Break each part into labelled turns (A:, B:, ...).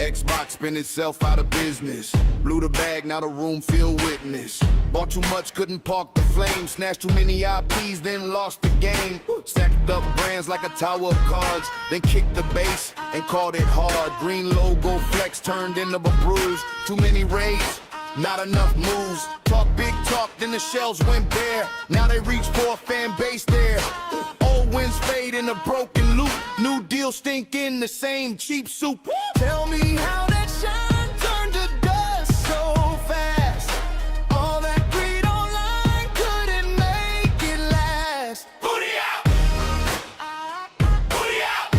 A: Xbox spin itself out of business. Blew the bag, now the room filled witness. Bought too much, couldn't park the flame. Snatched too many IPs, then lost the game. Stacked up brands like a tower of cards. Then kicked the base and called it hard. Green logo flex turned into a bruise. Too many raids, not enough moves. Talk big talk, then the shells went bare. Now they reach for a fan base there. Old wins fade in a broken loop. New deal stink in the same cheap soup. Tell me how that shine turned to dust so fast. All that greed online couldn't make it last. Booty out! Booty out!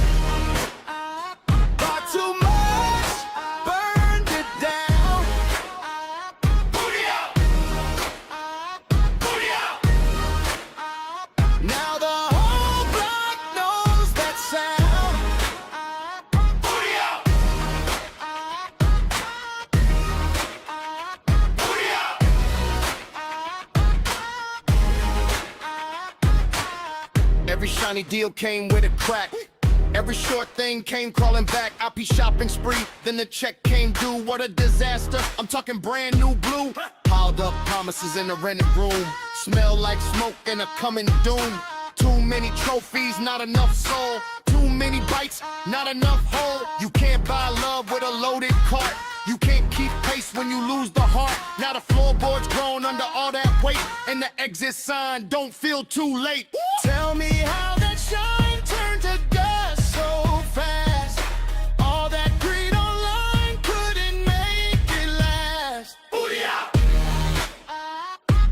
A: Bought too much, burned it down. Booty out! Booty out! Now the whole block knows that sound. Booty out! Booty out! Every shiny deal came with a crack. Every short thing came crawling back. IP shopping spree, then the check came due. What a disaster, I'm talking brand new blue. Piled up promises in the rented room. Smell like smoke and a coming doom. Too many trophies, not enough soul. Too many bites, not enough hole. You can't buy love with a loaded cart. You can't keep pace when you lose the heart. Now the floorboard's grown under all that weight. And the exit sign, don't feel too late. Tell me how that shine turned to dust so fast. All that greed online couldn't make it last. Booty out!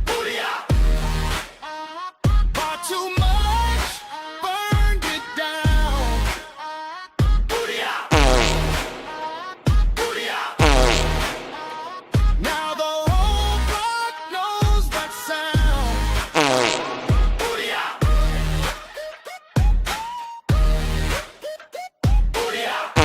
A: Booty out! Bought too much, burned it down. Booty out! Booty out! Now the whole block knows that sound. Booty out! Booty out!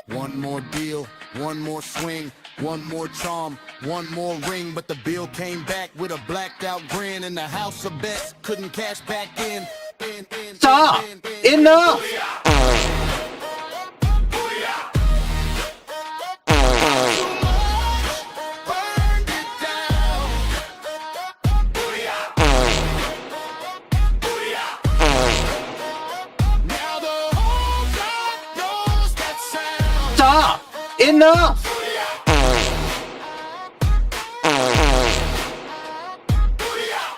A: One more deal, one more swing, one more charm, one more ring. But the bill came back with a blacked out grin. And the house of bets couldn't cash back in.
B: Stop! Enough!
A: Booty out! Booty out! Burned it down. Booty out! Booty out! Now the whole block knows that sound.
B: Stop! Enough!
A: Booty out! Booty out!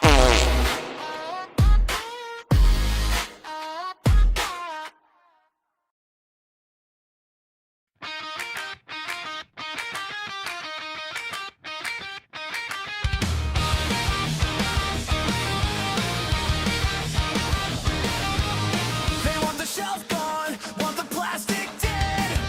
A: They want the shelf gone, want the plastic dead.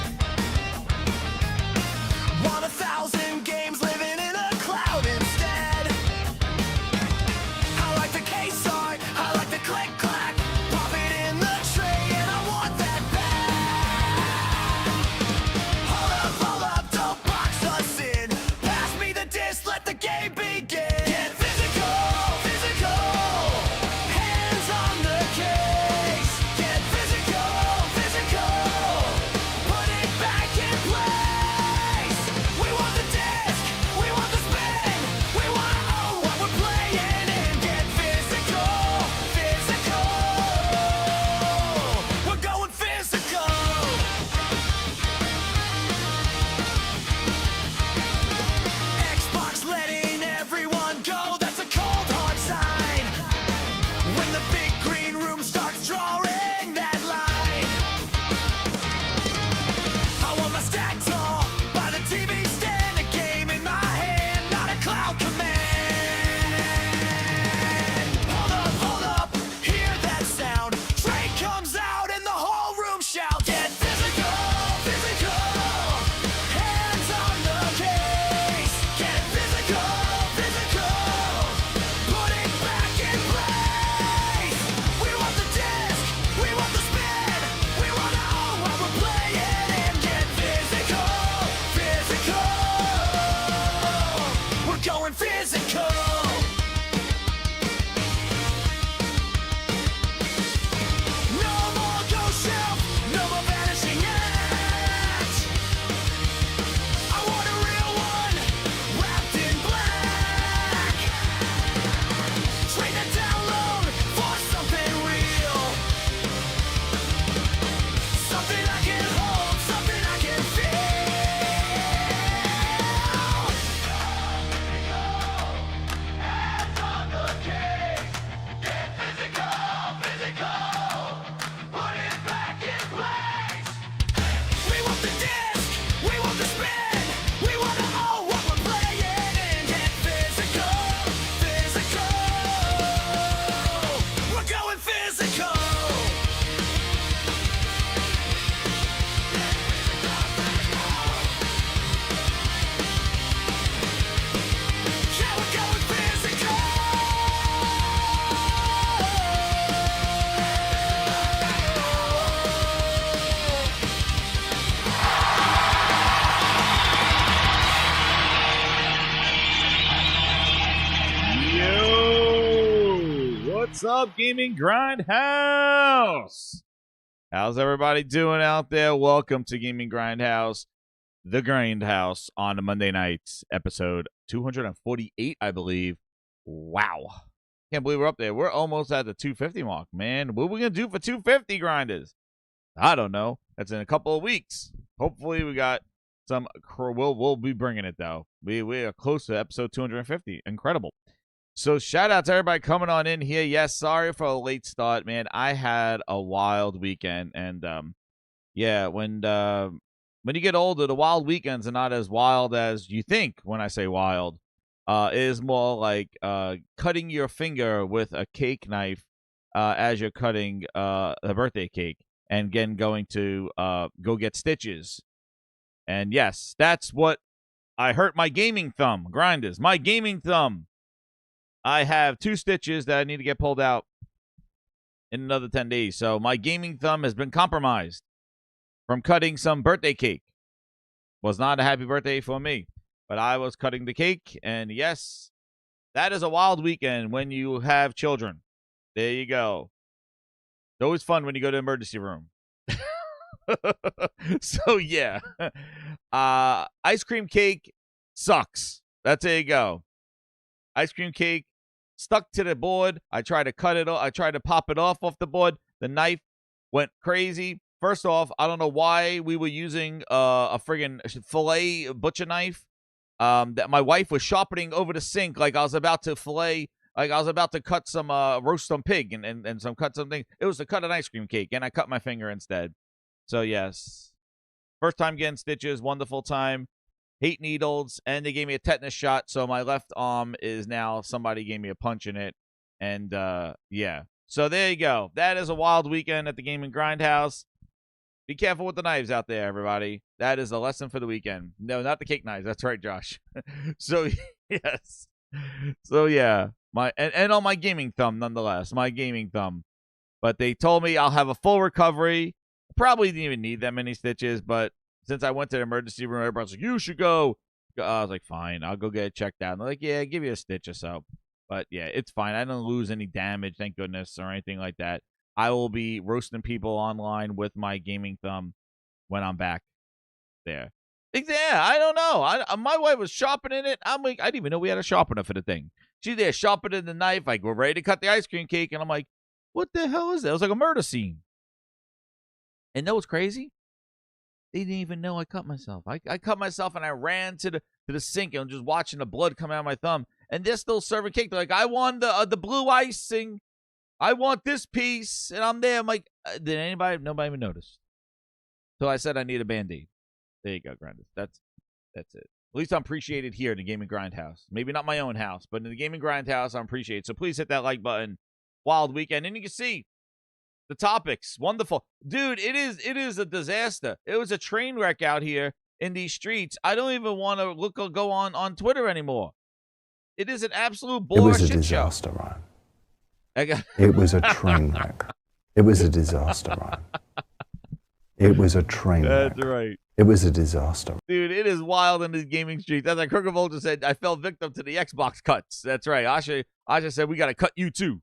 C: What's up, Gaming Grindhouse? How's everybody doing out there? Welcome to Gaming Grindhouse, the Grindhouse on a Monday nights, episode 248, I believe. Wow. Can't believe we're up there. We're almost at the 250 mark, man. What are we going to do for 250 grinders? I don't know. That's in a couple of weeks. Hopefully we got some. We'll be bringing it, though. We are close to episode 250. Incredible. So shout out to everybody coming on in here. Yes, sorry for a late start, man. I had a wild weekend, and yeah, when you get older, the wild weekends are not as wild as you think. When I say wild, it is more like cutting your finger with a cake knife as you're cutting a birthday cake, and again going to go get stitches. And yes, that's what I hurt my gaming thumb. Grinders, my gaming thumb. I have 2 stitches that I need to get pulled out in another 10 days. So my gaming thumb has been compromised from cutting some birthday cake. Was not a happy birthday for me, but I was cutting the cake. And yes, that is a wild weekend when you have children. There you go. It's always fun when you go to the emergency room. So yeah, ice cream cake sucks. That's there you go. Ice cream cake stuck to the board. I tried to cut it off. I tried to pop it off the board. The knife went crazy. First off, I don't know why we were using a friggin' fillet butcher knife that my wife was sharpening over the sink like I was about to fillet, like I was about to cut some roast some pig and cut something. It was to cut an ice cream cake, and I cut my finger instead. So yes, first time getting stitches, wonderful time. Hate needles, and they gave me a tetanus shot, so my left arm is now, somebody gave me a punch in it, and yeah. So there you go. That is a wild weekend at the Gaming Grindhouse. Be careful with the knives out there, everybody. That is a lesson for the weekend. No, not the cake knives. That's right, Josh. So yes. So yeah, and on my gaming thumb, nonetheless, my gaming thumb. But they told me I'll have a full recovery. Probably didn't even need that many stitches, but since I went to the emergency room, everybody's like, you should go. I was like, fine, I'll go get it checked out. And they're like, yeah, give you a stitch or so. But yeah, it's fine. I don't lose any damage, thank goodness, or anything like that. I will be roasting people online with my gaming thumb when I'm back there. Yeah, I don't know. My wife was sharpening it. I'm like, I didn't even know we had a sharpener for the thing. She's there sharpening the knife, like, we're ready to cut the ice cream cake. And I'm like, what the hell is that? It was like a murder scene. And that was crazy. They didn't even know I cut myself. I cut myself, and I ran to the sink and just watching the blood come out of my thumb. And they're still serving cake. They're like, I want the blue icing. I want this piece. And I'm there. I'm like, did nobody even notice? So I said I need a Band-Aid. There you go, Grinders. That's it. At least I'm appreciated here in the Gaming Grindhouse. Maybe not my own house, but in the Gaming Grindhouse, I'm appreciated. So please hit that like button. Wild weekend. And you can see the topics, wonderful. Dude, it is a disaster. It was a train wreck out here in these streets. I don't even want to go on Twitter anymore. It is an absolute bullshit show.
D: It was a disaster, Ryan. It was a train wreck. It was a disaster, Ryan. It was a train wreck.
C: That's right.
D: It was a disaster.
C: Dude, it is wild in these gaming streets. As like Crooked Vulture said, I fell victim to the Xbox cuts. That's right. Asha said, we got to cut you too.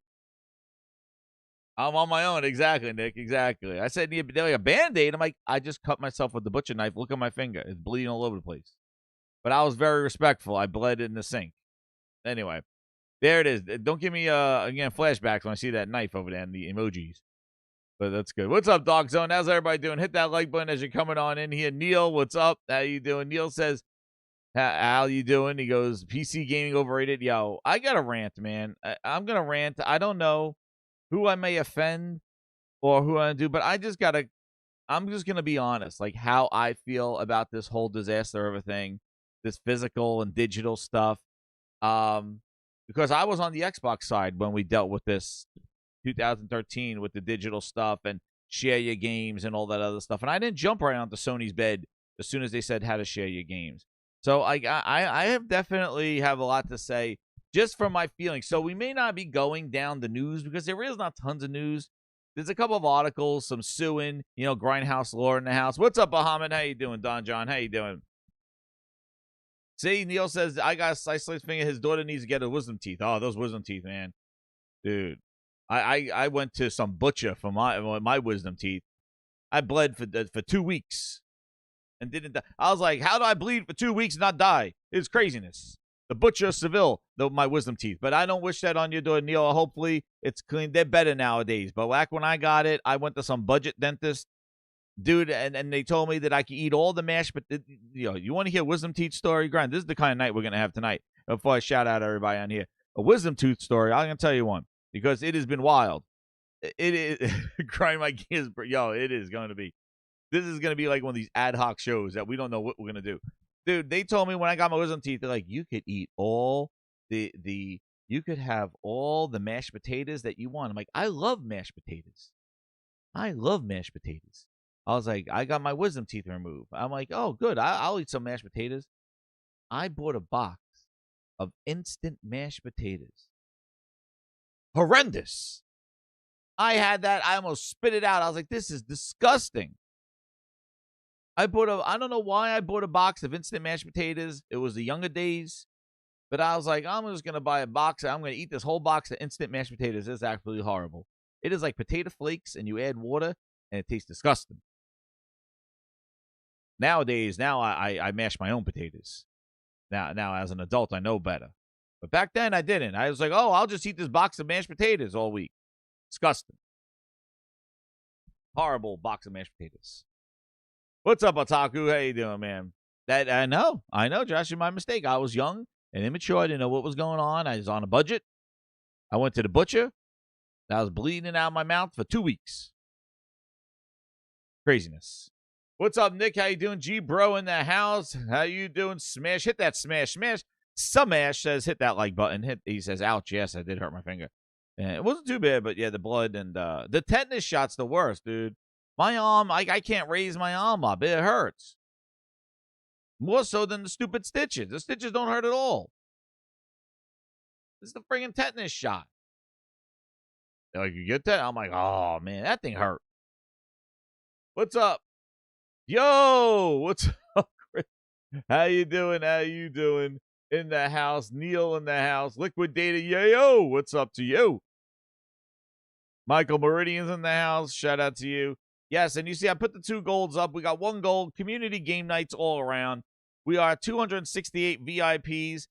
C: I'm on my own. Exactly, Nick. Exactly. I said, they're like a Band-Aid. I'm like, I just cut myself with the butcher knife. Look at my finger. It's bleeding all over the place. But I was very respectful. I bled in the sink. Anyway, there it is. Don't give me, again, flashbacks when I see that knife over there and the emojis. But that's good. What's up, Dog Zone? How's everybody doing? Hit that like button as you're coming on in here. Neil, what's up? How you doing? Neil says, how you doing? He goes, PC gaming overrated. Yo, I got to rant, man. I'm going to rant. I don't know who I may offend or who I do, but I'm just going to be honest, like how I feel about this whole disaster of a thing, this physical and digital stuff. Because I was on the Xbox side when we dealt with this 2013 with the digital stuff and share your games and all that other stuff. And I didn't jump right onto Sony's bed as soon as they said how to share your games. So I have definitely have a lot to say just from my feelings. So we may not be going down the news because there is not tons of news. There's a couple of articles, some suing, Grindhouse lore in the house. What's up, Bahamut? How you doing, Don John? How you doing? See, Neil says, I got a sliced finger. His daughter needs to get her wisdom teeth. Oh, those wisdom teeth, man. Dude. I went to some butcher for my wisdom teeth. I bled for 2 weeks and didn't die. I was like, how do I bleed for 2 weeks and not die? It's craziness. The butcher of Seville, my wisdom teeth. But I don't wish that on you, Neil. Hopefully it's clean. They're better nowadays. But back when I got it, I went to some budget dentist, dude, and they told me that I could eat all the mashed. But you want to hear a wisdom teeth story, Grind? This is the kind of night we're gonna have tonight. Before I shout out everybody on here, a wisdom tooth story. I'm gonna tell you one because it has been wild. It is grind my gears, yo. It is going to be. This is going to be like one of these ad hoc shows that we don't know what we're going to do. Dude, they told me when I got my wisdom teeth, they're like, you could eat all you could have all the mashed potatoes that you want. I'm like, I love mashed potatoes. I love mashed potatoes. I was like, I got my wisdom teeth removed. I'm like, oh, good. I'll eat some mashed potatoes. I bought a box of instant mashed potatoes. Horrendous. I had that. I almost spit it out. I was like, this is disgusting. I don't know why I bought a box of instant mashed potatoes. It was the younger days. But I was like, I'm just going to buy a box. I'm going to eat this whole box of instant mashed potatoes. It's absolutely horrible. It is like potato flakes and you add water and it tastes disgusting. Nowadays, I mash my own potatoes. Now as an adult, I know better. But back then I didn't. I was like, oh, I'll just eat this box of mashed potatoes all week. Disgusting. Horrible box of mashed potatoes. What's up, Otaku? How you doing, man? That I know, Josh, my mistake. I was young and immature. I didn't know what was going on. I was on a budget. I went to the butcher. I was bleeding out of my mouth for 2 weeks. Craziness. What's up, Nick? How you doing? G Bro in the house. How you doing? Smash. Hit that smash. Smash. Samash says hit that like button. He says, ouch. Yes, I did hurt my finger. And it wasn't too bad, but yeah, the blood and the tetanus shot's the worst, dude. My arm, I can't raise my arm up. It hurts. More so than the stupid stitches. The stitches don't hurt at all. This is the friggin' tetanus shot. They're like, you get that? I'm like, oh, man, that thing hurt. What's up? Yo, what's up, Chris? How you doing? How you doing? In the house. Neil in the house. Liquidated. Yo, what's up to you? Michael Meridian's in the house. Shout out to you. Yes, and you see I put the 2 golds up. We got 1 gold. Community game nights all around. We are 268 VIPs.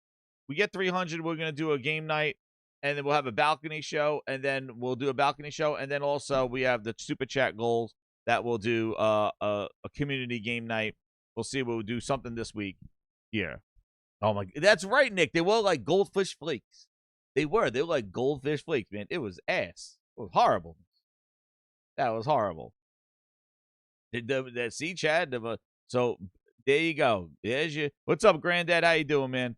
C: We get 300. We're going to do a game night, and then we'll have a balcony show, and then we'll do a balcony show, and then also we have the super chat goals that we'll do a community game night. We'll see. We'll do something this week here. Oh, my. That's right, Nick. They were like goldfish flakes. They were like goldfish flakes, man. It was ass. It was horrible. That was horrible. See, Chad? So there you go. There's your. What's up, Granddad? How you doing, man?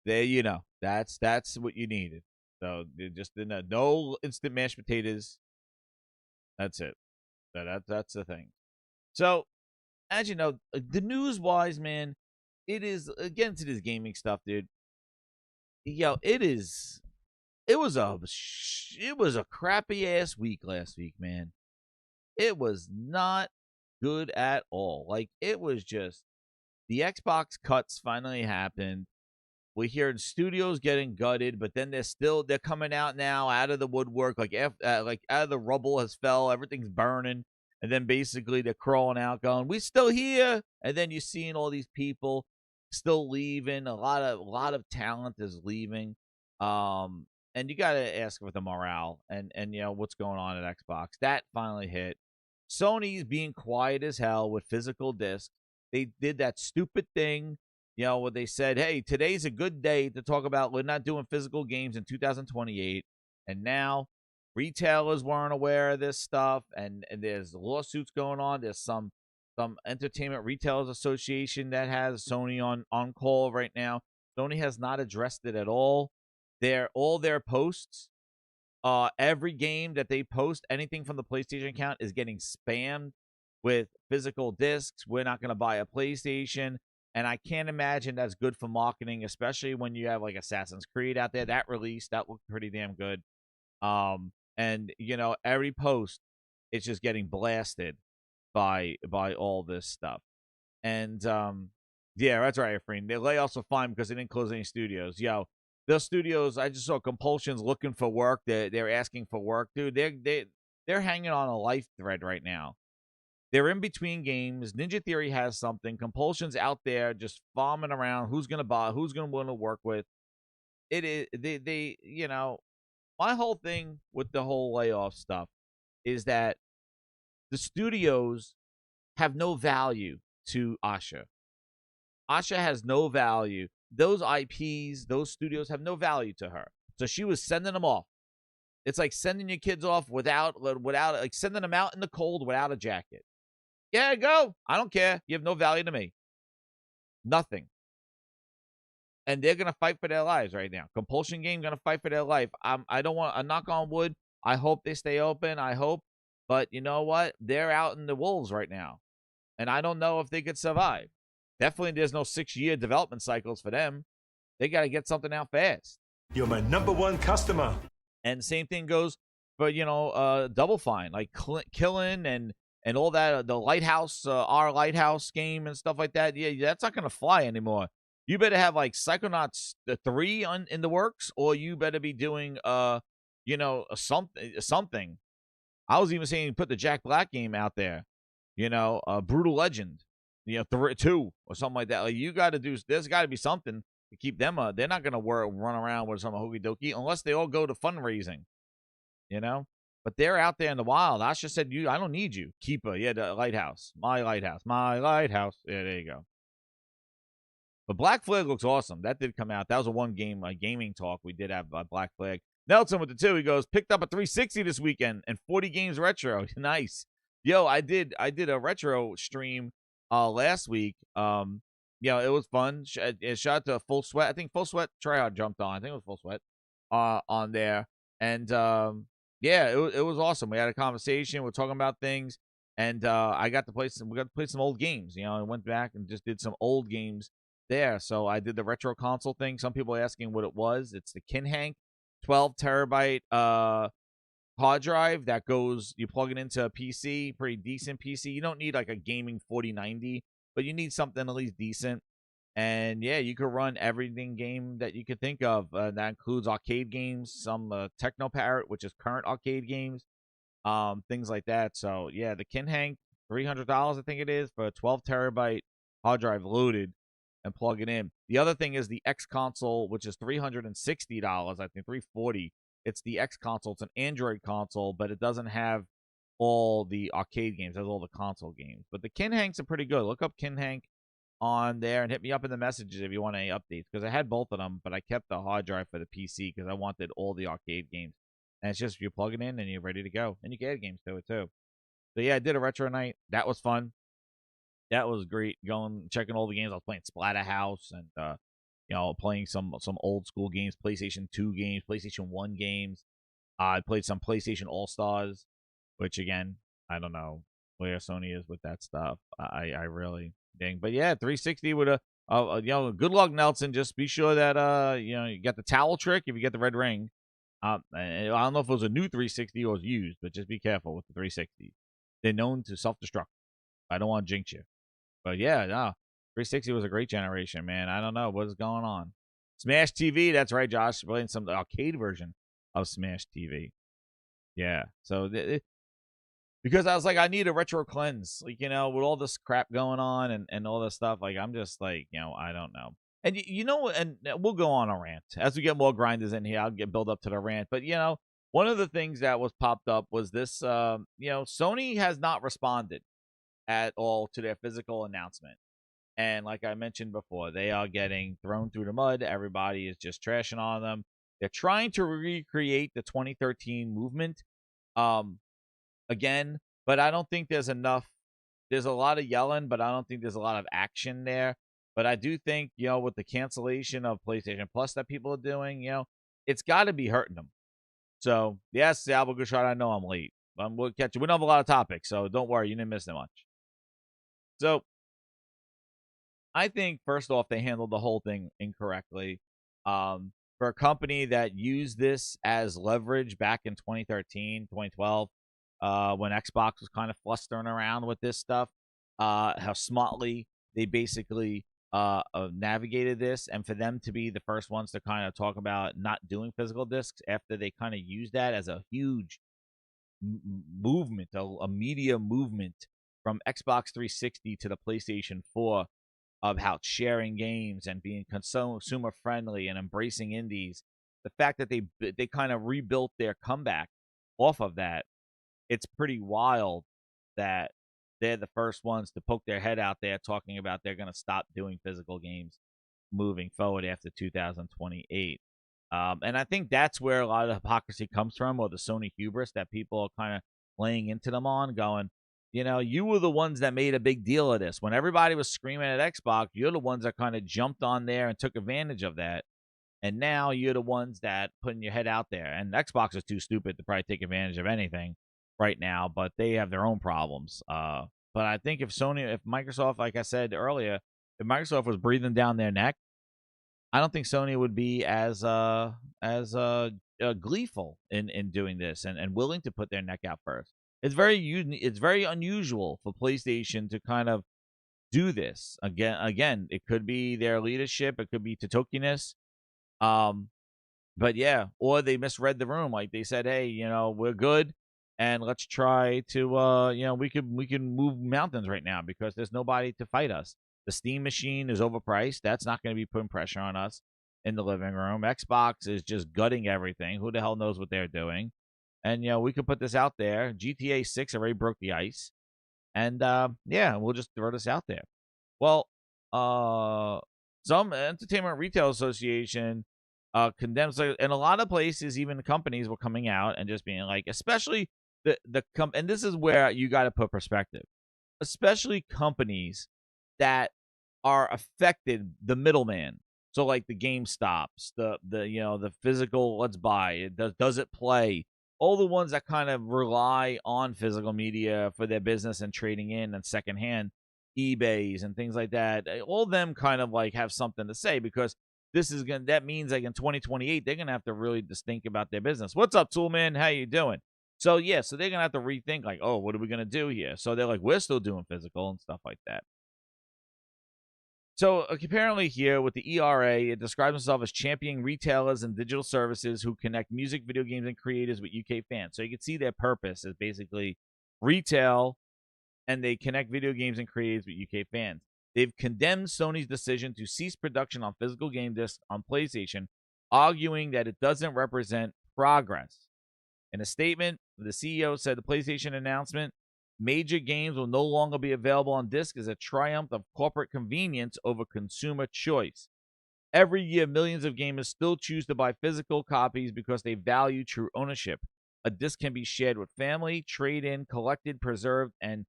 C: There you know. That's what you needed. So just no instant mashed potatoes. That's it. That's the thing. So as you know, the news wise, man, it is again to this gaming stuff, dude. Yo, it was a crappy ass week last week, man. It was not good at all. Like, it was just the Xbox cuts finally happened. We hear studios getting gutted, but then they're coming out now out of the woodwork, like out of the rubble has fell, everything's burning, and then basically they're crawling out, going, "We still here," and then you're seeing all these people still leaving. A lot of talent is leaving, and you got to ask for the morale and you know what's going on at Xbox. That finally hit. Sony's being quiet as hell with physical discs. They did that stupid thing, you know, where they said, hey, today's a good day to talk about we're not doing physical games in 2028. And now retailers weren't aware of this stuff, and there's lawsuits going on. There's some Entertainment Retailers Association that has Sony on call right now. Sony has not addressed it at all. All their posts, every game that they post, anything from the PlayStation account is getting spammed with physical discs. We're not going to buy a PlayStation. And I can't imagine that's good for marketing, especially when you have like Assassin's Creed out there. That release, that looked pretty damn good. And you know, every post, it's just getting blasted by all this stuff. And yeah, that's right, Efrain. They layoffs were fine because they didn't close any studios. Yo, The studios, I just saw Compulsion's looking for work. They're asking for work, dude. They're hanging on a life thread right now. They're in between games. Ninja Theory has something. Compulsion's out there just farming around. Who's gonna buy? Who's gonna want to work with? It is they you know, my whole thing with the whole layoff stuff is that the studios have no value to Asha. Asha has no value. Those IPs, those studios have no value to her. So she was sending them off. It's like sending your kids off without like sending them out in the cold without a jacket. Yeah, go. I don't care. You have no value to me. Nothing. And they're gonna fight for their lives right now. Compulsion Game gonna fight for their life. I don't want. I knock on wood. I hope they stay open. I hope, but you know what? They're out in the wolves right now, and I don't know if they could survive. Definitely, there's no 6-year development cycles for them. They got to get something out fast.
E: You're my #1 customer.
C: And same thing goes for Double Fine, like Killing and all that. The Lighthouse, our Lighthouse game and stuff like that. Yeah, that's not gonna fly anymore. You better have like Psychonauts 3 in the works, or you better be doing something. I was even saying put the Jack Black game out there, Brutal Legend, 2 or something like that. Like you got to do. There's got to be something to keep them. They're not gonna run around with some hokey dokey unless they all go to fundraising, But they're out there in the wild. Asha said, I don't need you. Keeper, yeah, the Lighthouse, my Lighthouse, my Lighthouse. Yeah, there you go. But Black Flag looks awesome. That did come out. That was a one game gaming talk. We did have Black Flag. Nelson with the 2. He goes, picked up a 360 this weekend and 40 games retro. Nice. Yo, I did a retro stream last week. It was fun. It shot to Full Sweat. I think Full Sweat Tryhard jumped on. I think it was Full Sweat on there. And it was awesome. We had a conversation. We're talking about things. And we got to play some old games. I went back and just did some old games there. So I did the retro console thing. Some people are asking what it was. It's the Kinhank 12 terabyte hard drive that goes, you plug it into a PC, pretty decent PC. You don't need like a gaming 4090, but you need something at least decent. And yeah, you could run everything game that you could think of. That includes arcade games, some Techno Parrot, which is current arcade games, things like that. So yeah, the Kinhank, $300 I think it is for a 12 terabyte hard drive loaded and plug it in. The other thing is the X console, which is $360, I think $340. It's the X console. It's an Android console, but it doesn't have all the arcade games. It has all the console games. But the Kinhanks are pretty good. Look up Kinhank on there and hit me up in the messages if you want any updates, because I had both of them, but I kept the hard drive for the PC because I wanted all the arcade games. And it's just you plug it in and you're ready to go. And you can add games to it too. So yeah, I did a retro night. That was fun. That was great. Checking all the games. I was playing Splatterhouse and playing some old school games, PlayStation 2 games, PlayStation 1 games. I played some PlayStation All-Stars, which again, I don't know where Sony is with that stuff. I really dang. But yeah, 360 with good luck, Nelson. Just be sure that you got the towel trick if you get the red ring. I don't know if it was a new 360 or it was used, but just be careful with the 360. They're known to self-destruct. I don't want to jinx you. But yeah, no, 360 was a great generation, man. I don't know what is going on. Smash TV, that's right, Josh. Playing some arcade version of Smash TV. Yeah, so because I was like, I need a retro cleanse, like with all this crap going on and all this stuff. Like I'm just like, I don't know. And and we'll go on a rant as we get more grinders in here. I'll build up to the rant, but one of the things that was popped up was this. Sony has not responded at all to their physical announcement. And like I mentioned before, they are getting thrown through the mud. Everybody is just trashing on them. They're trying to recreate the 2013 movement again, but I don't think there's enough. There's a lot of yelling, but I don't think there's a lot of action there. But I do think, with the cancellation of PlayStation Plus that people are doing, it's got to be hurting them. So, yes, Alba Gushard, I know I'm late. We'll catch you. We don't have a lot of topics, so don't worry. You didn't miss that much. So, I think, first off, they handled the whole thing incorrectly. For a company that used this as leverage back in 2013, 2012, when Xbox was kind of flustering around with this stuff, how smartly they basically navigated this, and for them to be the first ones to kind of talk about not doing physical discs after they kind of used that as a huge movement, a media movement from Xbox 360 to the PlayStation 4 of how sharing games and being consumer friendly and embracing indies. The fact that they kind of rebuilt their comeback off of that, it's pretty wild that they're the first ones to poke their head out there talking about they're going to stop doing physical games moving forward after 2028. And I think that's where a lot of the hypocrisy comes from, or the Sony hubris that people are kind of laying into them on, going, you know, you were the ones that made a big deal of this. When everybody was screaming at Xbox, you're the ones that kind of jumped on there and took advantage of that. And now you're the ones that putting your head out there. And Xbox is too stupid to probably take advantage of anything right now, but they have their own problems. But I think if Microsoft, like I said earlier, if Microsoft was breathing down their neck, I don't think Sony would be as gleeful in doing this and willing to put their neck out first. It's very unusual for PlayStation to kind of do this. Again, it could be their leadership, it could be Totokiness. But yeah, or they misread the room. Like they said, hey, you know, we're good, and let's try to you know, we can move mountains right now because there's nobody to fight us. The Steam machine is overpriced. That's not going to be putting pressure on us in the living room. Xbox is just gutting everything. Who the hell knows what they're doing? And, you know, we could put this out there. GTA 6 already broke the ice. And, yeah, we'll just throw this out there. Well, some Entertainment Retail Association condemns, and a lot of places, even companies were coming out and just being like, especially and this is where you got to put perspective, especially companies that are affected, the middleman. So like the GameStops, the you know, the physical, let's buy it, does it play, all the ones that kind of rely on physical media for their business and trading in and secondhand, eBays and things like that. All of them kind of like have something to say, because that means like in 2028 they're gonna have to really just think about their business. What's up, Toolman? How you doing? So yeah, so they're gonna have to rethink, like, oh, what are we gonna do here? So they're like, we're still doing physical and stuff like that. So apparently here with the ERA, it describes itself as championing retailers and digital services who connect music, video games, and creators with UK fans. So you can see their purpose is basically retail, and they connect video games and creators with UK fans. They've condemned Sony's decision to cease production on physical game discs on PlayStation, arguing that it doesn't represent progress. In a statement, the CEO said the PlayStation announcement, major games will no longer be available on disc, is a triumph of corporate convenience over consumer choice. Every year, millions of gamers still choose to buy physical copies because they value true ownership. A disc can be shared with family, trade in, collected, preserved, and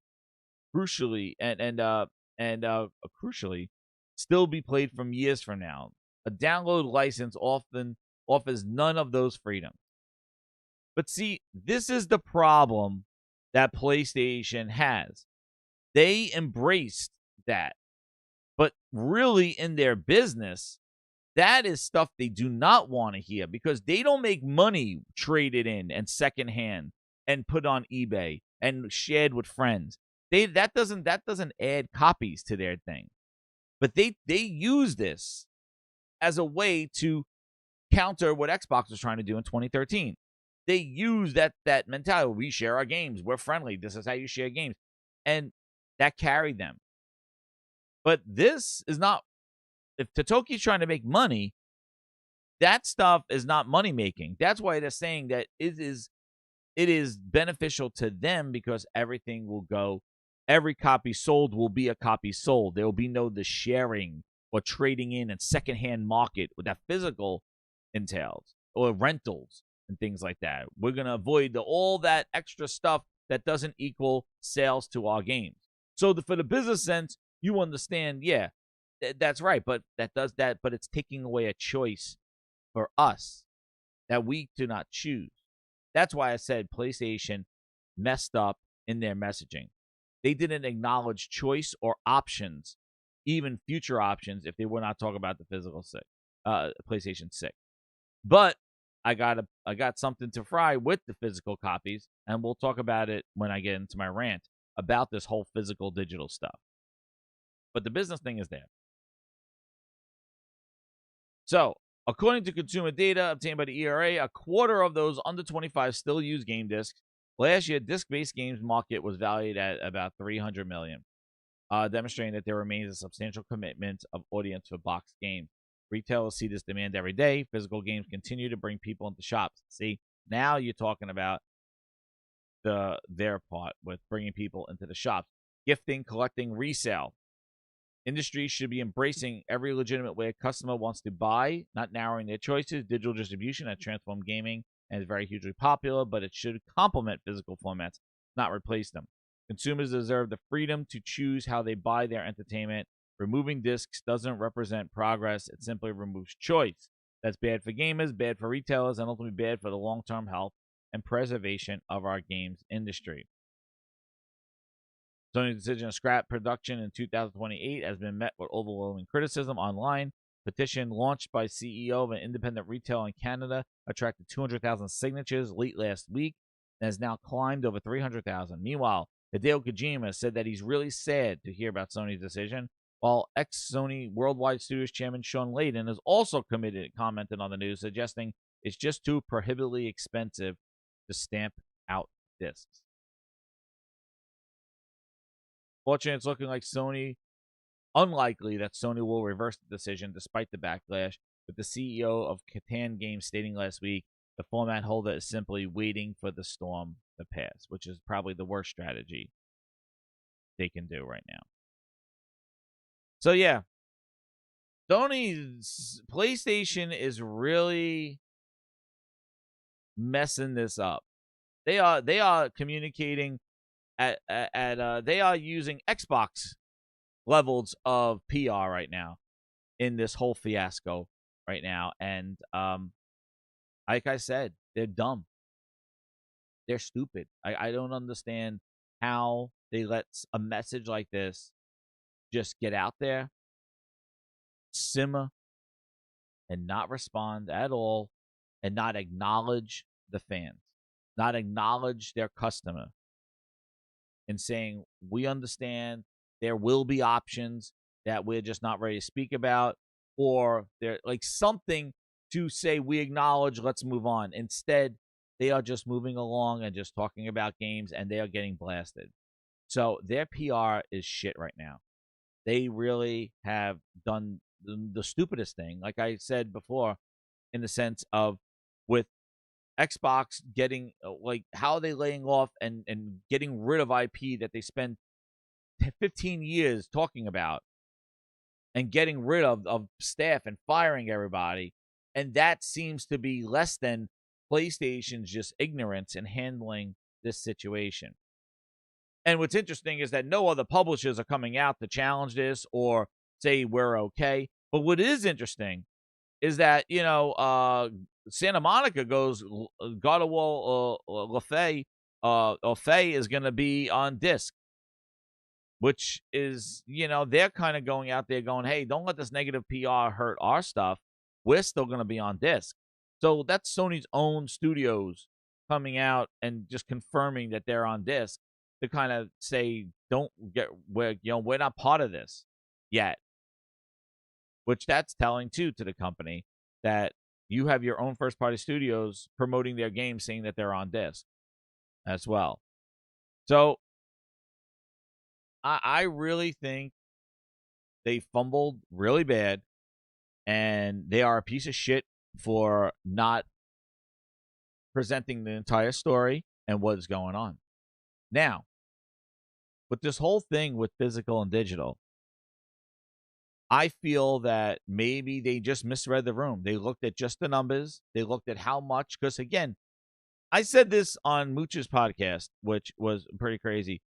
C: crucially, crucially, still be played from years from now. A download license often offers none of those freedoms. But see, this is the problem that PlayStation has. They embraced that. But really, in their business, that is stuff they do not want to hear, because they don't make money traded in and secondhand and put on eBay and shared with friends. That doesn't add copies to their thing. But they use this as a way to counter what Xbox was trying to do in 2013. They use that mentality. We share our games. We're friendly. This is how you share games. And that carried them. But this is not, if Totoki's trying to make money, that stuff is not money making. That's why they're saying that it is beneficial to them, because everything will go, every copy sold will be a copy sold. There will be no the sharing or trading in and secondhand market with that physical entails, or rentals and things like that. We're going to avoid all that extra stuff that doesn't equal sales to our games. So for the business sense, you understand, yeah, that's right, but but it's taking away a choice for us that we do not choose. That's why I said PlayStation messed up in their messaging. They didn't acknowledge choice or options, even future options, if they were not talking about the physical PlayStation 6. But I got something to fry with the physical copies, and we'll talk about it when I get into my rant about this whole physical digital stuff. But the business thing is there. So, according to consumer data obtained by the ERA, a quarter of those under 25 still use game discs. Last year, disc-based games market was valued at about $300 million, demonstrating that there remains a substantial commitment of audience for boxed games. Retailers see this demand every day. Physical games continue to bring people into shops. See, now you're talking about their part with bringing people into the shops. Gifting, collecting, resale. Industry should be embracing every legitimate way a customer wants to buy, not narrowing their choices. Digital distribution has transformed gaming and is very hugely popular, but it should complement physical formats, not replace them. Consumers deserve the freedom to choose how they buy their entertainment. Removing discs doesn't represent progress. It simply removes choice. That's bad for gamers, bad for retailers, and ultimately bad for the long-term health and preservation of our games industry. Sony's decision to scrap production in 2028 has been met with overwhelming criticism online. Petition launched by CEO of an independent retailer in Canada attracted 200,000 signatures late last week and has now climbed over 300,000. Meanwhile, Hideo Kojima said that he's really sad to hear about Sony's decision, while ex-Sony Worldwide Studios chairman Sean Layden has also commented on the news, suggesting it's just too prohibitively expensive to stamp out discs. Fortunately, it's looking like unlikely that Sony will reverse the decision despite the backlash, with the CEO of Catan Games stating last week the format holder is simply waiting for the storm to pass, which is probably the worst strategy they can do right now. So, yeah, Sony's PlayStation is really messing this up. They are communicating they are using Xbox levels of PR right now in this whole fiasco right now. And like I said, they're dumb. They're stupid. I don't understand how they let a message like this just get out there, simmer, and not respond at all, and not acknowledge the fans, not acknowledge their customer, and saying, we understand there will be options that we're just not ready to speak about, or they're like something to say, we acknowledge, let's move on. Instead, they are just moving along and just talking about games, and they are getting blasted. So their PR is shit right now. They really have done the stupidest thing, like I said before, in the sense of with Xbox getting, like, how are they laying off and getting rid of IP that they spent 15 years talking about, and getting rid of staff and firing everybody. And that seems to be less than PlayStation's just ignorance in handling this situation. And what's interesting is that no other publishers are coming out to challenge this or say we're okay. But what is interesting is that, Santa Monica goes, God of War Faye is going to be on disc, which is, they're kind of going out there going, hey, don't let this negative PR hurt our stuff. We're still going to be on disc. So that's Sony's own studios coming out and just confirming that they're on disc to kind of say, we're not part of this yet. Which that's telling, too, to the company that you have your own first-party studios promoting their games, saying that they're on disc as well. So I really think they fumbled really bad, and they are a piece of shit for not presenting the entire story and what is going on. Now, with this whole thing with physical and digital, I feel that maybe they just misread the room. They looked at just the numbers. They looked at how much, because again, I said this on Mooch's podcast, which was pretty crazy.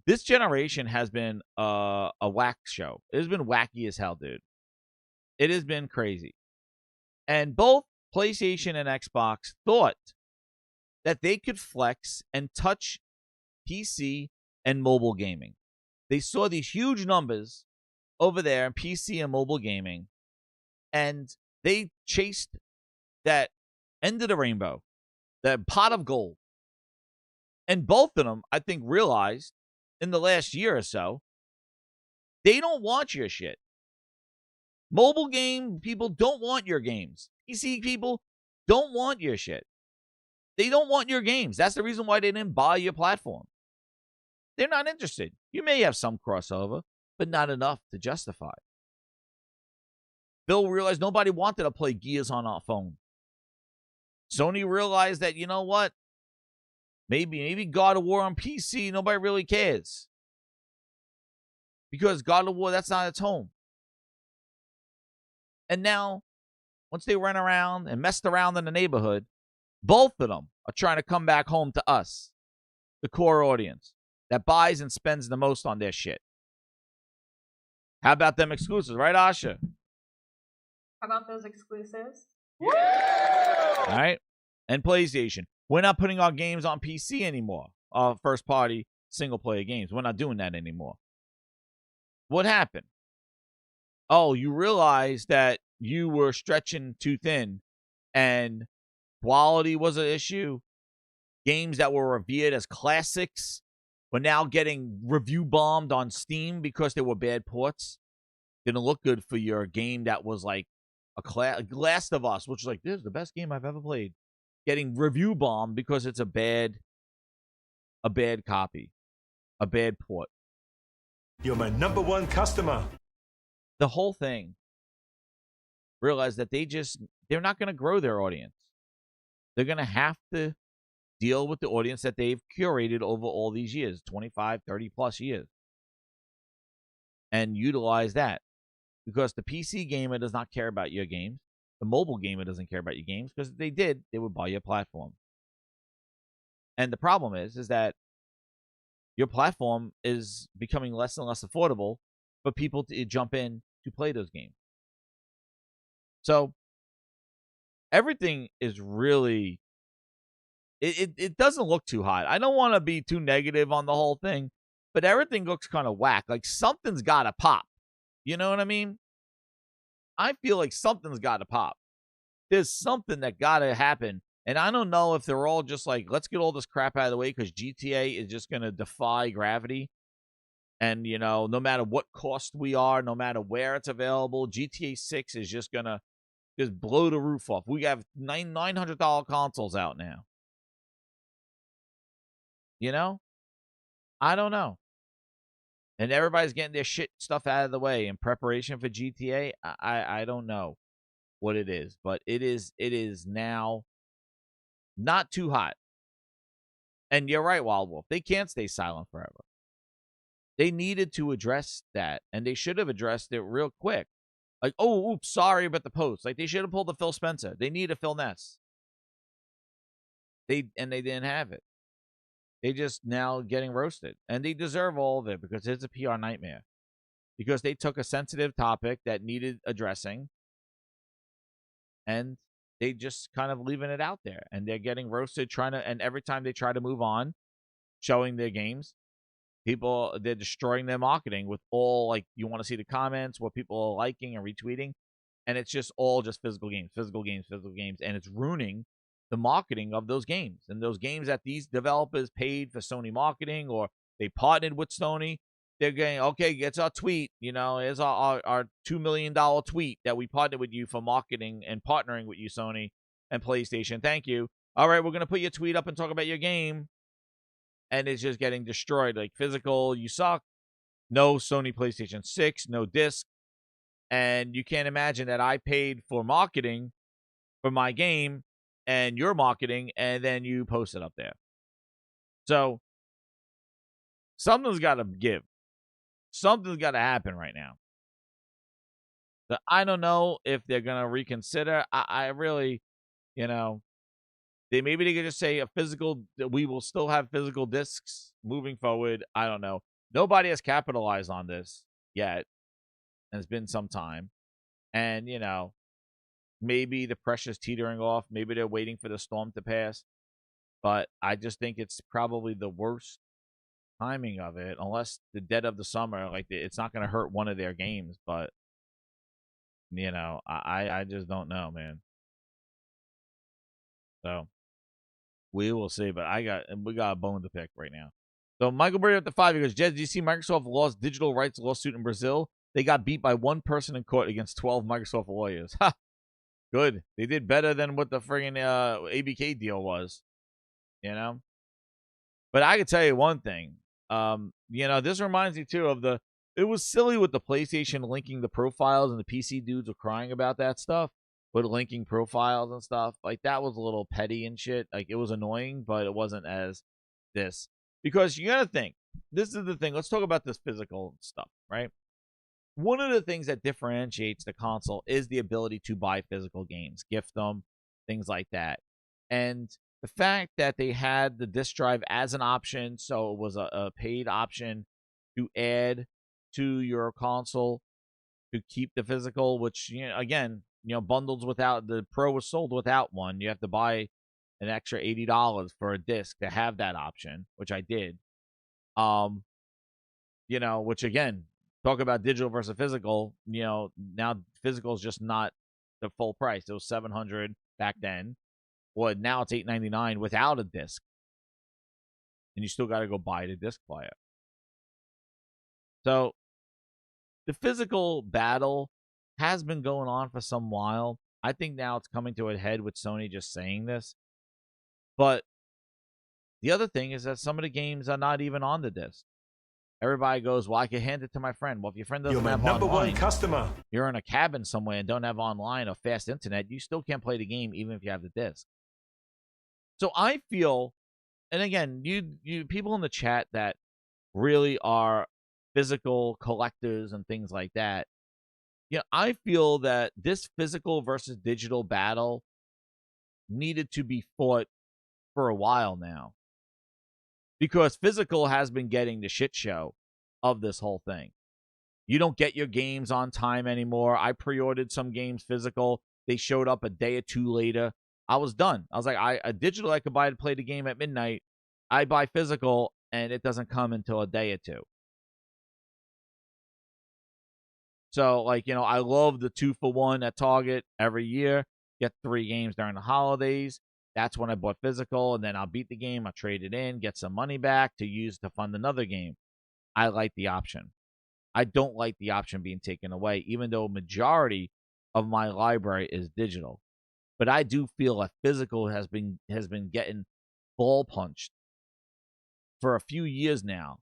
C: This generation has been a whack show. It has been wacky as hell, dude. It has been crazy. And both PlayStation and Xbox thought that they could flex and touch PC and mobile gaming. They saw these huge numbers over there in PC and mobile gaming, and they chased that end of the rainbow, that pot of gold. And both of them, I think, realized in the last year or so, they don't want your shit. Mobile game people don't want your games. PC people don't want your shit. They don't want your games. That's the reason why they didn't buy your platform. They're not interested. You may have some crossover, but not enough to justify. Phil realized nobody wanted to play Gears on our phone. Sony realized that, you know what? Maybe God of War on PC, nobody really cares. Because God of War, that's not its home. And now, once they ran around and messed around in the neighborhood, both of them are trying to come back home to us, the core audience, that buys and spends the most on their shit. How about them exclusives, right, Asha?
F: How about those exclusives?
C: All right. And PlayStation. We're not putting our games on PC anymore. First party single player games. We're not doing that anymore. What happened? Oh, you realized that you were stretching too thin and quality was an issue. Games that were revered as classics were now getting review bombed on Steam because they were bad ports. Didn't look good for your game that was like Last of Us, which is like, this is the best game I've ever played. Getting review bombed because it's a bad copy, a bad port.
E: You're my number one customer.
C: The whole thing realized that they're not going to grow their audience. They're going to have to deal with the audience that they've curated over all these years, 25, 30 plus years, and utilize that. Because the PC gamer does not care about your games. The mobile gamer doesn't care about your games, because if they did, they would buy your platform. And the problem is that your platform is becoming less and less affordable for people to jump in to play those games. So everything is really, it doesn't look too hot. I don't want to be too negative on the whole thing, but everything looks kind of whack. Like something's got to pop. You know what I mean? I feel like something's got to pop. There's something that got to happen. And I don't know if they're all just like, let's get all this crap out of the way because GTA is just going to defy gravity. And, you know, no matter what cost we are, no matter where it's available, GTA 6 is just going to just blow the roof off. We have $900 consoles out now. You know? I don't know. And everybody's getting their shit stuff out of the way in preparation for GTA. I don't know what it is, but it is now not too hot. And you're right, Wild Wolf. They can't stay silent forever. They needed to address that, and they should have addressed it real quick. Like, oh, oops, sorry about the post. Like, they should have pulled a Phil Spencer. They need a Phil Ness. They didn't have it. They just now getting roasted. And they deserve all of it because it's a PR nightmare. Because they took a sensitive topic that needed addressing, and they just kind of leaving it out there. And they're getting roasted, and every time they try to move on, showing their games, they're destroying their marketing with all, like, you want to see the comments, what people are liking and retweeting, and it's just all just physical games, and it's ruining the marketing of those games. And those games that these developers paid for Sony marketing, or they partnered with Sony, they're going, okay, it's our tweet, you know, it's our $2 million tweet that we partnered with you for marketing and partnering with you, Sony and PlayStation. Thank you. All right, we're going to put your tweet up and talk about your game. And it's just getting destroyed. Like, physical, you suck. No Sony PlayStation 6, no disc. And you can't imagine that I paid for marketing for my game and your marketing, and then you post it up there. So something's got to give. Something's got to happen right now. So I don't know if they're going to reconsider. I really, you know, maybe they could just say we will still have physical discs moving forward. I don't know. Nobody has capitalized on this yet. And it's been some time. And, you know, maybe the pressure's teetering off. Maybe they're waiting for the storm to pass. But I just think it's probably the worst timing of it, unless the dead of the summer, like, it's not going to hurt one of their games. But, you know, I just don't know, man. So we will see, but we got a bone to pick right now. So Michael Brady at the 5, he goes, Jez, do you see Microsoft lost digital rights lawsuit in Brazil they got beat by one person in court against 12 Microsoft lawyers. Ha! Good. They did better than what the friggin' ABK deal was. You know? But I can tell you one thing. You know, this reminds me, too, of it was silly with the PlayStation linking the profiles, and the PC dudes were crying about that stuff, with linking profiles and stuff. Like, that was a little petty and shit. Like, it was annoying, but it wasn't as this. Because you gotta think, this is the thing. Let's talk about this physical stuff, right? One of the things that differentiates the console is the ability to buy physical games, gift them, things like that. And the fact that they had the disc drive as an option, so it was a paid option to add to your console to keep the physical, which, you know, again, you know, bundles without, the Pro was sold without one. You have to buy an extra $80 for a disc to have that option, which I did. You know, which again, talk about digital versus physical. You know, now physical is just not the full price. It was $700 back then. Well, now it's $899 without a disc, and you still got to go buy the disc player. So the physical battle has been going on for some while. I think now it's coming to a head with Sony just saying this. But the other thing is that some of the games are not even on the disc. Everybody goes, well, I can hand it to my friend. Well, if your friend doesn't
E: You're my
C: have
E: number
C: online,
E: one customer.
C: you're in a cabin somewhere and don't have online or fast internet, you still can't play the game even if you have the disc. So I feel, and again, you people in the chat that really are physical collectors and things like that, you know, I feel that this physical versus digital battle needed to be fought for a while now, because physical has been getting the shit show of this whole thing. You don't get your games on time anymore. I pre-ordered some games physical. They showed up a day or two later. I was done. I was like, a digital I could buy to play the game at midnight. I buy physical, and it doesn't come until a day or two. So, like, you know, I love the 2-for-1 at Target every year. Get 3 games during the holidays. That's when I bought physical, and then I'll beat the game. I'll trade it in, get some money back to use to fund another game. I like the option. I don't like the option being taken away, even though a majority of my library is digital. But I do feel that physical has been getting ball punched for a few years now.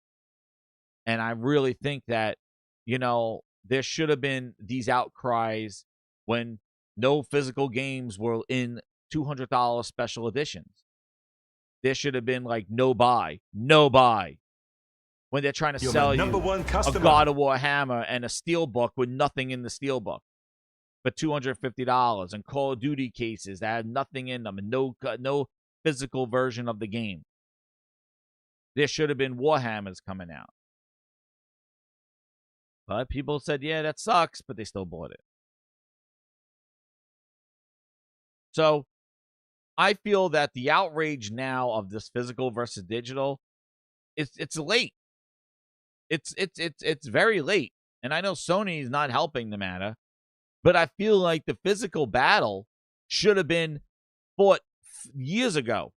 C: And I really think that, you know, there should have been these outcries when no physical games were in $200 special editions. There should have been like no buy. When they're trying to sell you a God of War hammer and a steelbook with nothing in the steelbook for $250, and Call of Duty cases that had nothing in them and no physical version of the game. There should have been Warhammers coming out. But people said, yeah, that sucks, but they still bought it. So I feel that the outrage now of this physical versus digital, it's late. It's very late. And I know Sony is not helping the matter, but I feel like the physical battle should have been fought years ago.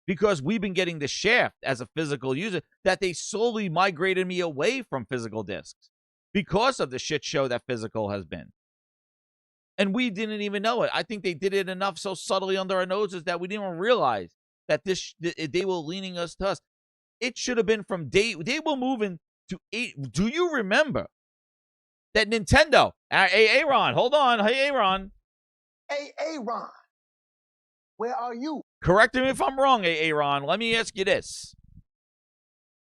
C: Because we've been getting the shaft as a physical user that they slowly migrated me away from physical discs because of the shit show that physical has been. And we didn't even know it. I think they did it enough so subtly under our noses that we didn't even realize that they were leaning us to us. It should have been from they were moving to 8. Do you remember that Nintendo? Hey, Aaron, hold on. Hey, Aaron.
G: Hey, Aaron, where are you?
C: Correct me if I'm wrong, Aaron. Let me ask you this.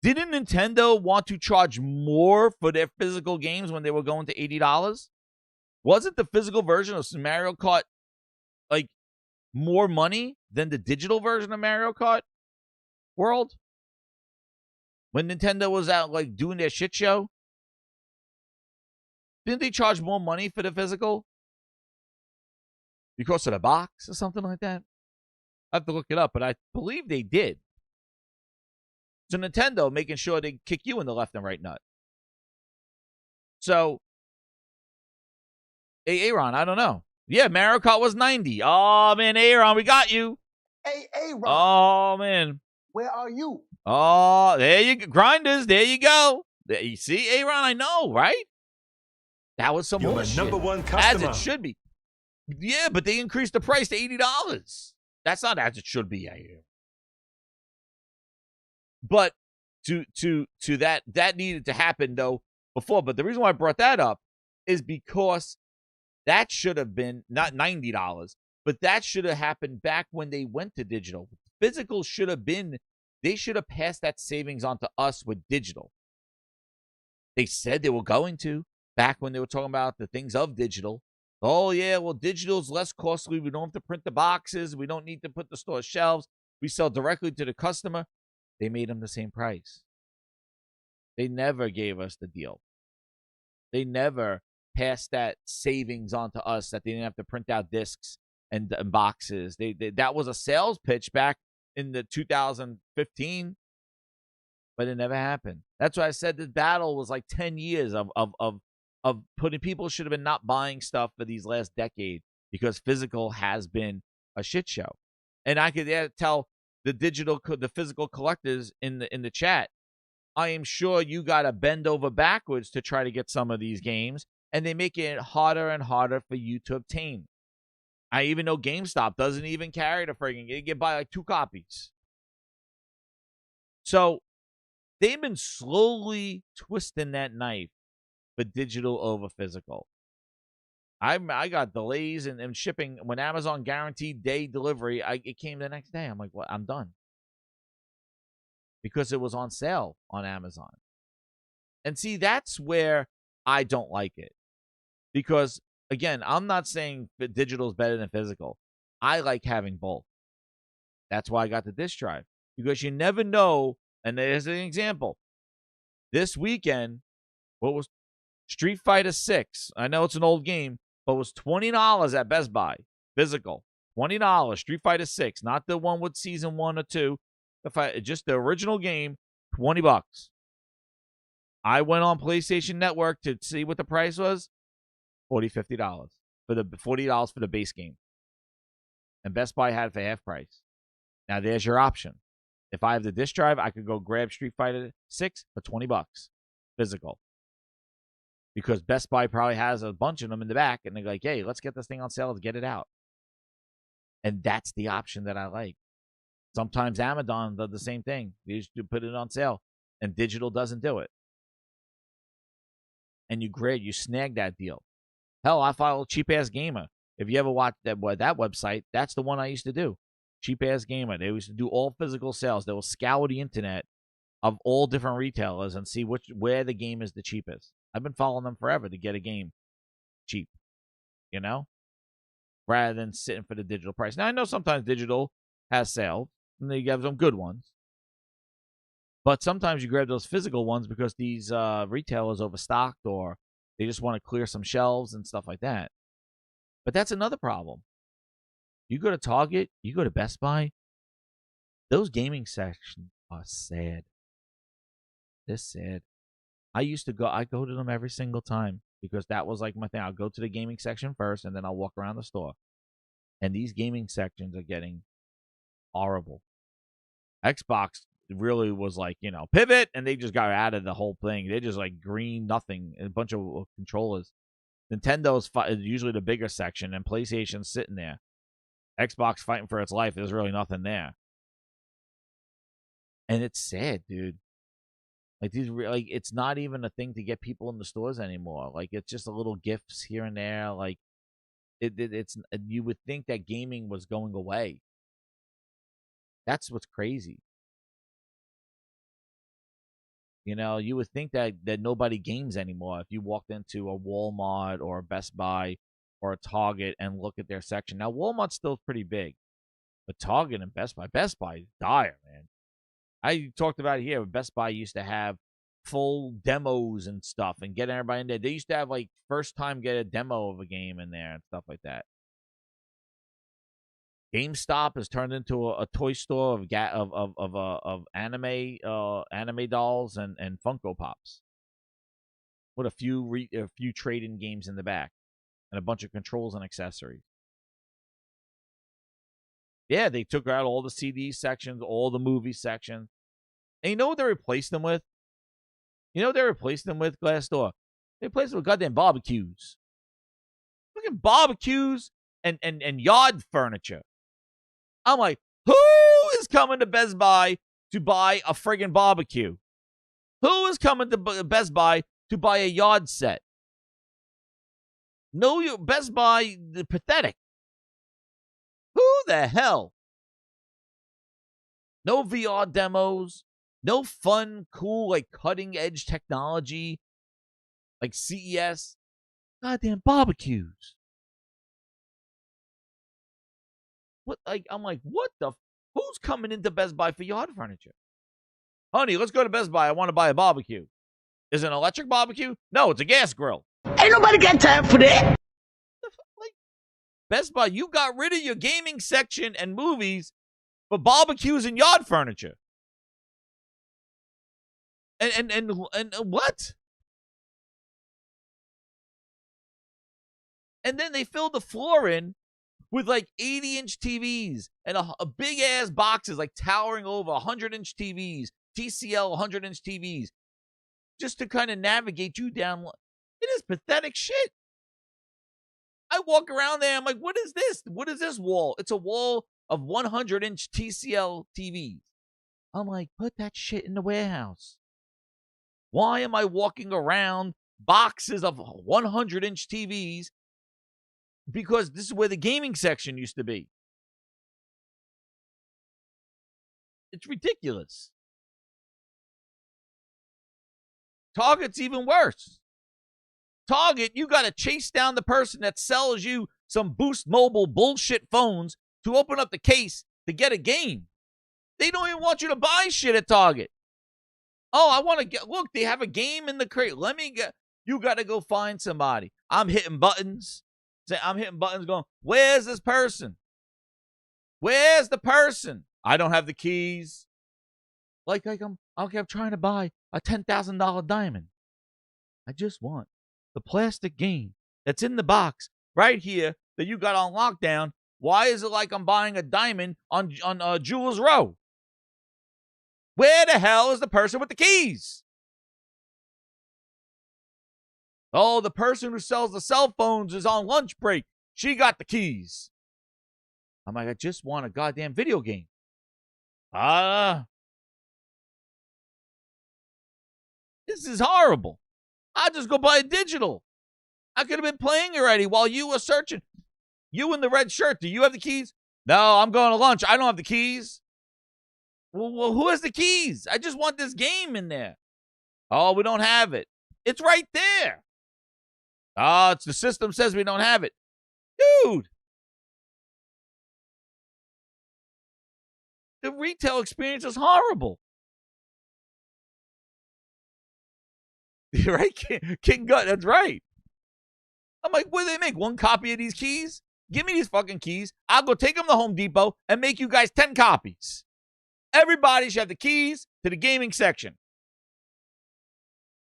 C: Didn't Nintendo want to charge more for their physical games when they were going to $80? Wasn't the physical version of Mario Kart like more money than the digital version of Mario Kart World? When Nintendo was out like doing their shit show? Didn't they charge more money for the physical? Because of the box or something like that? I have to look it up, but I believe they did. So Nintendo making sure they kick you in the left and right nut. So, hey, Aaron, I don't know. Yeah, Mario Kart was 90. Oh, man, Aaron, we got you.
G: Hey, Aaron.
C: Oh, man.
G: Where are you?
C: Oh, there you go. Grinders, there you go. You see, Aaron, I know, right? That was some
E: You're my
C: bullshit.
E: number one
C: As
E: customer.
C: it should be. Yeah, but they increased the price to $80. That's not as it should be, I hear. But to that needed to happen though before. But the reason why I brought that up is because that should have been not $90, but that should have happened back when they went to digital. Physical should have been, they should have passed that savings on to us with digital. They said they were going to back when they were talking about the things of digital. Oh, yeah, well, digital's less costly. We don't have to print the boxes. We don't need to put the store shelves. We sell directly to the customer. They made them the same price. They never gave us the deal. They never passed that savings on to us that they didn't have to print out discs and boxes. They that was a sales pitch back in the 2015, but it never happened. That's why I said this battle was like 10 years of putting, people should have been not buying stuff for these last decade because physical has been a shit show. And I could tell the physical collectors in the chat, I am sure you got to bend over backwards to try to get some of these games, and they make it harder and harder for you to obtain. I even know GameStop doesn't even carry the friggin' game. You can buy like 2 copies. So they've been slowly twisting that knife for digital over physical. I got delays in shipping. When Amazon guaranteed day delivery, it came the next day. I'm like, what? I'm done. Because it was on sale on Amazon. And see, that's where I don't like it. Because, again, I'm not saying that digital is better than physical. I like having both. That's why I got the disc drive. Because you never know, and there's an example. This weekend, what was Street Fighter 6? I know it's an old game, but it was $20 at Best Buy. Physical. $20. Street Fighter 6. Not the one with Season 1 or 2. Just the original game, $20. I went on PlayStation Network to see what the price was. $40, $50 for the $40 for the base game. And Best Buy had it for half price. Now there's your option. If I have the disc drive, I could go grab Street Fighter 6 for $20 physical. Because Best Buy probably has a bunch of them in the back, and they're like, hey, let's get this thing on sale to get it out. And that's the option that I like. Sometimes Amazon does the same thing. They just put it on sale, and digital doesn't do it. And you snag that deal. Hell, I follow Cheap Ass Gamer. If you ever watch that website, that's the one I used to do. Cheap Ass Gamer. They used to do all physical sales. They will scour the internet of all different retailers and see where the game is the cheapest. I've been following them forever to get a game cheap, rather than sitting for the digital price. Now, I know sometimes digital has sales, and they have some good ones. But sometimes you grab those physical ones because these retailers overstocked, or they just want to clear some shelves and stuff like that. But that's another problem. You go to Target, you go to Best Buy, those gaming sections are sad. They're sad. I go to them every single time because that was like my thing. I'll go to the gaming section first, and then I'll walk around the store. And these gaming sections are getting horrible. Xbox really was like, pivot, and they just got out of the whole thing. They just like green nothing, a bunch of controllers. Nintendo's usually the bigger section, and PlayStation's sitting there. Xbox fighting for its life. There's really nothing there. And it's sad, dude. Like it's not even a thing to get people in the stores anymore. Like, it's just a little gifts here and there. Like, it's you would think that gaming was going away. That's what's crazy. You would think that nobody games anymore. If you walked into a Walmart or a Best Buy or a Target and look at their section. Now, Walmart's still pretty big, but Target and Best Buy is dire, man. I talked about it here. Best Buy used to have full demos and stuff and get everybody in there. They used to have, like, first time get a demo of a game in there and stuff like that. GameStop has turned into a toy store of anime dolls and Funko Pops, with a few trade-in games in the back and a bunch of controls and accessories. Yeah, they took out all the CD sections, all the movie sections. And you know what they replaced them with? You know what they replaced them with, Glassdoor? They replaced them with goddamn barbecues. Fucking barbecues and yard furniture. I'm like, who is coming to Best Buy to buy a friggin' barbecue? Who is coming to Best Buy to buy a yard set? No, you Best Buy, pathetic. Who the hell? No VR demos. No fun, cool, like cutting edge technology. Like CES. Goddamn barbecues. What? Like, I'm like, what the? Who's coming into Best Buy for yard furniture? Honey, let's go to Best Buy. I want to buy a barbecue. Is it an electric barbecue? No, it's a gas grill.
B: Ain't nobody got time for that.
C: Like, Best Buy, you got rid of your gaming section and movies for barbecues and yard furniture. And what? And then they filled the floor in with like 80-inch TVs and a big ass boxes like towering over 100-inch TVs, TCL 100-inch TVs, just to kind of navigate you down. It is pathetic shit. I walk around there, I'm like, what is this? What is this wall? It's a wall of 100-inch TCL TVs. I'm like, put that shit in the warehouse. Why am I walking around boxes of 100-inch TVs? Because this is where the gaming section used to be. It's ridiculous. Target's even worse. Target, you got to chase down the person that sells you some Boost Mobile bullshit phones to open up the case to get a game. They don't even want you to buy shit at Target. Oh, I want to get, look, they have a game in the crate. Let me get, you got to go find somebody. I'm hitting buttons. I'm hitting buttons going, where's this person? Where's the person? I don't have the keys. Like I'm trying to buy a $10,000 diamond. I just want the plastic game that's in the box right here that you got on lockdown. Why is it like I'm buying a diamond on Jewel's Row? Where the hell is the person with the keys? Oh, the person who sells the cell phones is on lunch break. She got the keys. I'm like, I just want a goddamn video game. This is horrible. I'll just go buy a digital. I could have been playing already while you were searching. You in the red shirt, do you have the keys? No, I'm going to lunch. I don't have the keys. Well, who has the keys? I just want this game in there. Oh, we don't have it. It's right there. Oh, it's the system says we don't have it. Dude. The retail experience is horrible. You're right, King Gut, that's right. I'm like, what do they make? One copy of these keys? Give me these fucking keys. I'll go take them to Home Depot and make you guys 10 copies. Everybody should have the keys to the gaming section.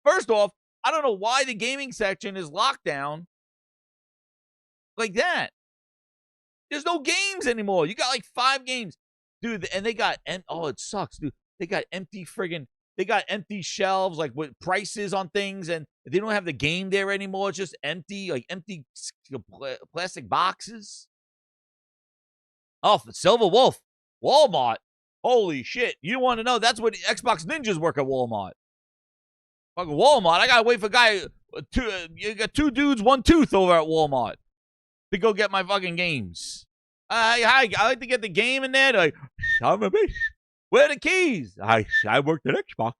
C: First off, I don't know why the gaming section is locked down like that. There's no games anymore. You got like 5 games. Dude, and they got, and oh, it sucks, dude. They got empty shelves, like with prices on things, and they don't have the game there anymore. It's just empty, like empty plastic boxes. Oh, for Silver Wolf, Walmart. Holy shit. You want to know, that's what Xbox ninjas work at Walmart. Fucking Walmart. I gotta wait for a guy, you got 2 dudes, 1 tooth over at Walmart to go get my fucking games. I like to get the game in there. They're like, son of a bitch. Where are the keys? I worked at Xbox.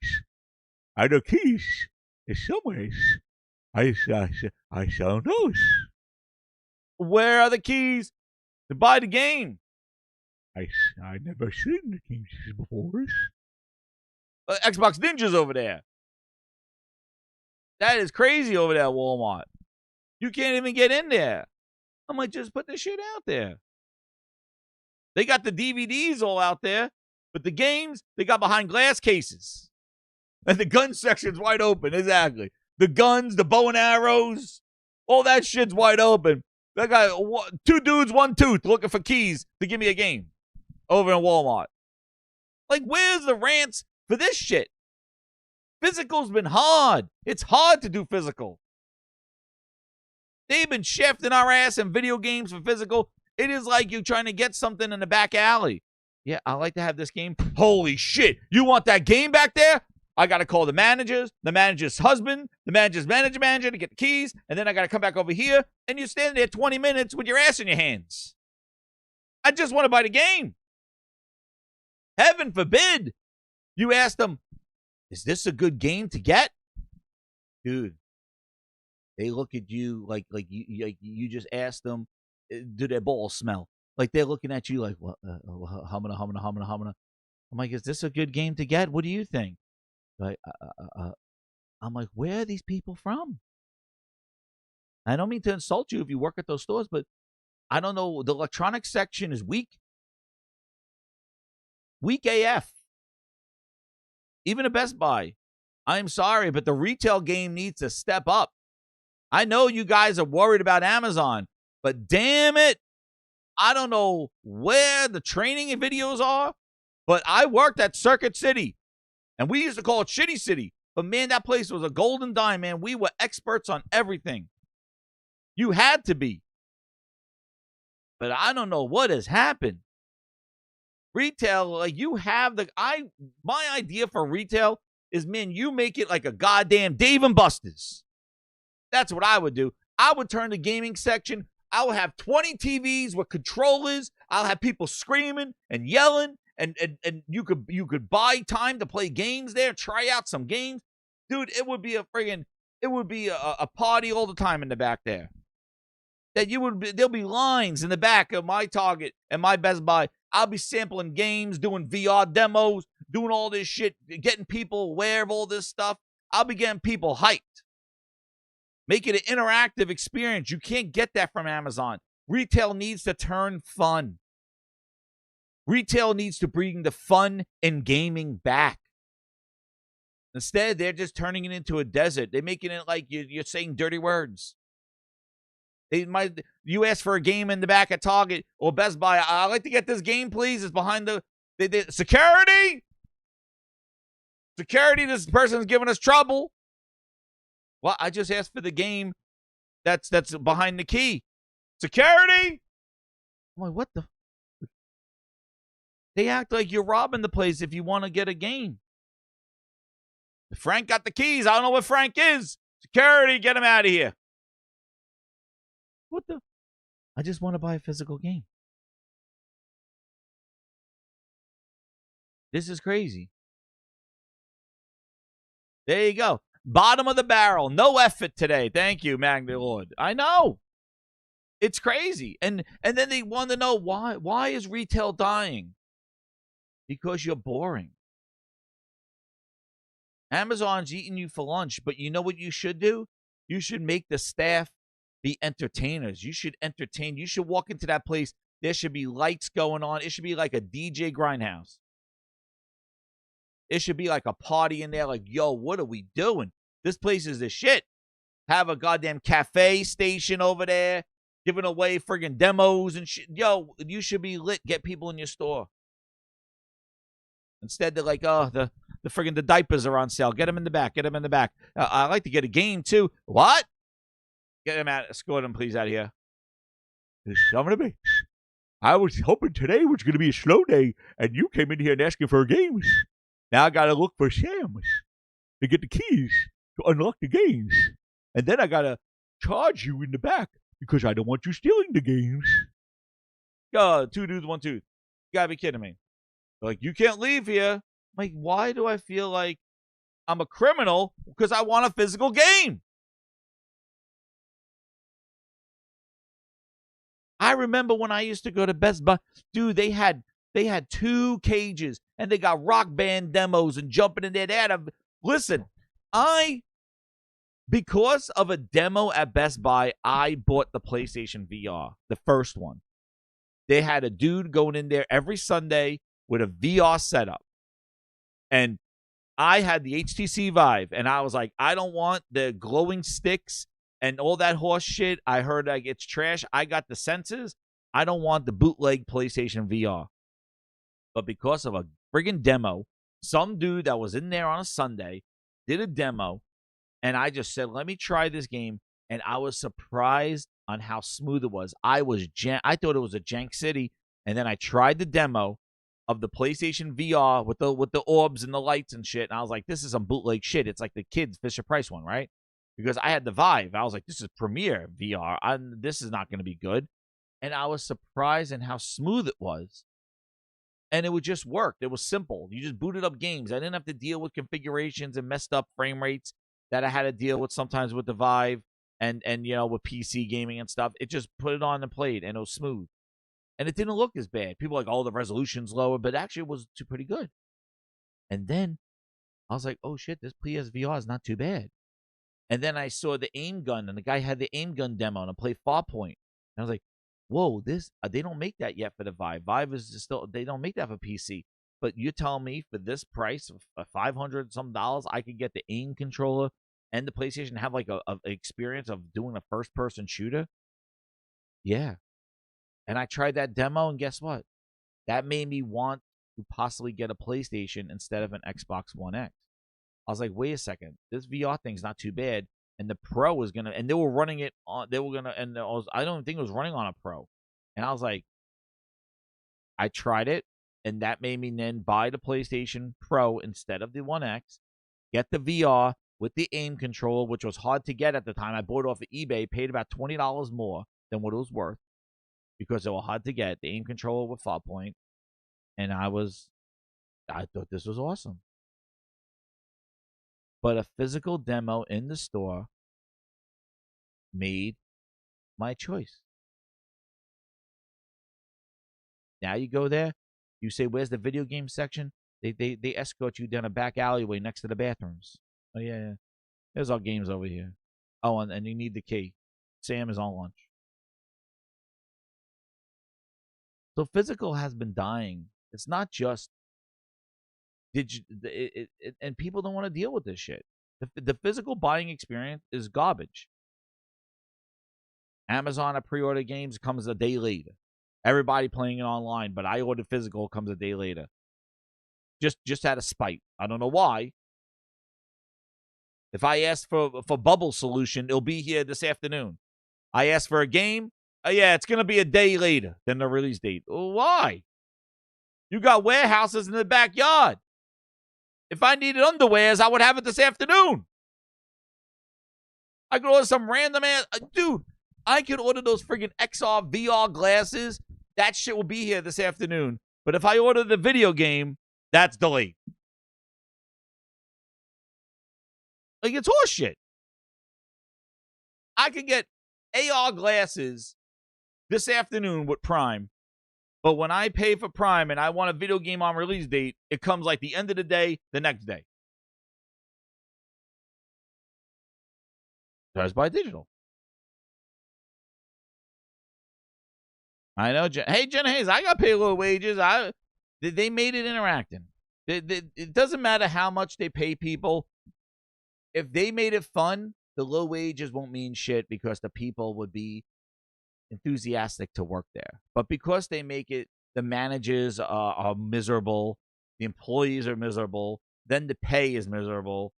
C: I know keys is somewhere. I don't know. Where are the keys to buy the game? I never seen the keys before. Xbox ninjas over there. That is crazy over there at Walmart. You can't even get in there. I'm like, just put the shit out there. They got the DVDs all out there, but the games, they got behind glass cases. And the gun section's wide open, exactly. The guns, the bow and arrows, all that shit's wide open. That guy, 2 dudes, 1 tooth looking for keys to give me a game over in Walmart. Like, where's the rants for this shit? Physical's been hard. It's hard to do physical. They've been shafting our ass in video games for physical. It is like you trying to get something in the back alley. Yeah, I like to have this game. Holy shit. You want that game back there? I got to call the manager's husband, the manager's manager to get the keys, and then I got to come back over here, and you're standing there 20 minutes with your ass in your hands. I just want to buy the game. Heaven forbid you ask them, is this a good game to get? Dude, they look at you like you just asked them, do their balls smell? Like they're looking at you like, what? Humana. I'm like, is this a good game to get? What do you think? Like, I'm like, where are these people from? I don't mean to insult you if you work at those stores, but I don't know. The electronics section is weak. Weak AF. Even a Best Buy. I'm sorry, but the retail game needs to step up. I know you guys are worried about Amazon, but damn it, I don't know where the training videos are, but I worked at Circuit City, and we used to call it Shitty City. But, man, that place was a golden dime, man. We were experts on everything. You had to be. But I don't know what has happened. Retail, like you have my idea for retail is, man, you make it like a goddamn Dave & Buster's. That's what I would do. I would turn the gaming section. I would have 20 TVs with controllers. I'll have people screaming and yelling, and you could buy time to play games there, try out some games. Dude, it would be a party all the time in the back there. There'll be lines in the back of my Target and my Best Buy. I'll be sampling games, doing VR demos, doing all this shit, getting people aware of all this stuff. I'll be getting people hyped. Make it an interactive experience. You can't get that from Amazon. Retail needs to turn fun. Retail needs to bring the fun in gaming back. Instead, they're just turning it into a desert. They're making it like you're saying dirty words. You ask for a game in the back at Target or Best Buy. I'd like to get this game, please. It's behind the security. Security, this person's giving us trouble. Well, I just asked for the game that's behind the key. Security. I'm like, what the? They act like you're robbing the place if you want to get a game. Frank got the keys. I don't know what Frank is. Security, get him out of here. What the? I just want to buy a physical game. This is crazy. There you go. Bottom of the barrel. No effort today. Thank you, Magna Lord. I know. It's crazy. And then they want to know why. Why is retail dying? Because you're boring. Amazon's eating you for lunch, but you know what you should do? You should make the staff be entertainers. You should entertain. You should walk into that place. There should be lights going on. It should be like a DJ grindhouse. It should be like a party in there. Like, yo, what are we doing? This place is the shit. Have a goddamn cafe station over there, giving away friggin' demos and shit. Yo, you should be lit. Get people in your store. Instead, they're like, oh, the friggin' the diapers are on sale. Get them in the back. Get them in the back. I like to get a game, too. What? Get them out. Escort them, please, out of here. I was hoping today was going to be a slow day, and you came in here and asking for games. Now I got to look for Sam's to get the keys to unlock the games. And then I got to charge you in the back because I don't want you stealing the games. Two dudes, one tooth. You got to be kidding me. They're like, you can't leave here. I'm like, why do I feel like I'm a criminal? Because I want a physical game. I remember when I used to go to Best Buy. Dude, they had 2 cages, and they got Rock Band demos and jumping in there. Listen, because of a demo at Best Buy, I bought the PlayStation VR, the first one. They had a dude going in there every Sunday with a VR setup. And I had the HTC Vive, and I was like, I don't want the glowing sticks and all that horse shit. I heard like it's trash. I got the senses. I don't want the bootleg PlayStation VR. But because of a friggin' demo, some dude that was in there on a Sunday did a demo, and I just said, let me try this game. And I was surprised on how smooth it was. I thought it was a jank city. And then I tried the demo of the PlayStation VR with the orbs and the lights and shit. And I was like, this is some bootleg shit. It's like the kids Fisher-Price one, right? Because I had the Vive. I was like, this is Premiere VR. This is not going to be good. And I was surprised in how smooth it was. And it would just work. It was simple. You just booted up games. I didn't have to deal with configurations and messed up frame rates that I had to deal with sometimes with the Vive and with PC gaming and stuff. It just put it on and played, and it was smooth. And it didn't look as bad. People are like, oh, the resolution's lower, but actually it was pretty good. And then I was like, oh, shit, this PSVR is not too bad. And then I saw the aim gun, and the guy had the aim gun demo, and I played Farpoint. And I was like, whoa, they don't make that yet for the Vive. Vive is still, they don't make that for PC. But you're telling me for this price of $500 some, I could get the aim controller and the PlayStation, have like a experience of doing a first-person shooter? Yeah. And I tried that demo, and guess what? That made me want to possibly get a PlayStation instead of an Xbox One X. I was like, wait a second. This VR thing's not too bad. And the Pro was going to, and they were running it on, I don't think it was running on a Pro. And I was like, I tried it, and that made me then buy the PlayStation Pro instead of the One X, get the VR with the aim controller, which was hard to get at the time. I bought it off of eBay, paid about $20 more than what it was worth because they were hard to get, the aim controller with Farpoint. And I thought this was awesome. But a physical demo in the store made my choice. Now you go there, you say, where's the video game section? They escort you down a back alleyway next to the bathrooms. Oh, yeah. There's our games over here. Oh, and you need the key. Sam is on lunch. So physical has been dying. It's not just and people don't want to deal with this shit. The physical buying experience is garbage. Amazon, I pre-order games, comes a day later. Everybody playing it online, but I ordered physical, comes a day later. Just out of spite. I don't know why. If I ask for Bubble Solution, it'll be here this afternoon. I ask for a game, yeah, it's going to be a day later than the release date. Why? You got warehouses in the backyard. If I needed underwears, I would have it this afternoon. I could order some random ass. Dude, I could order those friggin' XR VR glasses. That shit will be here this afternoon. But if I order the video game, that's delayed. Like, it's horseshit. I could get AR glasses this afternoon with Prime. But when I pay for Prime and I want a video game on release date, it comes like the end of the day, the next day. So I just buy digital. I know. Hey, Jen Hayes, I got to pay low wages. They made it interacting. It doesn't matter how much they pay people. If they made it fun, the low wages won't mean shit because the people would be enthusiastic to work there. But because they make it, the managers are miserable, the employees are miserable, then the pay is miserable.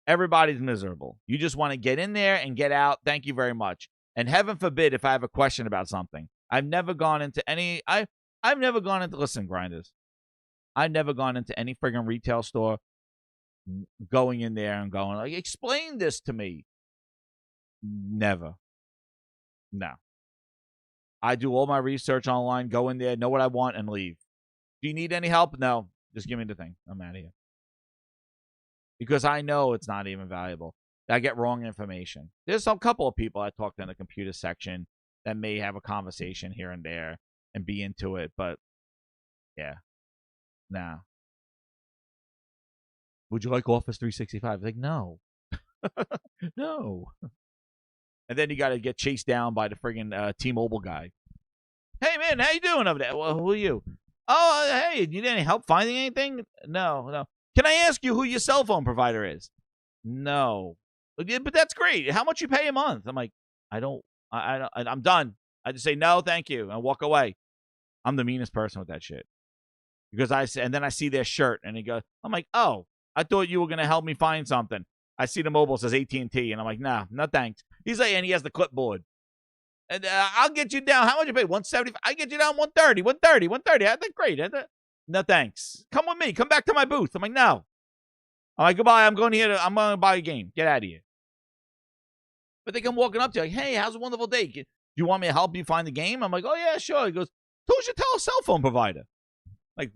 C: Everybody's miserable. You just want to get in there and get out. Thank you very much. And heaven forbid if I have a question about something. I've never gone into any, I've never gone into, listen, grinders. I've never gone into any friggin' retail store, going in there and going, like, explain this to me. Never. No. I do all my research online, go in there, know what I want, and leave. Do you need any help? No. Just give me the thing. I'm out of here. Because I know it's not even valuable. I get wrong information. There's a couple of people I talked in the computer section that may have a conversation here and there and be into it, but yeah. Nah. Would you like Office 365? Like, no. No. And then you got to get chased down by the friggin' T-Mobile guy. Hey, man, how you doing over there? Well, who are you? Oh, hey, you need any help finding anything? No. Can I ask you who your cell phone provider is? No. But that's great. How much you pay a month? I'm like, I'm done. I just say, no, thank you, and walk away. I'm the meanest person with that shit. Because and then I see their shirt, and he goes, I'm like, oh, I thought you were going to help me find something. I see the mobile says AT&T, and I'm like, nah, no thanks. He's like, and he has the clipboard. And I'll get you down. How much you pay? 175. I get you down 130, 130, 130. I think great. No thanks. Come with me. Come back to my booth. I'm like, no. I'm like, goodbye. I'm going to buy a game. Get out of here. But they come walking up to you like, hey, how's a wonderful day? Do you want me to help you find the game? I'm like, oh, yeah, sure. He goes, who's your cell phone provider? Like,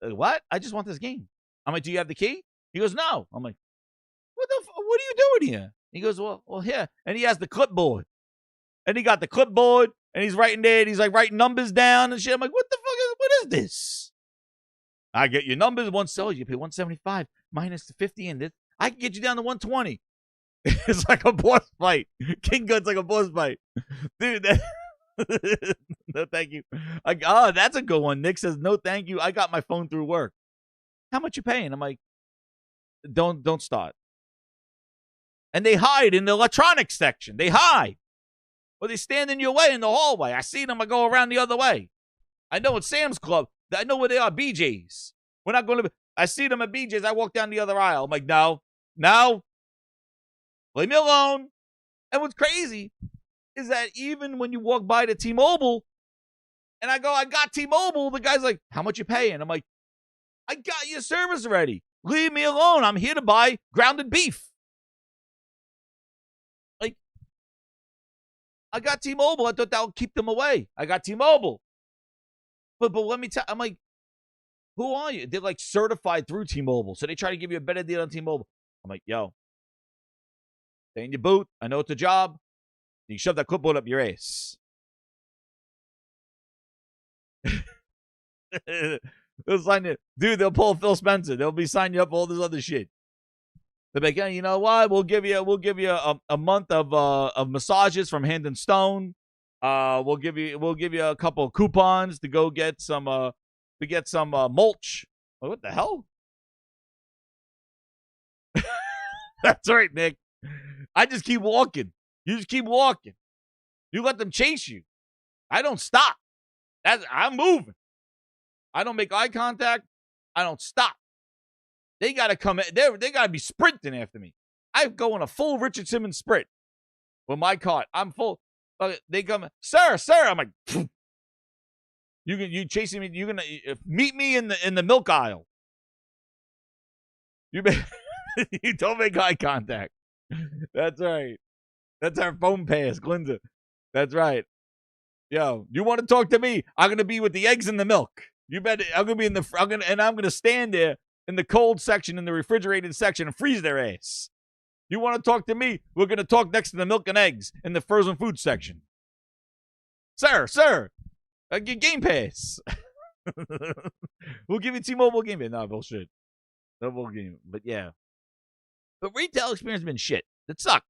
C: what? I just want this game. I'm like, do you have the key? He goes, no. I'm like, what are you doing here? He goes, well, here. And he has the clipboard. And he got the clipboard, and he's writing there, and he's like writing numbers down and shit. I'm like, what is this? I get your numbers, you pay 175 minus the 50 in this. I can get you down to 120. It's like a boss fight. King Gun's like a boss fight. Dude, no thank you. That's a good one. Nick says, no thank you. I got my phone through work. How much you paying? I'm like, don't start. And they hide in the electronics section. They hide. Or they stand in your way in the hallway. I see them. I go around the other way. I know it's Sam's Club. I know where they are. BJ's. We're not going to. I see them at BJ's. I walk down the other aisle. I'm like, no. Leave me alone. And what's crazy is that even when you walk by the T-Mobile, and I go, I got T-Mobile, the guy's like, how much you paying? I'm like, I got your service already. Leave me alone. I'm here to buy grounded beef. I got T-Mobile. I thought that would keep them away. I got T-Mobile. But let me tell, I'm like, who are you? They're like certified through T-Mobile. So they try to give you a better deal on T-Mobile. I'm like, yo, stay in your booth. I know it's a job. You shove that clipboard up your ass. They'll sign you. Dude, they'll pull Phil Spencer. They'll be signing you up for all this other shit. They're like, yeah, you know what? We'll give you a month of massages from Hand and Stone. We'll give you a couple of coupons to go get some mulch. What the hell? That's right, Nick. I just keep walking. You just keep walking. You let them chase you. I don't stop. I'm moving. I don't make eye contact. I don't stop. They got to come in. They got to be sprinting after me. I go on a full Richard Simmons sprint with my cart. I'm full. They come, sir. I'm like, pfft. You chasing me? You're gonna meet me in the milk aisle. You don't make eye contact. That's right. That's our phone pass, Glinda. That's right. Yo, you want to talk to me? I'm gonna be with the eggs and the milk. You bet. I'm gonna be I'm gonna stand there in the cold section, in the refrigerated section, and freeze their ass. You want to talk to me? We're going to talk next to the milk and eggs in the frozen food section. Sir, get Game Pass. We'll give you T-Mobile Game Pass. No, bullshit. Double game. But yeah. But retail experience has been shit. It sucks.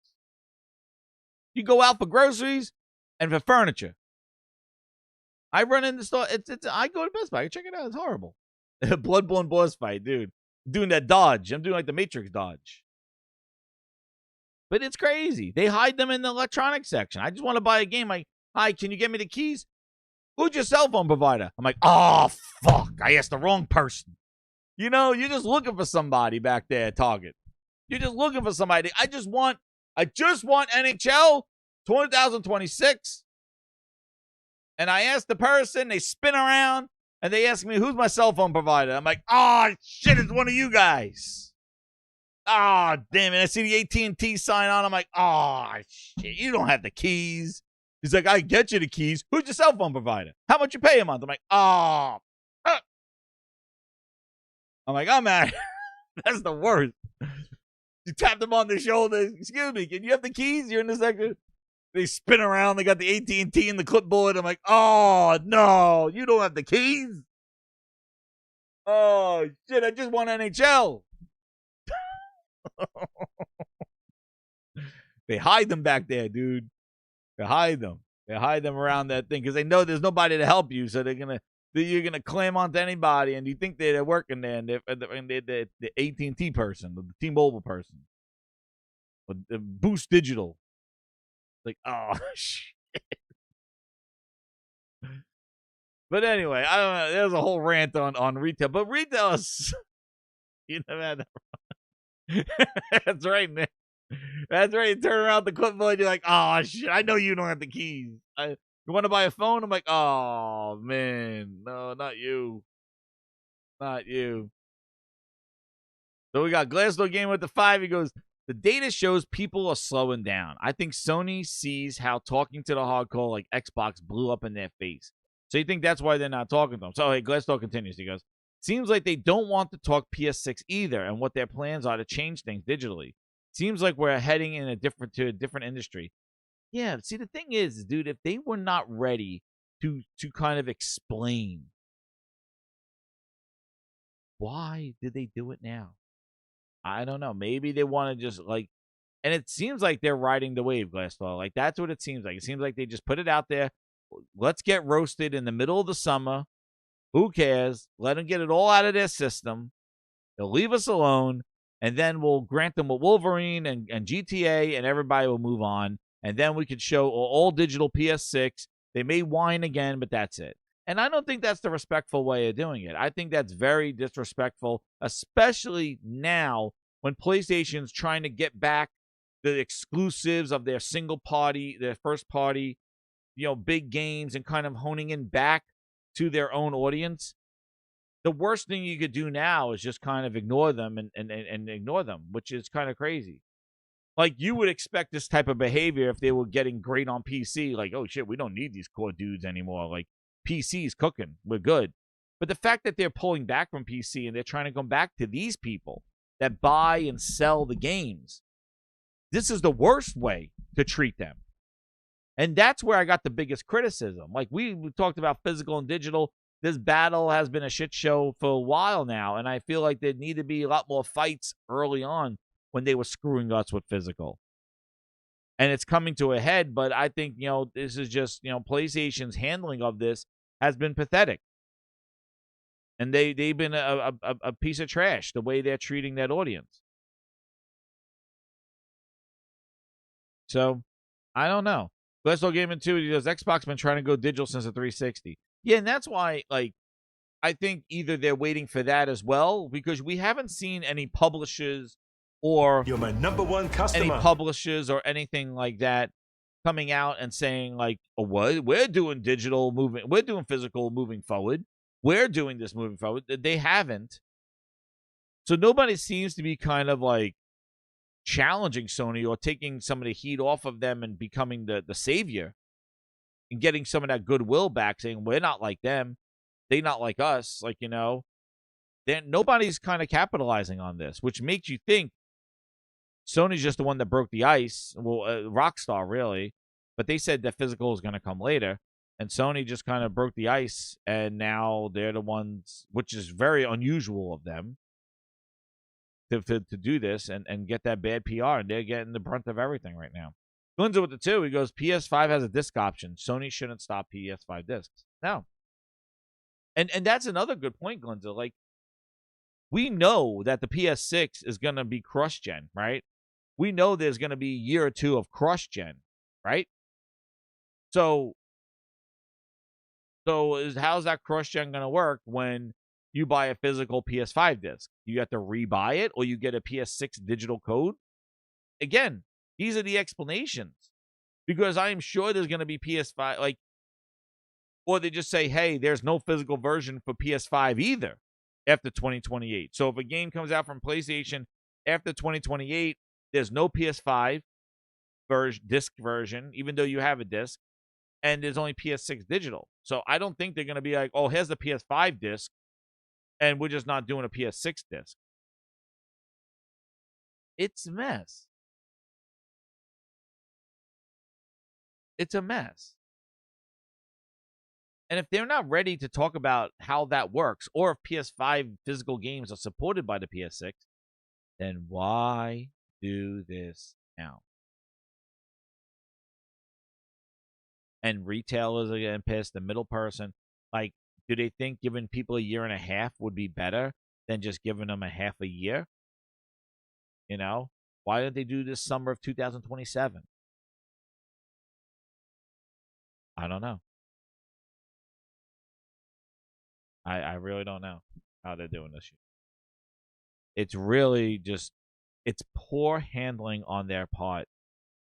C: You go out for groceries and for furniture. I run in the store. I go to Best Buy. Check it out. It's horrible. Bloodborne boss fight, dude. Doing that dodge. I'm doing like the Matrix dodge. But it's crazy. They hide them in the electronics section. I just want to buy a game. Like, hi, can you get me the keys? Who's your cell phone provider? I'm like, oh, fuck. I asked the wrong person. You know, you're just looking for somebody back there at Target. You're just looking for somebody. I just want NHL 2026. And I asked the person, they spin around, and they ask me, who's my cell phone provider? I'm like, oh, shit, it's one of you guys. Oh, damn it. I see the AT&T sign on. I'm like, oh, shit, you don't have the keys. He's like, I get you the keys. Who's your cell phone provider? How much you pay a month? I'm like, oh. I'm like, I'm out. That's the worst. You tap them on the shoulder. Excuse me, can you have the keys? You're in the section. They spin around. They got the AT&T in the clipboard. I'm like, oh, no, you don't have the keys? Oh, shit, I just want NHL. They hide them back there, dude. They hide them. They hide them around that thing because they know there's nobody to help you. So you're gonna clam onto anybody, and you think they're working there, and they're the AT&T person, the T-Mobile person, or the Boost Digital. Like, oh shit. But anyway, I don't know. There's a whole rant on retail, but retail is you never had that. That's right, Nick. That's right. You turn around the clipboard, you're like, oh, shit, I know you don't have the keys. You want to buy a phone? I'm like, oh, man. No, not you. Not you. So we got Glassdoor Game with the 5. He goes, the data shows people are slowing down. I think Sony sees how talking to the hardcore like Xbox blew up in their face. So you think that's why they're not talking to them. So, hey, Glassdoor continues. He goes, seems like they don't want to talk PS6 either and what their plans are to change things digitally. Seems like we're heading in to a different industry. Yeah, see, the thing is, dude, if they were not ready to kind of explain, why did they do it now? I don't know. Maybe they want to just like, and it seems like they're riding the wave, Glassdoor. Like, that's what it seems like. It seems like they just put it out there. Let's get roasted in the middle of the summer. Who cares? Let them get it all out of their system. They'll leave us alone, and then we'll grant them with Wolverine and GTA, and everybody will move on. And then we could show all digital PS6. They may whine again, but that's it. And I don't think that's the respectful way of doing it. I think that's very disrespectful, especially now when PlayStation's trying to get back the exclusives of their single party, their first party, big games, and kind of honing in back to their own audience. The worst thing you could do now is just kind of ignore them and ignore them, which is kind of crazy. Like, you would expect this type of behavior if they were getting great on PC. Like, oh, shit, we don't need these core dudes anymore. Like, PC's cooking. We're good. But the fact that they're pulling back from PC and they're trying to come back to these people that buy and sell the games, this is the worst way to treat them. And that's where I got the biggest criticism. Like, we talked about physical and digital. This battle has been a shit show for a while now, and I feel like there need to be a lot more fights early on when they were screwing us with physical. And it's coming to a head, but I think, this is just, PlayStation's handling of this has been pathetic. And they've been a piece of trash, the way they're treating that audience. So, I don't know. Glassdoor Gaming 2, he goes, Xbox been trying to go digital since the 360. Yeah, and that's why, like, I think either they're waiting for that as well, because we haven't seen any publishers or
E: You're my number one customer.
C: any publishers or anything like that coming out and saying, like, oh, what? We're doing digital moving. We're doing physical moving forward. We're doing this moving forward. They haven't. So nobody seems to be kind of like challenging Sony or taking some of the heat off of them and becoming the savior and getting some of that goodwill back, saying we're not like them. They not like us. Like, then nobody's kind of capitalizing on this, which makes you think Sony's just the one that broke the ice. Well, Rockstar, really. But they said that physical is going to come later. And Sony just kind of broke the ice. And now they're the ones, which is very unusual of them, to do this and get that bad PR. And they're getting the brunt of everything right now. Gunza with the 2, he goes, PS5 has a disc option. Sony shouldn't stop PS5 discs. No. And that's another good point, Gunza. Like, we know that the PS6 is going to be cross-gen, right? We know there's going to be a year or two of cross-gen, right? So how's that cross-gen going to work when you buy a physical PS5 disc? You have to rebuy it, or you get a PS6 digital code? Again, these are the explanations. Because I am sure there's going to be PS5, like, or they just say, hey, there's no physical version for PS5 either after 2028. So if a game comes out from PlayStation after 2028, there's no PS5 disc version, even though you have a disc, and there's only PS6 digital. So I don't think they're going to be like, oh, here's the PS5 disc, and we're just not doing a PS6 disc. It's a mess. It's a mess. And if they're not ready to talk about how that works, or if PS5 physical games are supported by the PS6, then why do this now? And retailers are getting pissed, the middle person. Like, do they think giving people a year and a half would be better than just giving them a half a year? Why didn't they do this summer of 2027? I don't know. I really don't know how they're doing this shit. It's really just it's poor handling on their part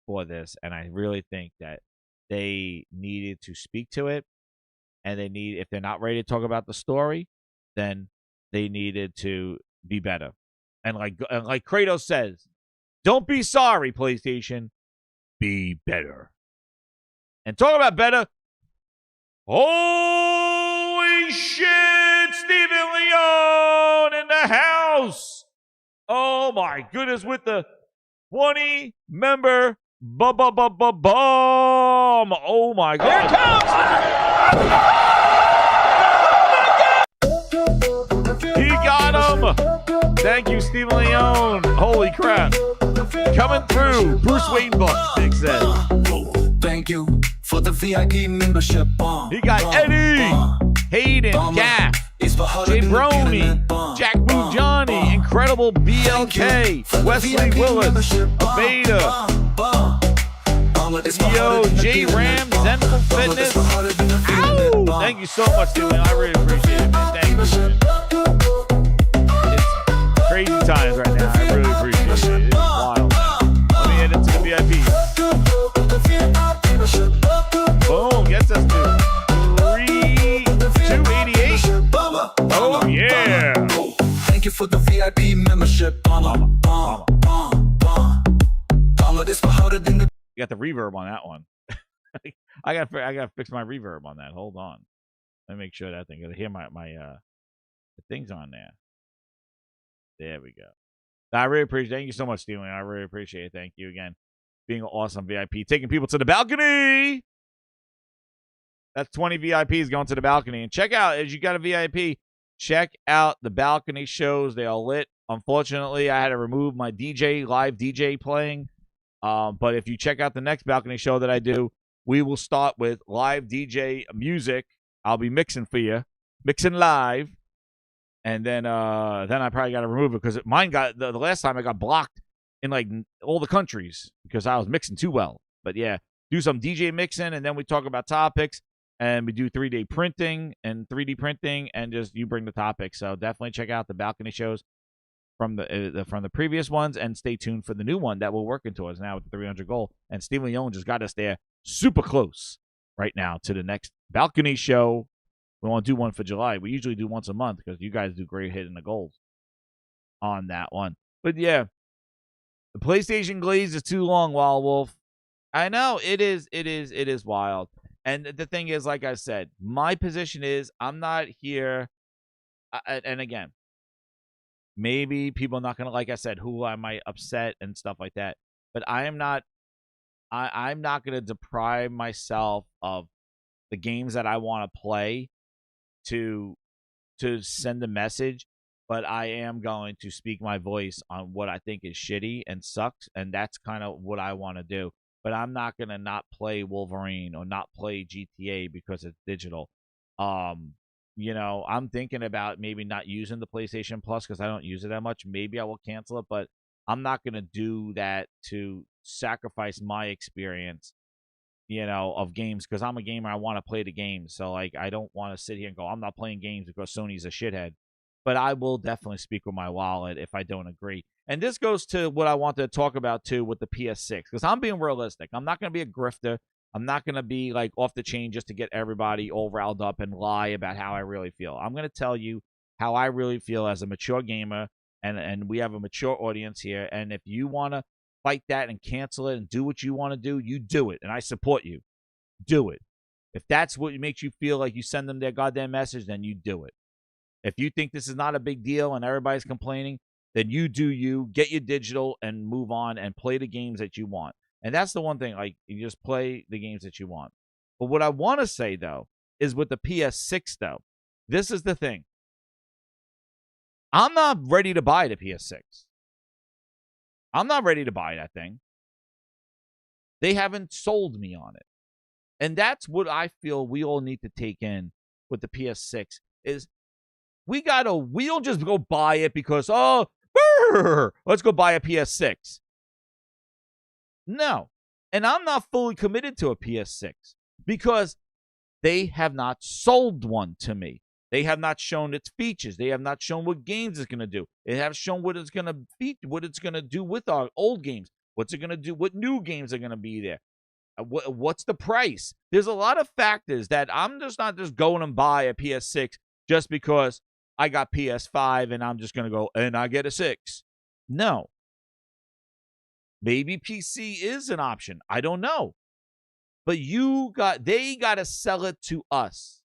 C: for this, and I really think that they needed to speak to it, and if they're not ready to talk about the story, then they needed to be better. And like Kratos says, don't be sorry, PlayStation, be better. And talk about better. Holy shit, Stephen Leone in the house. Oh my goodness, with the 20-member bomb. Oh my God. Here it comes. He got him. Thank you, Stephen Leone. Holy crap. Coming through. Bruce Wayne bucks, Nick said.
H: Thank you for the VIP membership.
C: He got Eddie, Hayden, Gaff, Jay Brony, Jack Boo Johnny, Incredible BLK, Wesley Willis, Aveda, Yo, J Ram, Zenful Fitness. Ow! Thank you so much, Stephen. I really appreciate it, man. Thank you, man. It's crazy times right now. I really appreciate it. It's wild. Let me head into the VIPs. Boom, gets us to 288. Oh yeah!
H: Thank you for the VIP membership.
C: You got the reverb on that one. I got to fix my reverb on that. Hold on. Let me make sure that thing. I hear my the things on there. There we go. I really appreciate it. Thank you so much, Steven. I really appreciate it. Thank you again. Being an awesome VIP. Taking people to the balcony. That's 20 VIPs going to the balcony. And check out, as you got a VIP, check out the balcony shows. They are lit. Unfortunately, I had to remove my live DJ playing. But if you check out the next balcony show that I do, we will start with live DJ music. I'll be mixing for you. Mixing live. And then I probably got to remove it because mine got, the last time I got blocked in like all the countries because I was mixing too well. But yeah, do some DJ mixing, and then we talk about topics, and we do 3D printing and just you bring the topics. So definitely check out the balcony shows from the previous ones, and stay tuned for the new one that we're working towards now with the 300 goal. And Stephen Leone just got us there super close right now to the next balcony show. We want to do one for July. We usually do once a month because you guys do great hitting the goals on that one. But yeah, the PlayStation Glaze is too long, Wild Wolf. I know it is wild. And the thing is, like I said, my position is I'm not here. And again, maybe people are not going to, like I said, who I might upset and stuff like that. But I'm not going to deprive myself of the games that I want to play to send a message. But I am going to speak my voice on what I think is shitty and sucks. And that's kind of what I want to do. But I'm not going to not play Wolverine or not play GTA because it's digital. You know, I'm thinking about maybe not using the PlayStation Plus because I don't use it that much. Maybe I will cancel it, but I'm not going to do that to sacrifice my experience, you know, of games, because I'm a gamer. I want to play the games. So, like, I don't want to sit here and go, I'm not playing games because Sony's a shithead. But I will definitely speak with my wallet if I don't agree. And this goes to what I want to talk about, too, with the PS6, because I'm being realistic. I'm not going to be a grifter. I'm not going to be, like, off the chain just to get everybody all riled up and lie about how I really feel. I'm going to tell you how I really feel as a mature gamer, and we have a mature audience here. And if you want to fight that and cancel it and do what you want to do, you do it. And I support you. Do it. If that's what makes you feel like you send them their goddamn message, then you do it. If you think this is not a big deal and everybody's complaining, then you do you, get your digital and move on and play the games that you want. And that's the one thing, like, you just play the games that you want. But what I want to say, though, is with the PS6, though, this is the thing. I'm not ready to buy the PS6. I'm not ready to buy that thing. They haven't sold me on it. And that's what I feel we all need to take in with the PS6 is we don't just go buy it because, let's go buy a PS6. No. And I'm not fully committed to a PS6 because they have not sold one to me. They have not shown its features. They have not shown what games it's going to do. They have shown what it's going to feature, what it's going to do with our old games. What's it going to do? What new games are going to be there? What's the price? There's a lot of factors that I'm just not just going and buy a PS6 just because I got PS5 and I'm just going to go and I get a 6. No. Maybe PC is an option. I don't know. But they got to sell it to us.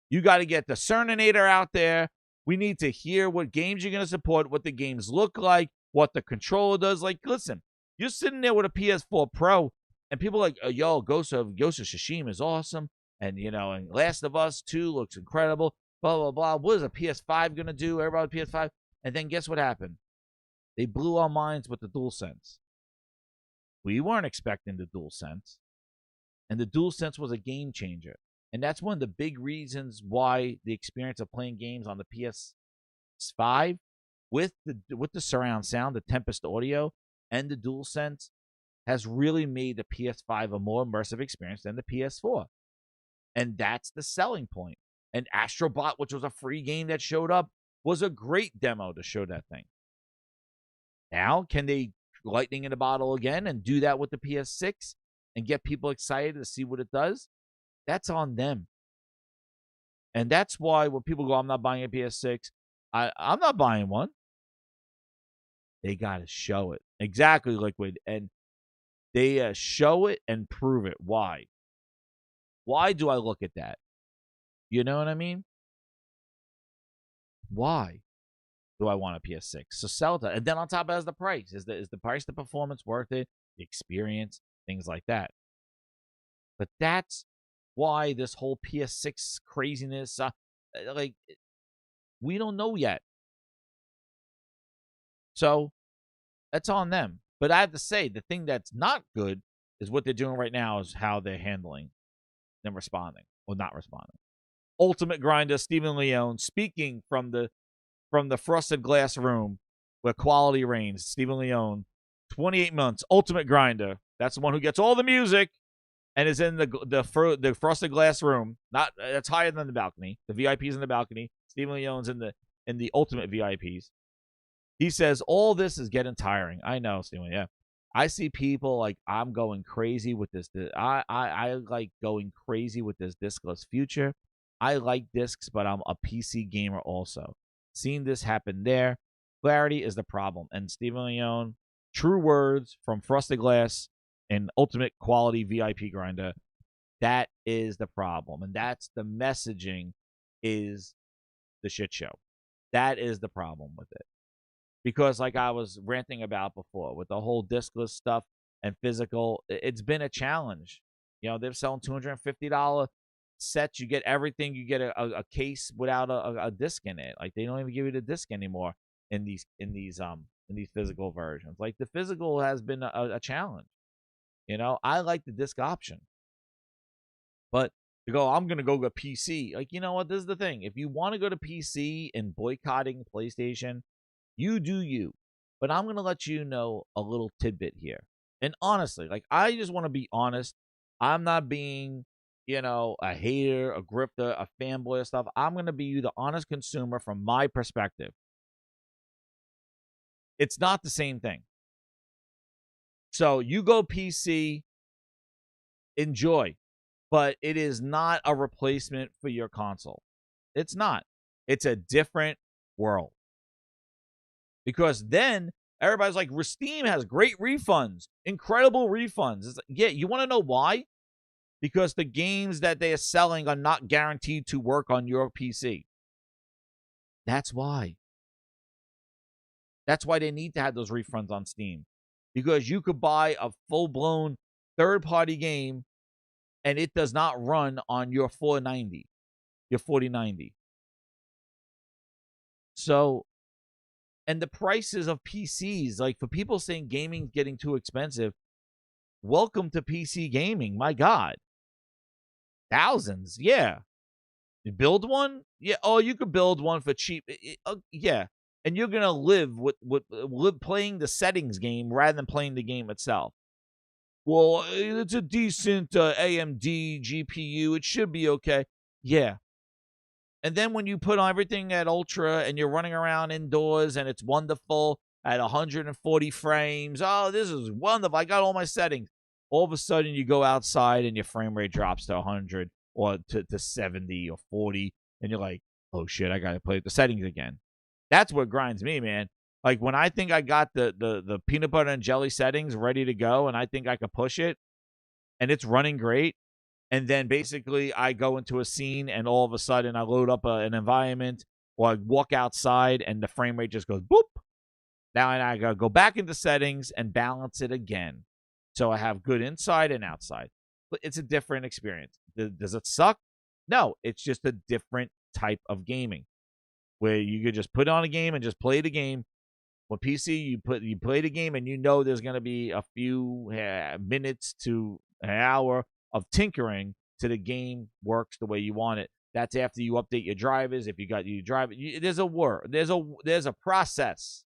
C: You got to get the Cerninator out there. We need to hear what games you're going to support, what the games look like, what the controller does. Like, listen, you're sitting there with a PS4 Pro, and people are like, yo, Ghost of Tsushima is awesome. And, and Last of Us 2 looks incredible. Blah, blah, blah. What is a PS5 going to do? Everybody PS5. And then guess what happened? They blew our minds with the DualSense. We weren't expecting the DualSense. And the DualSense was a game changer. And that's one of the big reasons why the experience of playing games on the PS5 with the surround sound, the Tempest audio, and the DualSense has really made the PS5 a more immersive experience than the PS4. And that's the selling point. And Astrobot, which was a free game that showed up, was a great demo to show that thing. Now, can they lightning in a bottle again and do that with the PS6 and get people excited to see what it does? That's on them. And that's why when people go, I'm not buying a PS6, I'm not buying one. They got to show it. Exactly, Liquid. And they show it and prove it. Why? Why do I look at that? You know what I mean? Why do I want a PS6? So sell it. And then on top of that is the price. Is the price, the performance worth it? The experience, things like that. But that's why this whole PS6 craziness, we don't know yet. So that's on them. But I have to say, the thing that's not good is what they're doing right now is how they're handling and responding or not responding. Ultimate Grinder, Stephen Leone, speaking from the frosted glass room where quality reigns. Stephen Leone, 28 months, Ultimate Grinder. That's the one who gets all the music. And is in the frosted glass room. That's higher than the balcony. The VIPs in the balcony. Stephen Leone's in the ultimate VIPs. He says all this is getting tiring. I know, Stephen. Yeah, I see people like I'm going crazy with this. I like going crazy with this discless future. I like discs, but I'm a PC gamer also. Seeing this happen there, clarity is the problem. And Stephen Leone, true words from frosted glass. And ultimate quality VIP grinder, that is the problem. And that's the messaging is the shit show. That is the problem with it. Because like I was ranting about before, with the whole discless stuff and physical, it's been a challenge. They're selling $250 sets. You get everything. You get a case without a disc in it. Like they don't even give you the disc anymore in these physical versions. Like the physical has been a challenge. I like the disc option. But to go, I'm going to go to PC. Like, you know what? This is the thing. If you want to go to PC and boycotting PlayStation, you do you. But I'm going to let you know a little tidbit here. And honestly, like, I just want to be honest. I'm not being, a hater, a grifter, a fanboy or stuff. I'm going to be the honest consumer from my perspective. It's not the same thing. So you go PC, enjoy, but it is not a replacement for your console. It's not. It's a different world. Because then everybody's like, Steam has great refunds, incredible refunds. It's like, yeah, you want to know why? Because the games that they are selling are not guaranteed to work on your PC. That's why. That's why they need to have those refunds on Steam. Because you could buy a full-blown third-party game and it does not run on your 490, your 4090. So, and the prices of PCs, like for people saying gaming's getting too expensive, welcome to PC gaming. My God. Thousands, yeah. You build one? Yeah. Oh, you could build one for cheap. Yeah. And you're going to live with playing the settings game rather than playing the game itself. Well, it's a decent AMD GPU. It should be okay. Yeah. And then when you put on everything at ultra and you're running around indoors and it's wonderful at 140 frames, oh, this is wonderful. I got all my settings. All of a sudden you go outside and your frame rate drops to 100 or to 70 or 40. And you're like, oh, shit, I got to play with the settings again. That's what grinds me, man. Like when I think I got the peanut butter and jelly settings ready to go and I think I could push it and it's running great. And then basically I go into a scene and all of a sudden I load up an environment or I walk outside and the frame rate just goes boop. Now I got to go back into settings and balance it again. So I have good inside and outside. But it's a different experience. Does it suck? No, it's just a different type of gaming where you could just put on a game and just play the game. With PC, you play the game and you know there's going to be a few minutes to an hour of tinkering to the game works the way you want it. That's after you update your drivers. If you got you drive it, there's a process.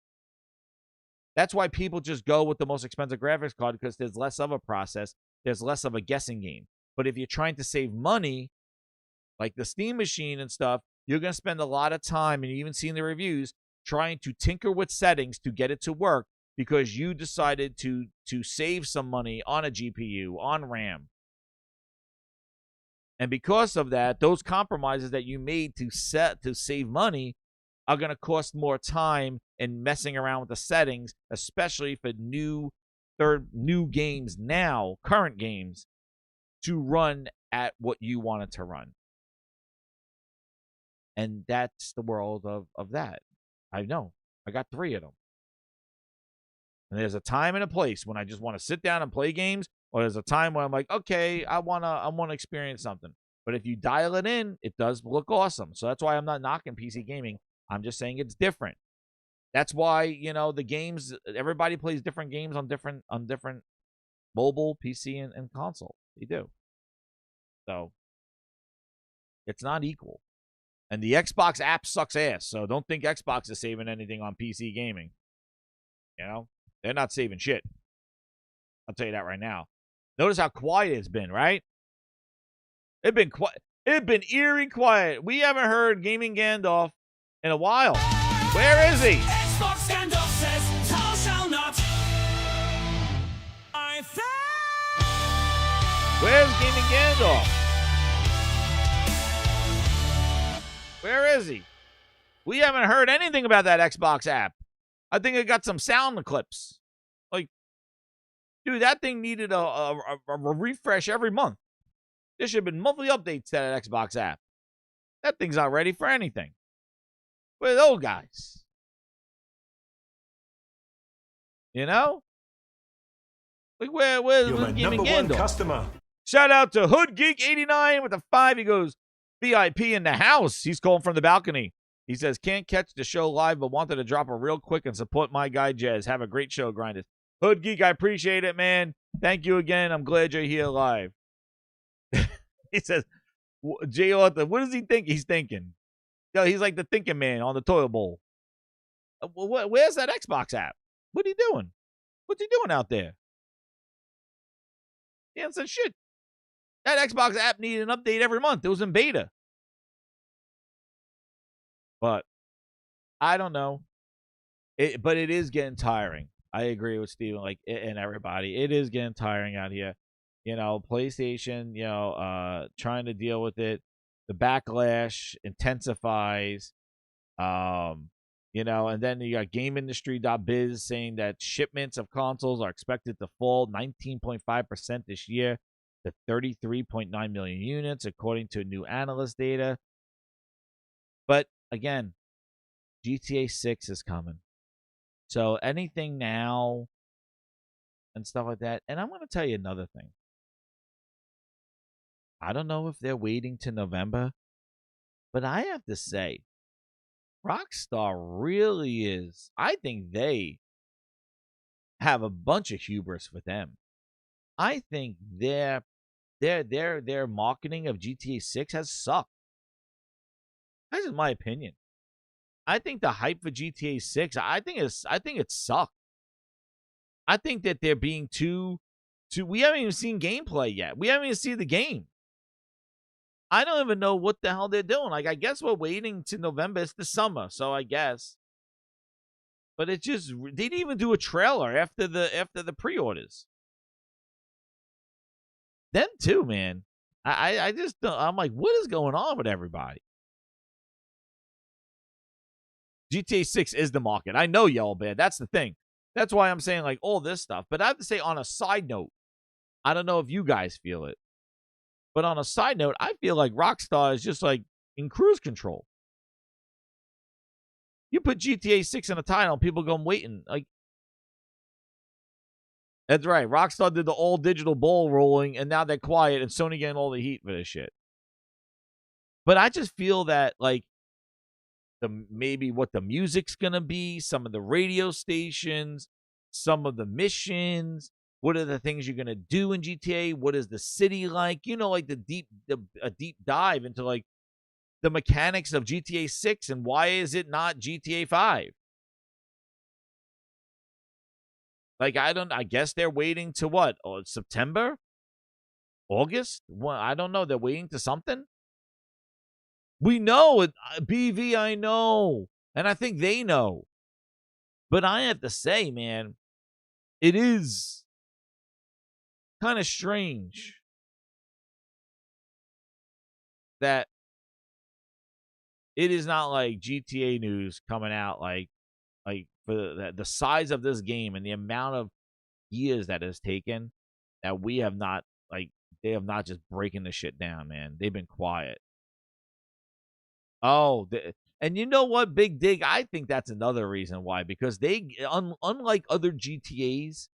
C: That's why people just go with the most expensive graphics card because there's less of a process. There's less of a guessing game. But if you're trying to save money, like the Steam machine and stuff, you're going to spend a lot of time, and you even seen the reviews, trying to tinker with settings to get it to work because you decided to save some money on a GPU, on RAM. And because of that, those compromises that you made to save money are going to cost more time in messing around with the settings, especially for new games now, current games, to run at what you want it to run. And that's the world of that. I know. I got 3 of them. And there's a time and a place when I just want to sit down and play games, or there's a time where I'm like, okay, I wanna experience something. But if you dial it in, it does look awesome. So that's why I'm not knocking PC gaming. I'm just saying it's different. That's why, the games, everybody plays different games on different mobile, PC, and console. They do. So it's not equal. And the Xbox app sucks ass. So don't think Xbox is saving anything on PC gaming. They're not saving shit. I'll tell you that right now. Notice how quiet it's been, right? It's been quiet. It's been eerie quiet. We haven't heard Gaming Gandalf in a while. Where is he?
H: Xbox Gandalf says, thou shalt not. I
C: Where's Gaming Gandalf? Where is he? We haven't heard anything about that Xbox app. I think it got some sound clips. Like, dude, that thing needed a refresh every month. There should have been monthly updates to that Xbox app. That thing's not ready for anything. Where are those guys? Like, where's
E: You're my
C: Gaming
E: number one
C: Gandalf?
E: customer.
C: Shout out to Hood Geek 89 with a 5. He goes, VIP in the house. He's calling from the balcony. He says, can't catch the show live, but wanted to drop a real quick and support my guy, Jez. Have a great show, Grinders. Hood Geek, I appreciate it, man. Thank you again. I'm glad you're here live. He says, Jay Arthur, what does he think he's thinking? He's like the thinking man on the toilet bowl. Where's that Xbox app? What are you doing? What's he doing out there? He hasn't said shit. That Xbox app needed an update every month. It was in beta. But I don't know. But it is getting tiring. I agree with Steven, and everybody. It is getting tiring out here. PlayStation, trying to deal with it. The backlash intensifies. And then you got GameIndustry.biz saying that shipments of consoles are expected to fall 19.5% this year to 33.9 million units, according to new analyst data. But again, GTA 6 is coming. So anything now and stuff like that. And I'm going to tell you another thing. I don't know if they're waiting to November, but I have to say, Rockstar really is. I think they have a bunch of hubris with them. I think their marketing of GTA 6 has sucked. That's just my opinion. I think the hype for GTA 6, I think it sucked. I think that they're being too we haven't even seen gameplay yet. We haven't even seen the game. I don't even know what the hell they're doing. Like, I guess we're waiting to November. It's the summer, so I guess. But it just, they didn't even do a trailer after the pre-orders. Them too, man. I just don't, I'm like, what is going on with everybody? GTA 6 is the market. I know, Yellow Bear. That's the thing. That's why I'm saying like all this stuff. But I have to say, on a side note, I don't know if you guys feel it, but on a side note, I feel like Rockstar is just like in cruise control. You put GTA 6 in a title, and people go, I'm waiting. Like, that's right. Rockstar did the all digital ball rolling, and now they're quiet, and Sony getting all the heat for this shit. But I just feel that like maybe what the music's gonna be, some of the radio stations, some of the missions. What are the things you're gonna do in GTA? What is the city like? You know, like a deep dive into like the mechanics of GTA 6 and why is it not GTA 5? Like, I guess they're waiting to what? Oh, September? August? Well, I don't know. They're waiting to something? We know it. BV, I know. And I think they know. But I have to say, man, it is kind of strange that it is not like GTA news coming out like for the size of this game and the amount of years that has taken that we have not, like, they have not just breaking the shit down, man. They've been quiet. Oh, and you know what, Big Dig? I think that's another reason why, because they, unlike other GTAs,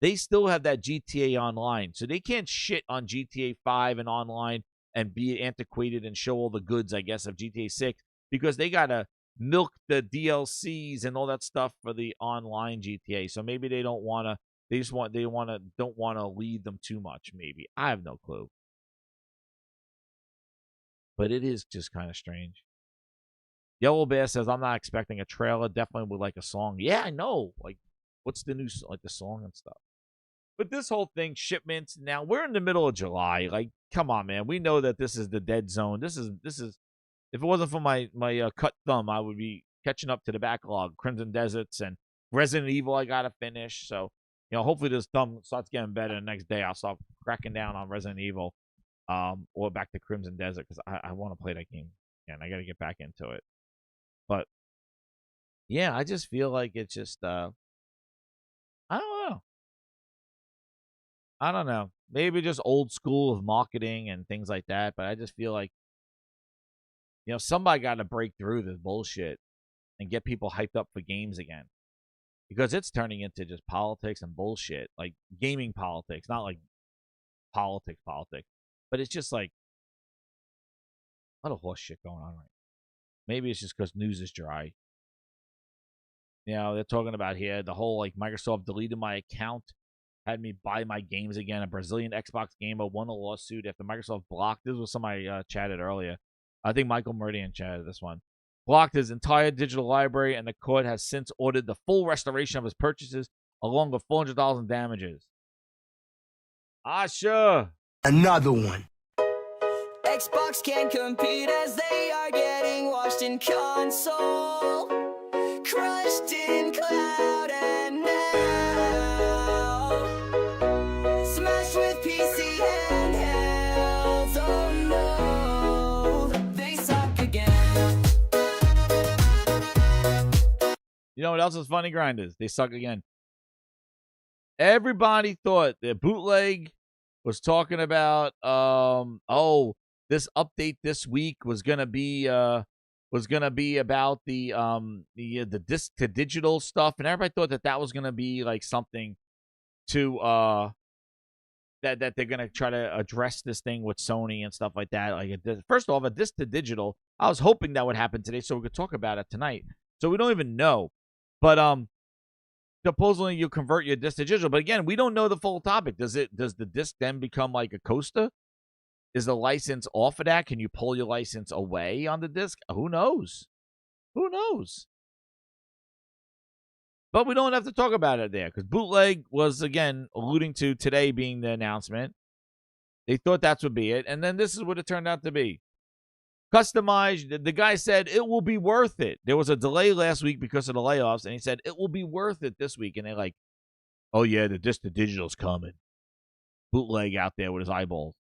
C: they still have that GTA Online. So they can't shit on GTA 5 and online and be antiquated and show all the goods, I guess, of GTA 6 because they got to milk the DLCs and all that stuff for the online GTA. So maybe they don't want to, don't want to lead them too much, maybe. I have no clue. But it is just kind of strange. Yellow Bear says, I'm not expecting a trailer. Definitely would like a song. Yeah, I know. Like, what's the new, like, the song and stuff. But this whole thing, shipments, now we're in the middle of July. Like, come on, man. We know that this is the dead zone. This is if it wasn't for my cut thumb, I would be catching up to the backlog. Crimson Deserts and Resident Evil I got to finish. So, you know, hopefully this thumb starts getting better the next day. I'll start cracking down on Resident Evil or back to Crimson Desert because I want to play that game and I got to get back into it. But, yeah, I just feel like it's just, I don't know. Maybe just old school of marketing and things like that. But I just feel like, you know, somebody got to break through this bullshit and get people hyped up for games again. Because it's turning into just politics and bullshit. Like gaming politics. Not like politics. But it's just like a lot of horse shit going on right now. Maybe it's just because news is dry. You know, they're talking about here the whole like Microsoft deleted my account. Had me buy my games again. A Brazilian Xbox gamer won a lawsuit after Microsoft blocked. This was somebody chatted earlier. I think Michael Meridian chatted this one. Blocked his entire digital library, and the court has since ordered the full restoration of his purchases, along with $400 in damages. Ah, sure.
B: Another one.
I: Xbox can't compete as they are getting washed in console, crushed in cloud, and now smashed with PC handhelds. Oh no, they suck again.
C: You know what else is funny, Grinders? They suck again. Everybody thought that Bootleg was talking about this update this week was gonna be about the disc to digital stuff, and everybody thought that was gonna be like something to that they're gonna try to address this thing with Sony and stuff like that. Like, first off, a disc to digital. I was hoping that would happen today, so we could talk about it tonight. So we don't even know, but supposedly you convert your disc to digital, but again, we don't know the full topic. Does the disc then become like a coaster? Is the license off of that? Can you pull your license away on the disc? Who knows? Who knows? But we don't have to talk about it there because Bootleg was, again, alluding to today being the announcement. They thought that would be it, and then this is what it turned out to be. Customized, the guy said it will be worth it. There was a delay last week because of the layoffs, and he said it will be worth it this week. And they're like, oh, yeah, the digital's coming. Bootleg out there with his eyeballs.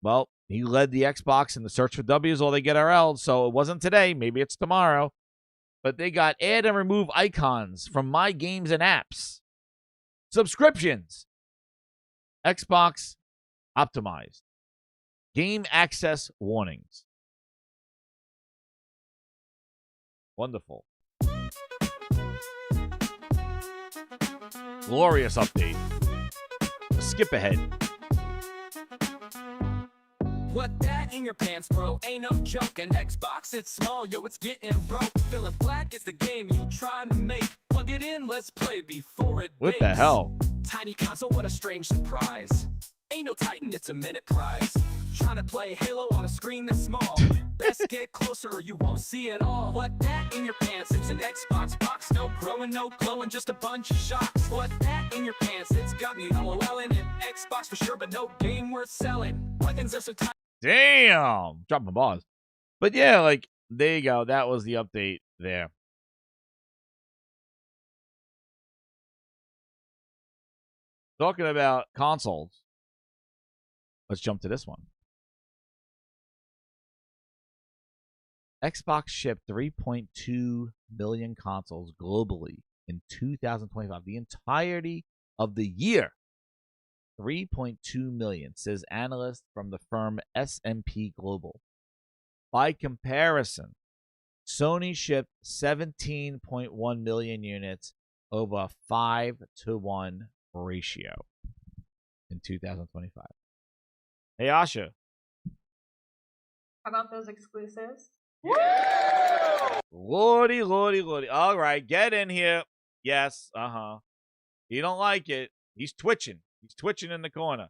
C: Well, he led the Xbox in the search for W's, all they get are L's, so it wasn't today. Maybe it's tomorrow. But they got add and remove icons from My Games and Apps. Subscriptions. Xbox optimized. Game access warnings. Wonderful. Glorious update. Skip ahead.
H: What that in your pants, bro? Ain't no joke. An Xbox, it's small, yo, it's getting broke. Feeling black is the game you trying to make. Plug it in, let's play before it
C: What the
H: bakes.
C: hell?
H: Tiny console, what a strange surprise. Ain't no Titan, it's a minute prize. Trying to play Halo on a screen that's small. Best get closer or you won't see it all. What that in your pants? It's an Xbox box. No growing, no glowing, just a bunch of shocks. What that in your pants? It's got me LOLing. An Xbox for sure, but no game worth selling. Weapons are so tight.
C: Damn. Dropping balls. But yeah, like, there you go. That was the update there. Talking about consoles. Let's jump to this one. Xbox shipped 3.2 million consoles globally in 2025. The entirety of the year. 3.2 million, says analyst from the firm S&P Global. By comparison, Sony shipped 17.1 million units over a 5-to-1 ratio in 2025. Hey, Asha.
F: How about those exclusives?
C: Lordy, lordy, lordy. All right, get in here. Yes, You don't like it. He's twitching. He's twitching in the corner.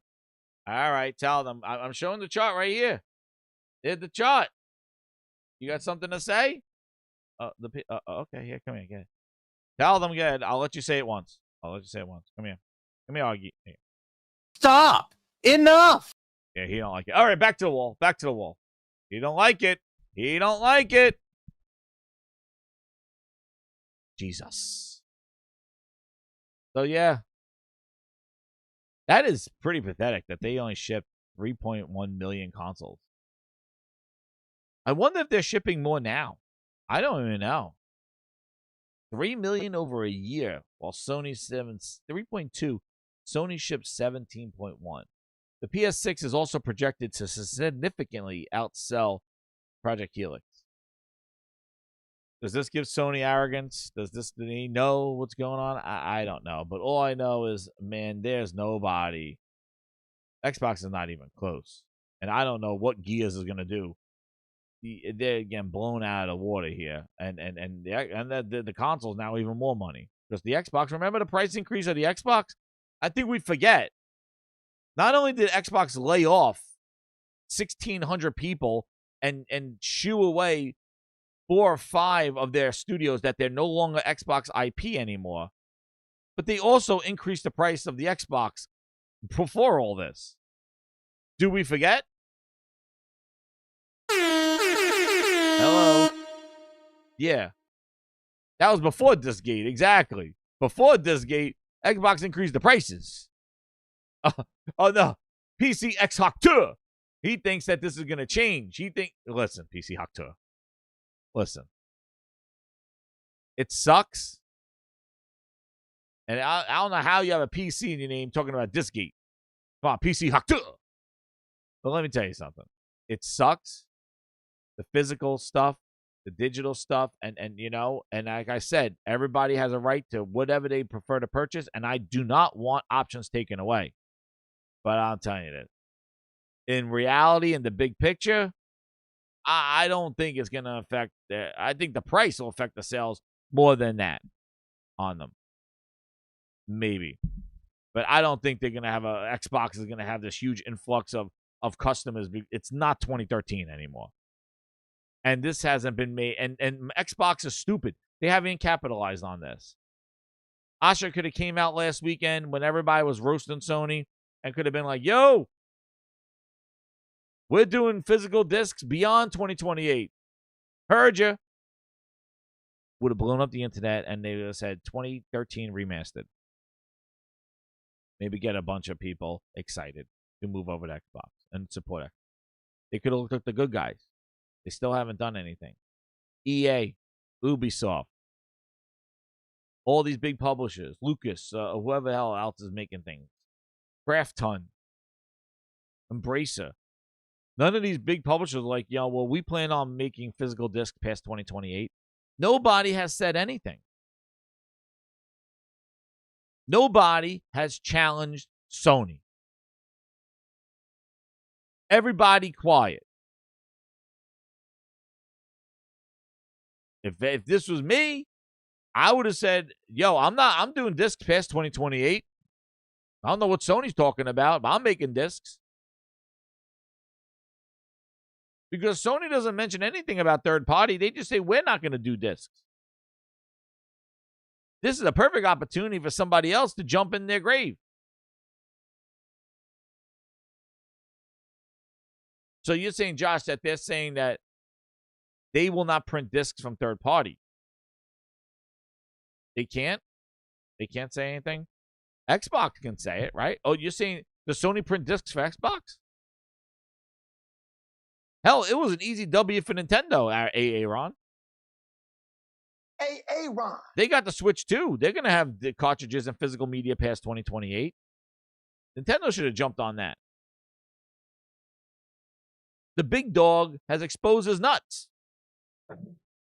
C: All right, tell them. I'm showing the chart right here. There's the chart. You got something to say? Okay, here, come here, get it. Tell them, get it. I'll let you say it once. Come here. Come here, Augie. Here.
B: Stop! Enough!
C: Yeah, he don't like it. All right, back to the wall. Back to the wall. He don't like it. He don't like it. Jesus. So, yeah. That is pretty pathetic that they only shipped 3.1 million consoles. I wonder if they're shipping more now. I don't even know. 3 million over a year, while Sony 3.2. Sony shipped 17.1. The PS6 is also projected to significantly outsell Project Helix. Does this give Sony arrogance? Do they know what's going on? I don't know. But all I know is, man, there's nobody. Xbox is not even close. And I don't know what Gears is going to do. They're getting blown out of the water here. And the console's now even more money. Because the Xbox, remember the price increase of the Xbox? I think we forget. Not only did Xbox lay off 1,600 people and shoo away 4 or 5 of their studios that they're no longer Xbox IP anymore, but they also increased the price of the Xbox before all this. Do we forget? Hello? Yeah. That was before Discgate, exactly. Before Discgate, Xbox increased the prices. Oh, no. PC X Hawk2. He thinks that this is going to change. Listen, PC Hawk2. Listen. It sucks. And I don't know how you have a PC in your name talking about Discgate. Come on, PC Hawk2. But let me tell you something. It sucks. The physical stuff, the digital stuff, and like I said, everybody has a right to whatever they prefer to purchase, and I do not want options taken away. But I'm telling you this. In reality, in the big picture, I don't think it's going to affect I think the price will affect the sales more than that on them. Maybe. But I don't think they're going to have Xbox is going to have this huge influx of customers. It's not 2013 anymore. And this hasn't been made. And Xbox is stupid. They haven't capitalized on this. Asha could have came out last weekend when everybody was roasting Sony and could have been like, yo, We're doing physical discs beyond 2028. Heard you. Would have blown up the internet, and they would have said 2013 remastered. Maybe get a bunch of people excited to move over to Xbox and support Xbox. They could have looked at the good guys. They still haven't done anything. EA, Ubisoft, all these big publishers, Lucas, whoever the hell else is making things, Craftton, Embracer. None of these big publishers are like, yeah, well, we plan on making physical discs past 2028. Nobody has said anything. Nobody has challenged Sony. Everybody quiet. If this was me, I would have said, yo, I'm doing discs past 2028. I don't know what Sony's talking about, but I'm making discs. Because Sony doesn't mention anything about third party. They just say, we're not going to do discs. This is a perfect opportunity for somebody else to jump in their grave. So you're saying, Josh, that they're saying that they will not print discs from third party. They can't? They can't say anything? Xbox can say it, right? Oh, you're saying, does Sony print discs for Xbox? Hell, it was an easy W for Nintendo, Aaron.
G: Ron.
C: They got the Switch, too. They're going to have the cartridges and physical media past 2028. Nintendo should have jumped on that. The big dog has exposed his nuts.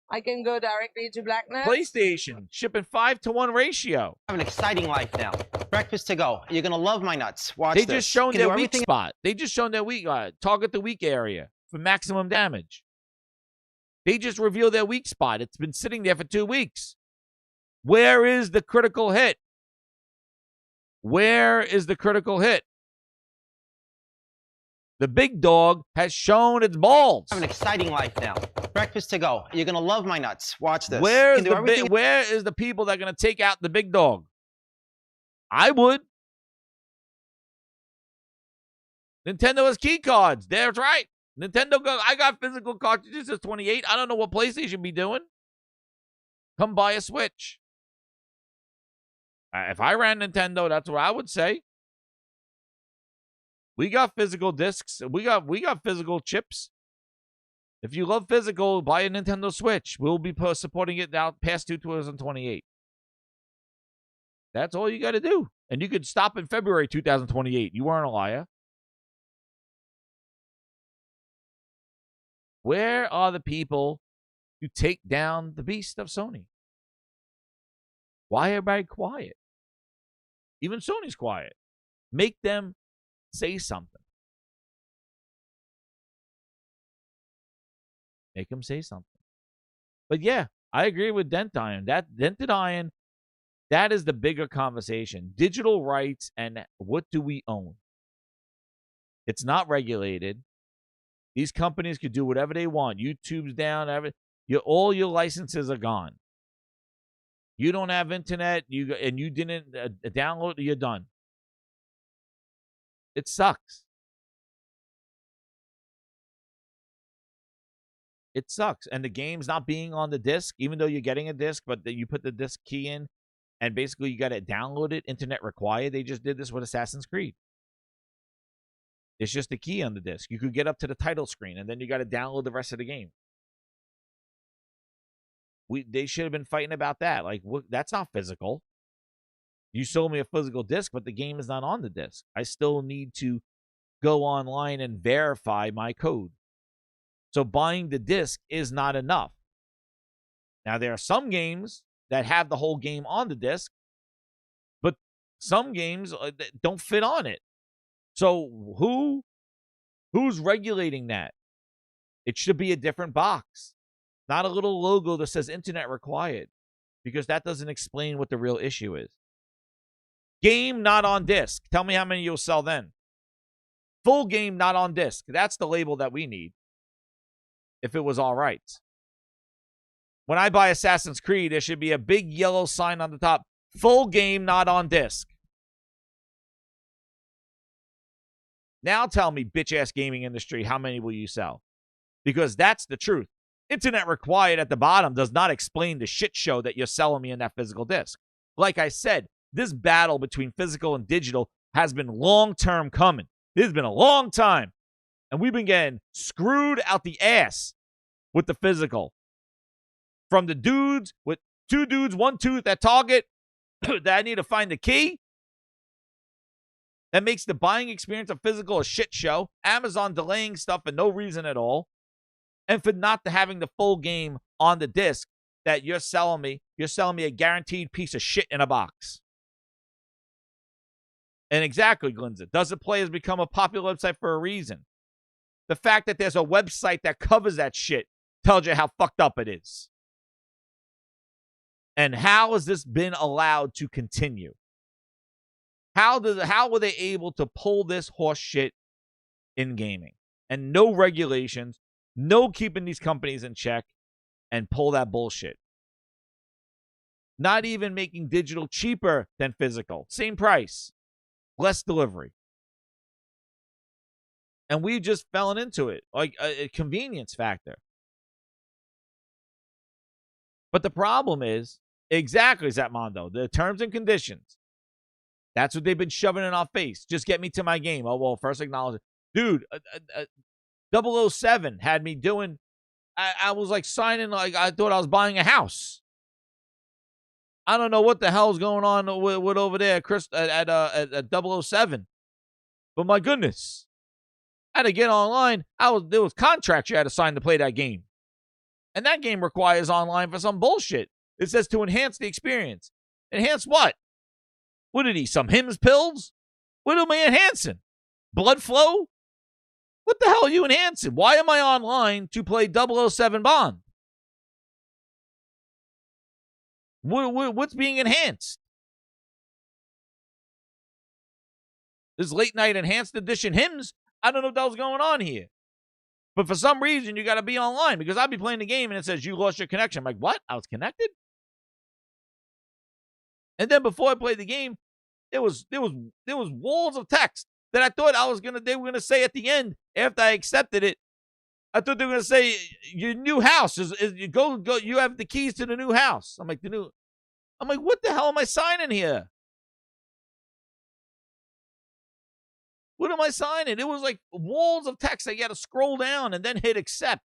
J: I can go directly to Blackness.
C: PlayStation, shipping 5-to-1 ratio.
B: I have an exciting life now. Breakfast to go. You're going to love my nuts. Watch
C: They
B: this.
C: just shown
B: Can
C: their
B: do
C: weak
B: everything-
C: spot. They just shown their weak, target the weak area for maximum damage. They just revealed their weak spot. It's been sitting there for 2 weeks. Where is the critical hit? Where is the critical hit? The big dog has shown its balls.
B: I have an exciting life now. Breakfast to go. You're going to love my nuts. Watch this.
C: Where
B: Can do everything-
C: is the people that are going to take out the big dog? I would. Nintendo has key cards. That's right. Nintendo go. I got physical cartridges since 28. I don't know what PlayStation be doing. Come buy a Switch. If I ran Nintendo, that's what I would say. We got physical discs. We got physical chips. If you love physical, buy a Nintendo Switch. We'll be supporting it now past 2028. That's all you got to do. And you could stop in February 2028. You weren't a liar. Where are the people who take down the beast of Sony? Why everybody quiet? Even Sony's quiet. Make them say something. Make them say something. But yeah, I agree with Dent Iron. That Dented Iron, that is the bigger conversation. Digital rights and what do we own? It's not regulated. These companies could do whatever they want. YouTube's down. All your licenses are gone. You don't have internet, and you didn't download, you're done. It sucks. It sucks. And the game's not being on the disc, even though you're getting a disc, but you put the disc key in, and basically you got to download it, internet required. They just did this with Assassin's Creed. It's just a key on the disc. You could get up to the title screen, and then you got to download the rest of the game. They should have been fighting about that. Like, that's not physical. You sold me a physical disc, but the game is not on the disc. I still need to go online and verify my code. So buying the disc is not enough. Now, there are some games that have the whole game on the disc, but some games don't fit on it. So who's regulating that? It should be a different box, not a little logo that says internet required, because that doesn't explain what the real issue is. Game not on disc. Tell me how many you'll sell then. Full game not on disc. That's the label that we need. If it was all right. When I buy Assassin's Creed, there should be a big yellow sign on the top. Full game not on disc. Now tell me, bitch-ass gaming industry, how many will you sell? Because that's the truth. Internet required at the bottom does not explain the shit show that you're selling me in that physical disc. Like I said, this battle between physical and digital has been long-term coming. This has been a long time. And we've been getting screwed out the ass with the physical. From the dudes with 2 dudes, 1 tooth at Target that I need to find the key. That makes the buying experience of physical a shit show. Amazon delaying stuff for no reason at all. And for not having the full game on the disc that you're selling me a guaranteed piece of shit in a box. And exactly, Glinza, Does It Play has become a popular website for a reason. The fact that there's a website that covers that shit tells you how fucked up it is. And how has this been allowed to continue? How were they able to pull this horse shit in gaming? And no regulations, no keeping these companies in check, and pull that bullshit. Not even making digital cheaper than physical. Same price. Less delivery. And we just fell into it. Like a convenience factor. But the problem is, exactly, Zatmondo, the terms and conditions. That's what they've been shoving in our face. Just get me to my game. Oh, well, first acknowledge it. Dude, 007 had me doing, I was like signing, like I thought I was buying a house. I don't know what the hell's going on with over there, Chris, at 007. But my goodness. I had to get online. There was contracts you had to sign to play that game. And that game requires online for some bullshit. It says to enhance the experience. Enhance what? What did he? Some Hims pills? What am I enhancing? Blood flow? What the hell are you enhancing? Why am I online to play 007 Bond? What's being enhanced? This late night enhanced edition Hims? I don't know what the hell's going on here. But for some reason, you got to be online because I'll be playing the game and it says you lost your connection. I'm like, what? I was connected? And then before I played the game, there was walls of text that I thought they were gonna say at the end after I accepted it. I thought they were gonna say your new house is you go you have the keys to the new house. I'm like what the hell am I signing here? What am I signing? It was like walls of text. I got to scroll down and then hit accept.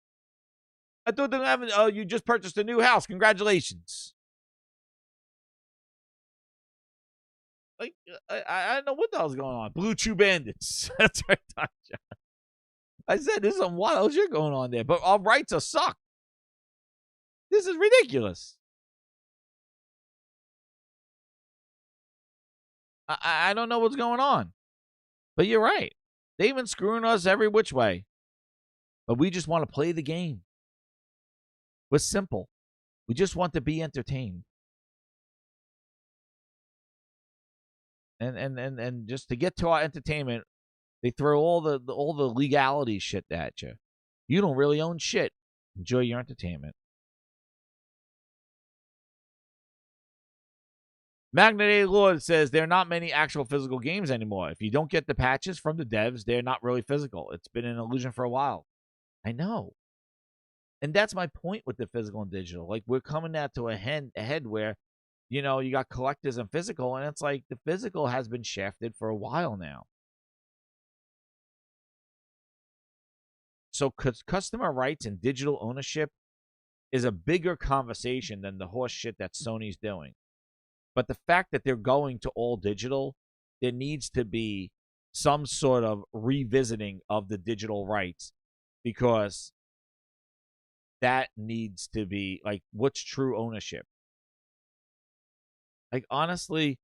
C: I thought they were having, oh, you just purchased a new house. Congratulations. Like, I don't know what the hell's going on. Blue Chew Bandits. That's right, John. I said there's some wild shit going on there, but our rights are sucked. This is ridiculous. I don't know what's going on. But you're right. They've been screwing us every which way. But we just want to play the game. We're simple. We just want to be entertained. And just to get to our entertainment, they throw all the legality shit at you. You don't really own shit. Enjoy your entertainment. Magnet A Lord says there are not many actual physical games anymore. If you don't get the patches from the devs, they're not really physical. It's been an illusion for a while. I know. And that's my point with the physical and digital. Like, we're coming out to a head where, you know, you got collectors and physical, and it's like the physical has been shafted for a while now. So customer rights and digital ownership is a bigger conversation than the horse shit that Sony's doing. But the fact that they're going to all digital, there needs to be some sort of revisiting of the digital rights, because that needs to be, like, what's true ownership? Like, honestly,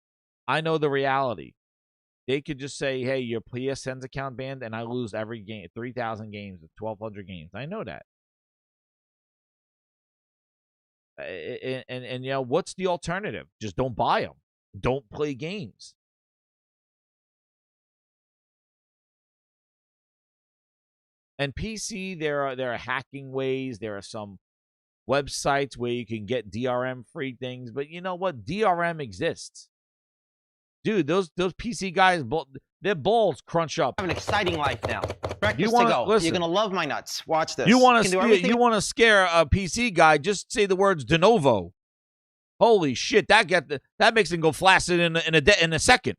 C: I know the reality. They could just say, hey, your PSN's account banned, and I lose every game, 3,000 games, 1,200 games. I know that. And you know, what's the alternative? Just don't buy them. Don't play games. And PC, there are hacking ways. There are some websites where you can get DRM free things. But you know what? DRM exists. Dude, those PC guys, their balls crunch up.
B: I have an exciting life now. Breakfast
C: wanna-
B: to go.
C: listen.
B: You're gonna love my nuts. Watch this.
C: You want
B: Can do everything-
C: to scare a PC guy? Just say the words Denuvo. Holy shit, that makes him go flaccid in a second.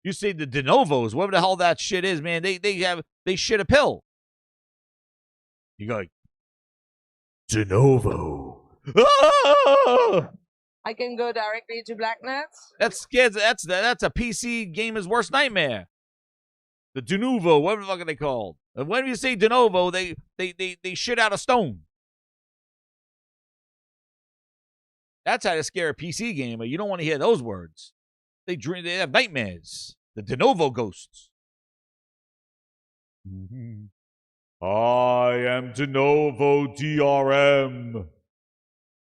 C: You say the Denovos, whatever the hell that shit is, man. They shit a pill. You go like, Denuvo. Ah!
J: I can go directly to black nuts.
C: That scares. That's a PC gamer's worst nightmare. The Denuvo, whatever the fuck are they called? And when you say Denuvo, they shit out a stone. That's how to scare a PC gamer. You don't want to hear those words. They have nightmares. The Denuvo ghosts. I am Denuvo DRM.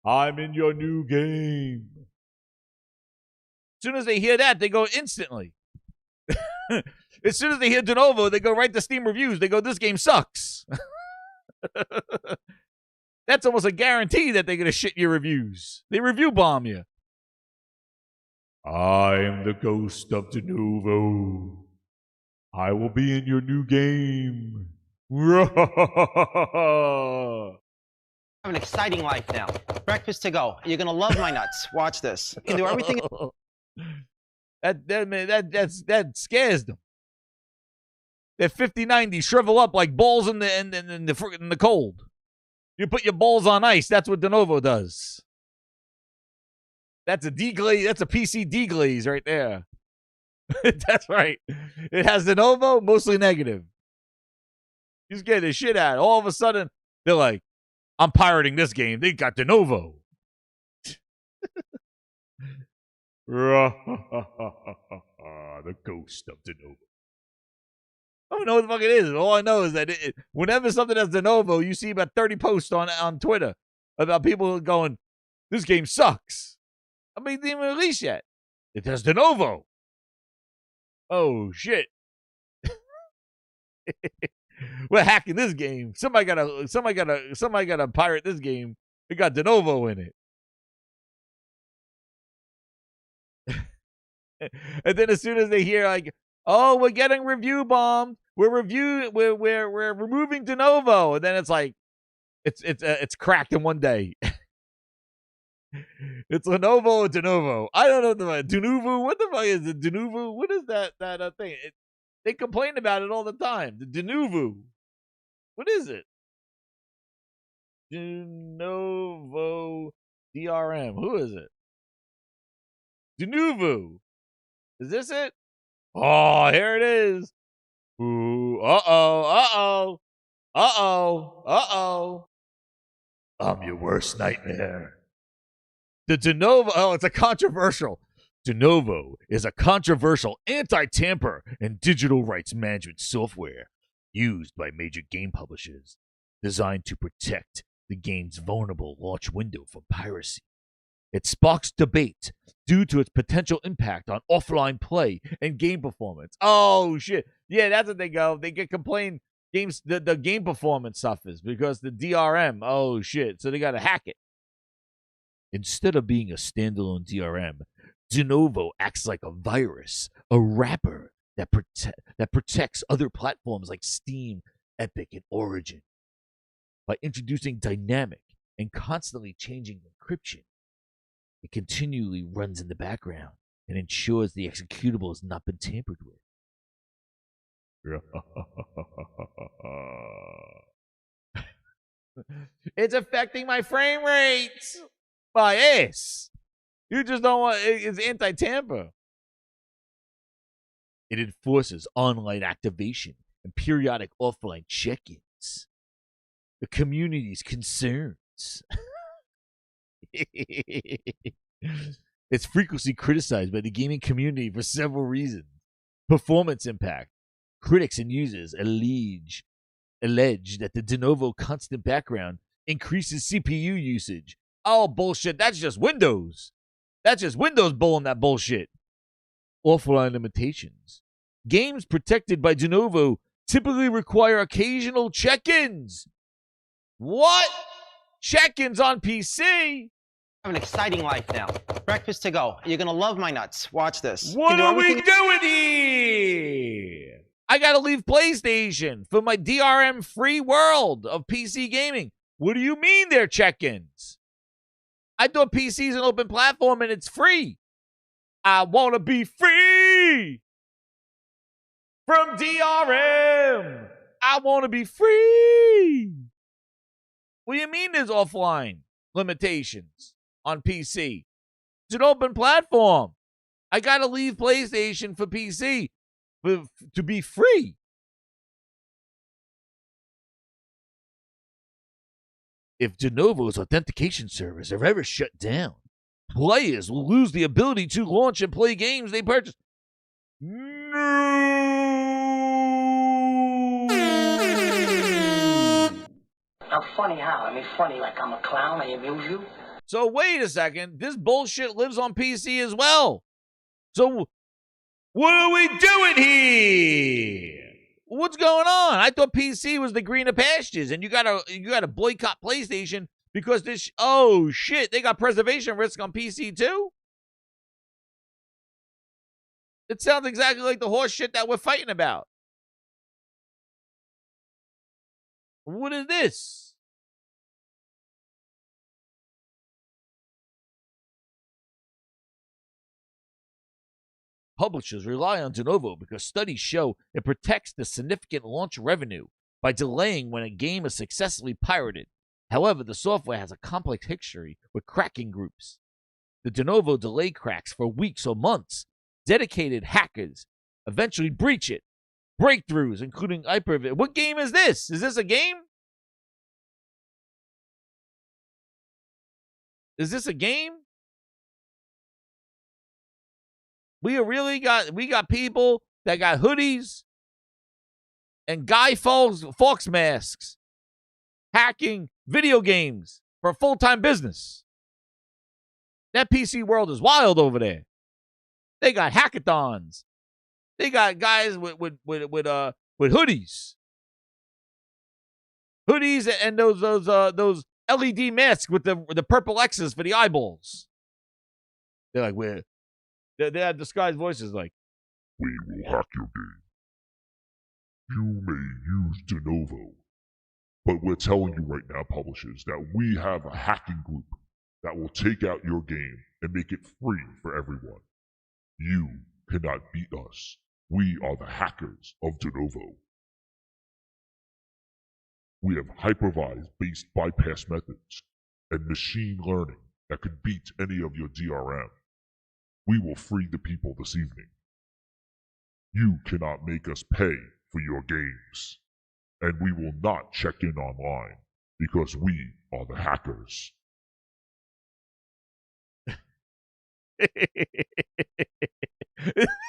C: I'm in your new game. As soon as they hear that, they go instantly. As soon as they hear Denuvo, they go right to Steam reviews. They go, this game sucks. That's almost a guarantee that they're going to shit your reviews. They review bomb you. I am the ghost of Denuvo. I will be in your new game.
B: I have an exciting life now. Breakfast to go. You're gonna love my nuts. Watch this. You can do everything.
C: That scares them. They're 50-90, shrivel up like balls in the cold. You put your balls on ice. That's what Denuvo does. That's a deglaze. That's a PC deglaze right there. That's right. It has Denuvo, mostly negative. You just get the shit out. All of a sudden, they're like, I'm pirating this game. They got Denuvo. The ghost of Denuvo. I don't know what the fuck it is. All I know is that whenever something has Denuvo, you see about 30 posts on Twitter about people going, this game sucks. I mean, they didn't even release yet. It has Denuvo. Oh, shit. We're hacking this game. Somebody gotta pirate this game. It got Denuvo in it. And then as soon as they hear like, oh, we're getting review bombed, we're removing Denuvo, and then it's like, it's cracked in one day. It's Lenovo or Denuvo. I don't know the Denuvo. What the fuck is it? Denuvo? What is that thing? They complain about it all the time. The Denuvo. What is it? Denuvo DRM. Who is it? Denuvo. Is this it? Oh, here it is. Ooh, uh-oh. I'm your worst nightmare. The Denuvo, it's a controversial. Denuvo is a controversial anti-tamper and digital rights management software used by major game publishers designed to protect the game's vulnerable launch window from piracy. It sparks debate due to its potential impact on offline play and game performance. Oh, shit. Yeah, that's what they go. They get complained the game performance suffers because the DRM. Oh, shit. So they got to hack it. Instead of being a standalone DRM, Denuvo acts like a virus, a wrapper that protects other platforms like Steam, Epic, and Origin. By introducing dynamic and constantly changing encryption, it continually runs in the background and ensures the executable has not been tampered with. It's affecting my frame rates. My ass. You just don't want it's anti-tamper. It enforces online activation and periodic offline check-ins. The community's concerns. It's frequently criticized by the gaming community for several reasons. Performance impact. Critics and users allege that the Denuvo constant background increases CPU usage. Oh, bullshit. That's just Windows. That's just Windows bulling that bullshit. Offline limitations. Games protected by Denuvo typically require occasional check-ins. What? Check-ins on PC?
B: have an exciting life now. Breakfast to go. You're gonna love my nuts. Watch this.
C: What
B: Can do
C: are we
B: everything-
C: doing here? I gotta leave PlayStation for my DRM free world of PC gaming. What do you mean they're check-ins? I thought PC is an open platform and it's free. I want to be free from DRM. I want to be free. What do you mean there's offline limitations on PC? It's an open platform. I got to leave PlayStation for PC to be free. If Denuvo's authentication servers are ever shut down, players will lose the ability to launch and play games they purchased. No.
G: I'm funny how? I mean, funny like I'm a clown. I amuse you.
C: So wait a second. This bullshit lives on PC as well. So what are we doing here? What's going on? I thought PC was the greener pastures, and you gotta boycott PlayStation because this. Oh shit! They got preservation risk on PC too. It sounds exactly like the horse shit that we're fighting about. What is this? Publishers rely on Denuvo because studies show it protects the significant launch revenue by delaying when a game is successfully pirated. However, the software has a complex history with cracking groups. The Denuvo delay cracks for weeks or months. Dedicated hackers eventually breach it. Breakthroughs, including hyper. What game is this? Is this a game? Is this a game? We got people that got hoodies and Guy Fawkes masks hacking video games for a full-time business. That PC world is wild over there. They got hackathons. They got guys with hoodies. Hoodies and those LED masks with the purple X's for the eyeballs. They're like, they have disguised voices like,
K: we will hack your game. You may use Denuvo, but we're telling you right now, publishers, that we have a hacking group that will take out your game and make it free for everyone. You cannot beat us. We are the hackers of Denuvo. We have hypervised-based bypass methods and machine learning that could beat any of your DRM. We will free the people this evening. You cannot make us pay for your games. And we will not check in online because we are the hackers.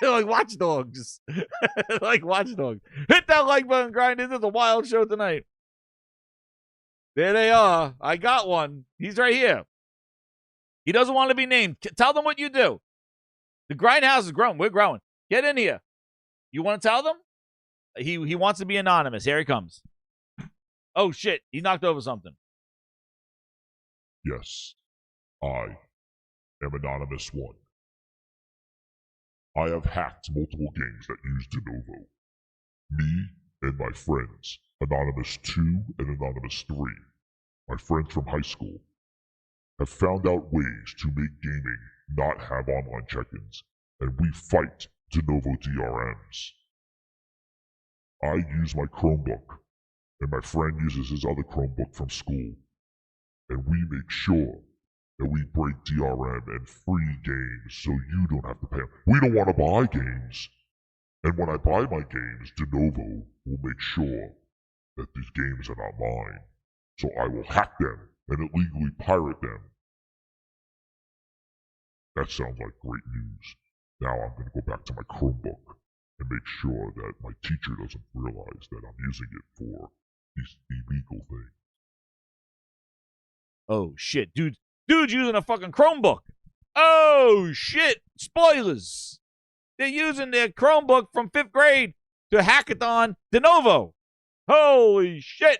C: They're like watchdogs. Like watchdogs. Hit that like button, grind. This is a wild show tonight. There they are. I got one. He's right here. He doesn't want to be named. Tell them what you do. The grindhouse is growing. We're growing. Get in here. You want to tell them? He wants to be anonymous. Here he comes. Oh, shit. He knocked over something.
K: Yes, I am Anonymous 1. I have hacked multiple games that use Denuvo. Me and my friends, Anonymous 2 and Anonymous 3, my friends from high school, have found out ways to make gaming not have online check-ins, and we fight Denuvo DRMs. I use my Chromebook, and my friend uses his other Chromebook from school, and we make sure that we break DRM and free games so you don't have to pay. We don't want to buy games, and when I buy my games, Denuvo will make sure that these games are not mine, so I will hack them and illegally pirate them. That sounds like great news. Now I'm going to go back to my Chromebook and make sure that my teacher doesn't realize that I'm using it for these illegal things.
C: Oh, shit. Dude's using a fucking Chromebook. Oh, shit. Spoilers. They're using their Chromebook from 5th grade to hackathon Denuvo. Holy shit.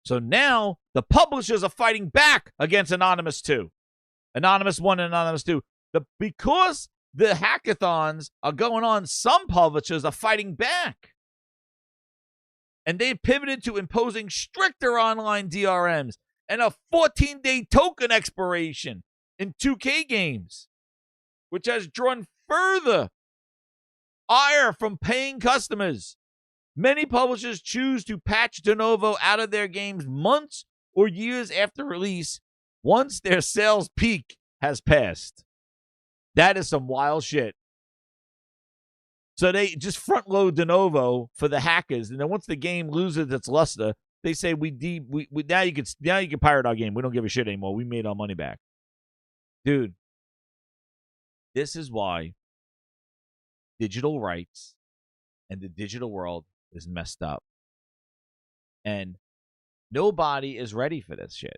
C: So now the publishers are fighting back against Anonymous 2. Anonymous 1 and Anonymous 2. Because the hackathons are going on, some publishers are fighting back. And they pivoted to imposing stricter online DRMs and a 14-day token expiration in 2K games, which has drawn further ire from paying customers. Many publishers choose to patch Denuvo out of their games months or years after release once their sales peak has passed. That is some wild shit. So they just front load Denuvo for the hackers, and then once the game loses its luster, they say now you can pirate our game. We don't give a shit anymore. We made our money back. Dude, this is why digital rights and the digital world is messed up. And nobody is ready for this shit.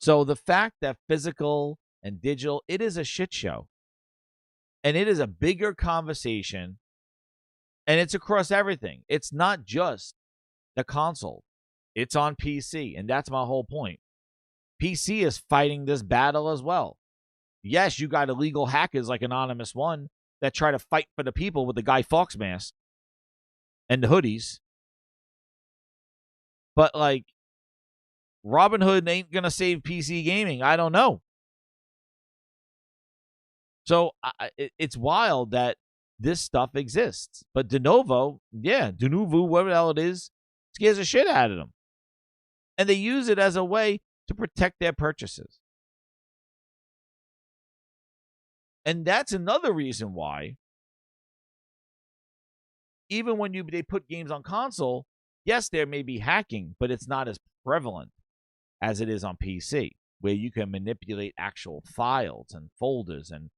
C: So the fact that physical and digital, it is a shit show. And it is a bigger conversation. And it's across everything. It's not just the console. It's on PC. And that's my whole point. PC is fighting this battle as well. Yes, you got illegal hackers like Anonymous 1 that try to fight for the people with the Guy Fawkes mask and the hoodies. But, like, Robinhood ain't going to save PC gaming. I don't know. So it's wild that this stuff exists. But Denuvo, whatever the hell it is, scares the shit out of them. And they use it as a way to protect their purchases. And that's another reason why, even when they put games on console, yes, there may be hacking, but it's not as prevalent as it is on PC, where you can manipulate actual files and folders and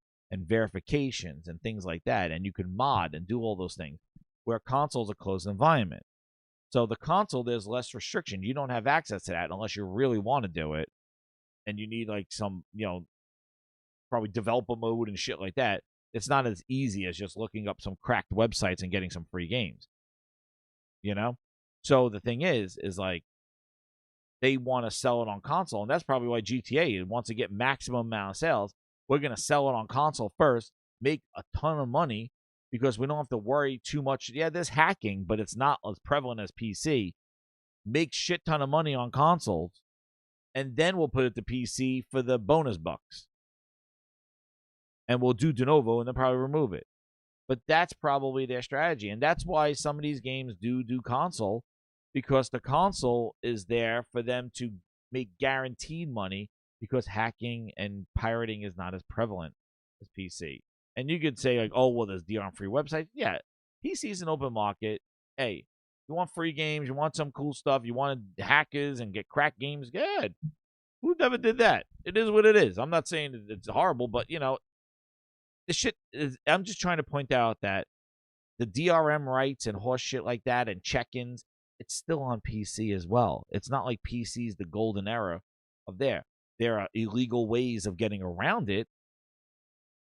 C: verifications and things like that, and you can mod and do all those things, where console's a closed environment. So the console, there's less restriction. You don't have access to that unless you really want to do it, and you need like some, probably developer mode and shit like that. It's not as easy as just looking up some cracked websites and getting some free games. So the thing is like, they want to sell it on console, and that's probably why GTA wants to get maximum amount of sales. We're going to sell it on console first, make a ton of money, because we don't have to worry too much. Yeah, there's hacking, but it's not as prevalent as PC. Make shit ton of money on consoles, and then we'll put it to PC for the bonus bucks. And we'll do Denuvo and then probably remove it. But that's probably their strategy. And that's why some of these games do console, because the console is there for them to make guaranteed money, because hacking and pirating is not as prevalent as PC. And you could say, like, oh, well, there's DRM-free websites. Yeah, PC is an open market. Hey, you want free games, you want some cool stuff, you want hackers and get cracked games, good. Who never did that? It is what it is. I'm not saying it's horrible, but, this shit is, I'm just trying to point out that the DRM rights and horse shit like that and check-ins, it's still on PC as well. It's not like PC is the golden era of there. There are illegal ways of getting around it,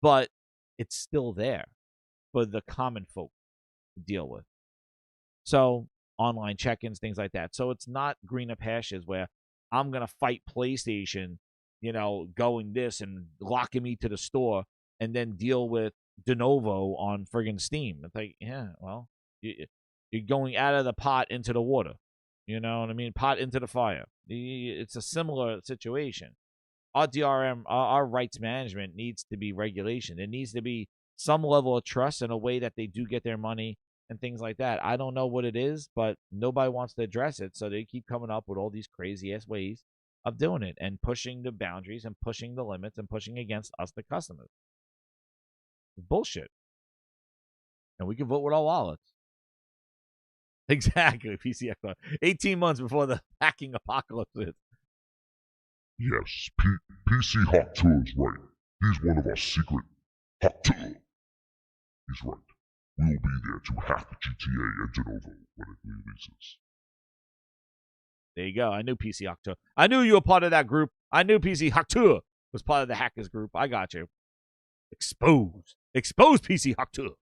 C: but it's still there for the common folk to deal with. So online check-ins, things like that. So it's not greener pastures where I'm going to fight PlayStation, going this and locking me to the store, and then deal with Denuvo on friggin' Steam. It's like, yeah, well, you're going out of the pot into the water. You know what I mean? Pot into the fire. It's a similar situation. Our DRM, our rights management needs to be regulation. There needs to be some level of trust in a way that they do get their money and things like that. I don't know what it is, but nobody wants to address it. So they keep coming up with all these crazy-ass ways of doing it and pushing the boundaries and pushing the limits and pushing against us, the customers. It's bullshit. And we can vote with our wallets. Exactly, PC Xbox. 18 months before the hacking apocalypse is.
K: Yes, PC Hawk 2 is right. He's one of our secret Hawk 2. He's right. We will be there to hack GTA and Denuvo when it releases.
C: There you go. I knew PC Hawk 2. I knew you were part of that group. I knew PC Hawk 2 was part of the hackers group. I got you. Expose PC Hawk 2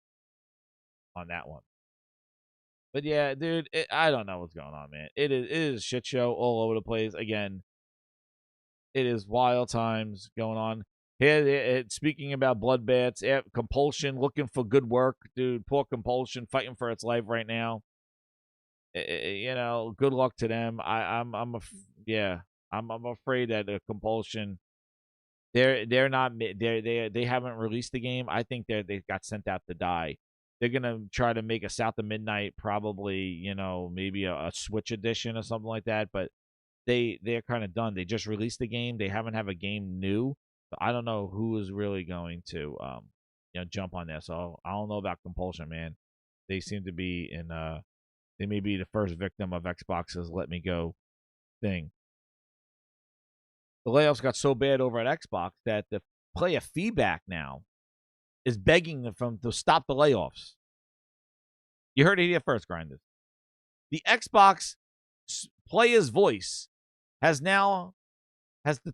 C: on that one. But yeah, dude, I don't know what's going on, man. It is a shit show all over the place. Again, it is wild times going on. Here, speaking about bloodbaths, Compulsion looking for good work, dude. Poor Compulsion fighting for its life right now. You know, good luck to them. I'm afraid that the Compulsion, they're not they haven't released the game. I think they got sent out to die. They're gonna try to make a South of Midnight, probably, you know, maybe a Switch edition or something like that. But they're kind of done. They just released the game. They haven't have a game new. So I don't know who is really going to jump on that. So I don't know about Compulsion, man. They seem to be in they may be the first victim of Xbox's let me go thing. The layoffs got so bad over at Xbox that the player feedback now is begging them to stop the layoffs. You heard it here first, Grinders. The Xbox player's voice has the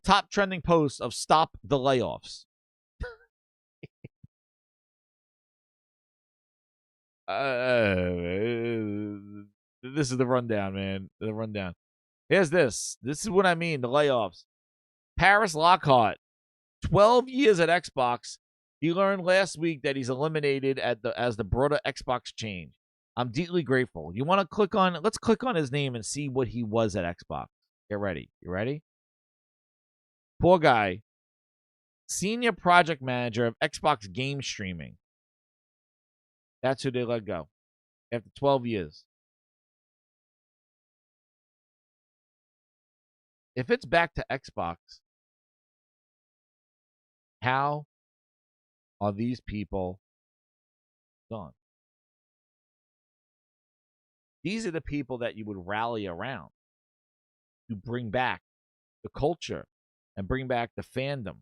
C: top trending post of stop the layoffs. This is the rundown, man. The rundown. Here's this. This is what I mean, the layoffs. Paris Lockhart, 12 years at Xbox. He learned last week that he's eliminated as the broader Xbox change. I'm deeply grateful. Let's click on his name and see what he was at Xbox. Get ready. You ready? Poor guy. Senior project manager of Xbox game streaming. That's who they let go after 12 years. If it's back to Xbox, how are these people gone? These are the people that you would rally around to bring back the culture and bring back the fandom.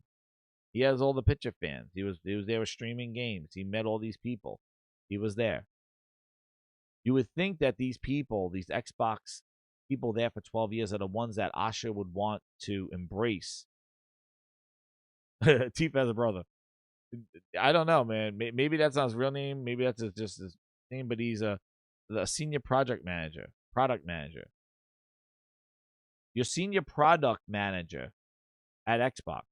C: He has all the picture fans. He was there with streaming games. He met all these people. He was there. You would think that these people, these Xbox people there for 12 years, are the ones that Asha would want to embrace. Teef has a brother. I don't know, man. Maybe that's not his real name. Maybe that's just his name, but he's a senior product manager. Your senior product manager at Xbox.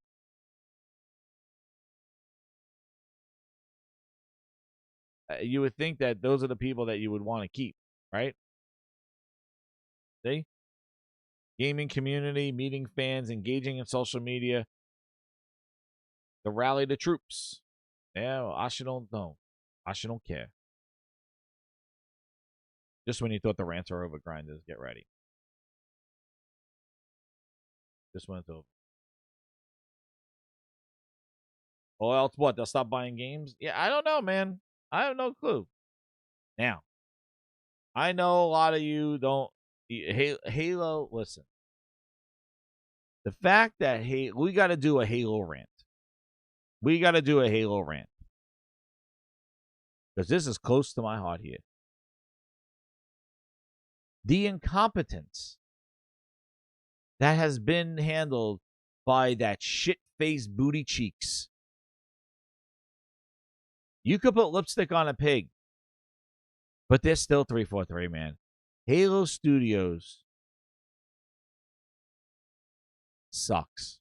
C: You would think that those are the people that you would want to keep, right? See? Gaming community, meeting fans, engaging in social media. The rally the troops. Yeah, well, Asha don't know. Asha don't care. Just when you thought the rants are over, Grinders, get ready. Just when it's over. Or else what? They'll stop buying games? Yeah, I don't know, man. I have no clue. Now, I know a lot of you don't. Halo, listen. The fact that we got to do a Halo rant. We got to do a Halo rant. Because this is close to my heart here. The incompetence that has been handled by that shit-faced booty cheeks. You could put lipstick on a pig, but they're still 343, man. Halo Studios sucks.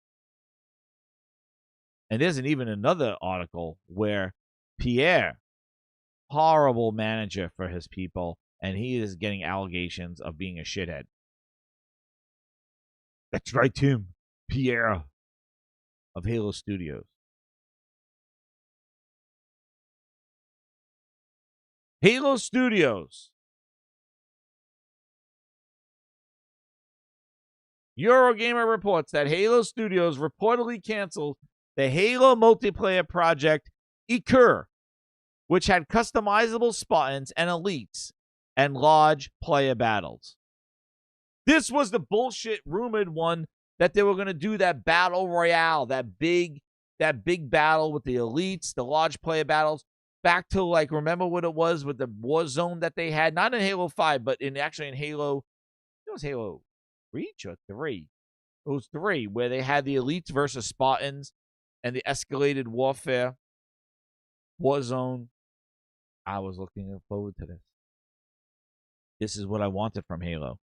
C: And there's even another article where Pierre, horrible manager for his people, and he is getting allegations of being a shithead. That's right, Tim. Pierre of Halo Studios. Halo Studios. Eurogamer reports that Halo Studios reportedly canceled the Halo multiplayer project Ikur, which had customizable Spartans and elites and large player battles. This was the bullshit rumored one that they were going to do that battle royale, that big battle with the elites, the large player battles. Back to, like, remember what it was with the war zone that they had? Not in Halo 5, but in Halo, it was Halo Reach or 3. It was 3, where they had the elites versus Spartans and the escalated warfare, war zone. I was looking forward to this. This is what I wanted from Halo.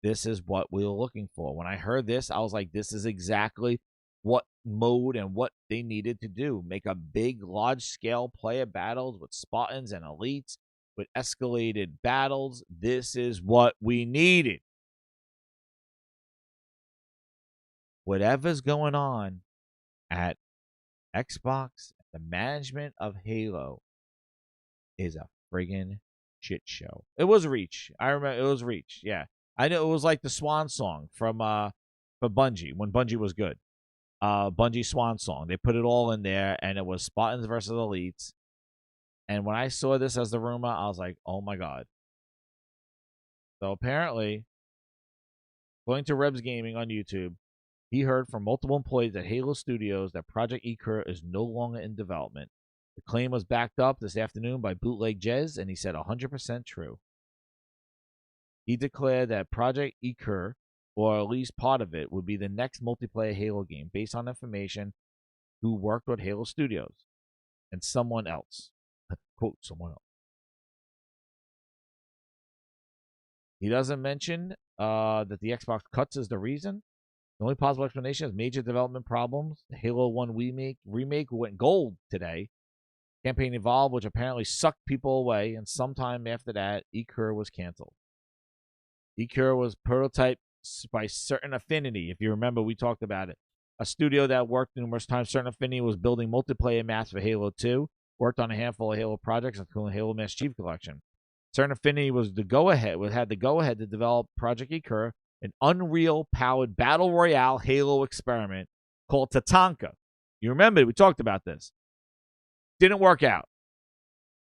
C: This is what we were looking for. When I heard this, I was like, this is exactly what mode and what they needed to do. Make a big, large-scale player battles with Spartans and elites, with escalated battles. This is what we needed. Whatever's going on at Xbox, the management of Halo is a friggin' shit show. It was Reach. I remember it was Reach. Yeah. I know it was like the Swan song from for Bungie when Bungie was good. Bungie Swan song. They put it all in there, and it was Spartans versus Elites. And when I saw this as the rumor, I was like, oh my god. So apparently, according to Rebs Gaming on YouTube, he heard from multiple employees at Halo Studios that Project Ecur is no longer in development. The claim was backed up this afternoon by Bootleg Jez, and he said 100% true. He declared that Project Ecur, or at least part of it, would be the next multiplayer Halo game based on information who worked with Halo Studios and someone else. Quote, someone else. He doesn't mention that the Xbox cuts is the reason. The only possible explanation is major development problems. The Halo 1 remake went gold today. Campaign Evolved, which apparently sucked people away, and sometime after that, Ecur was canceled. Ecur was prototyped by Certain Affinity. If you remember, we talked about it. A studio that worked numerous times. Certain Affinity was building multiplayer maps for Halo 2, worked on a handful of Halo projects, including Halo Master Chief Collection. Certain Affinity was the go-ahead, had the go-ahead to develop Project Ecur, an Unreal-powered battle royale Halo experiment called Tatanka. You remember, we talked about this. Didn't work out.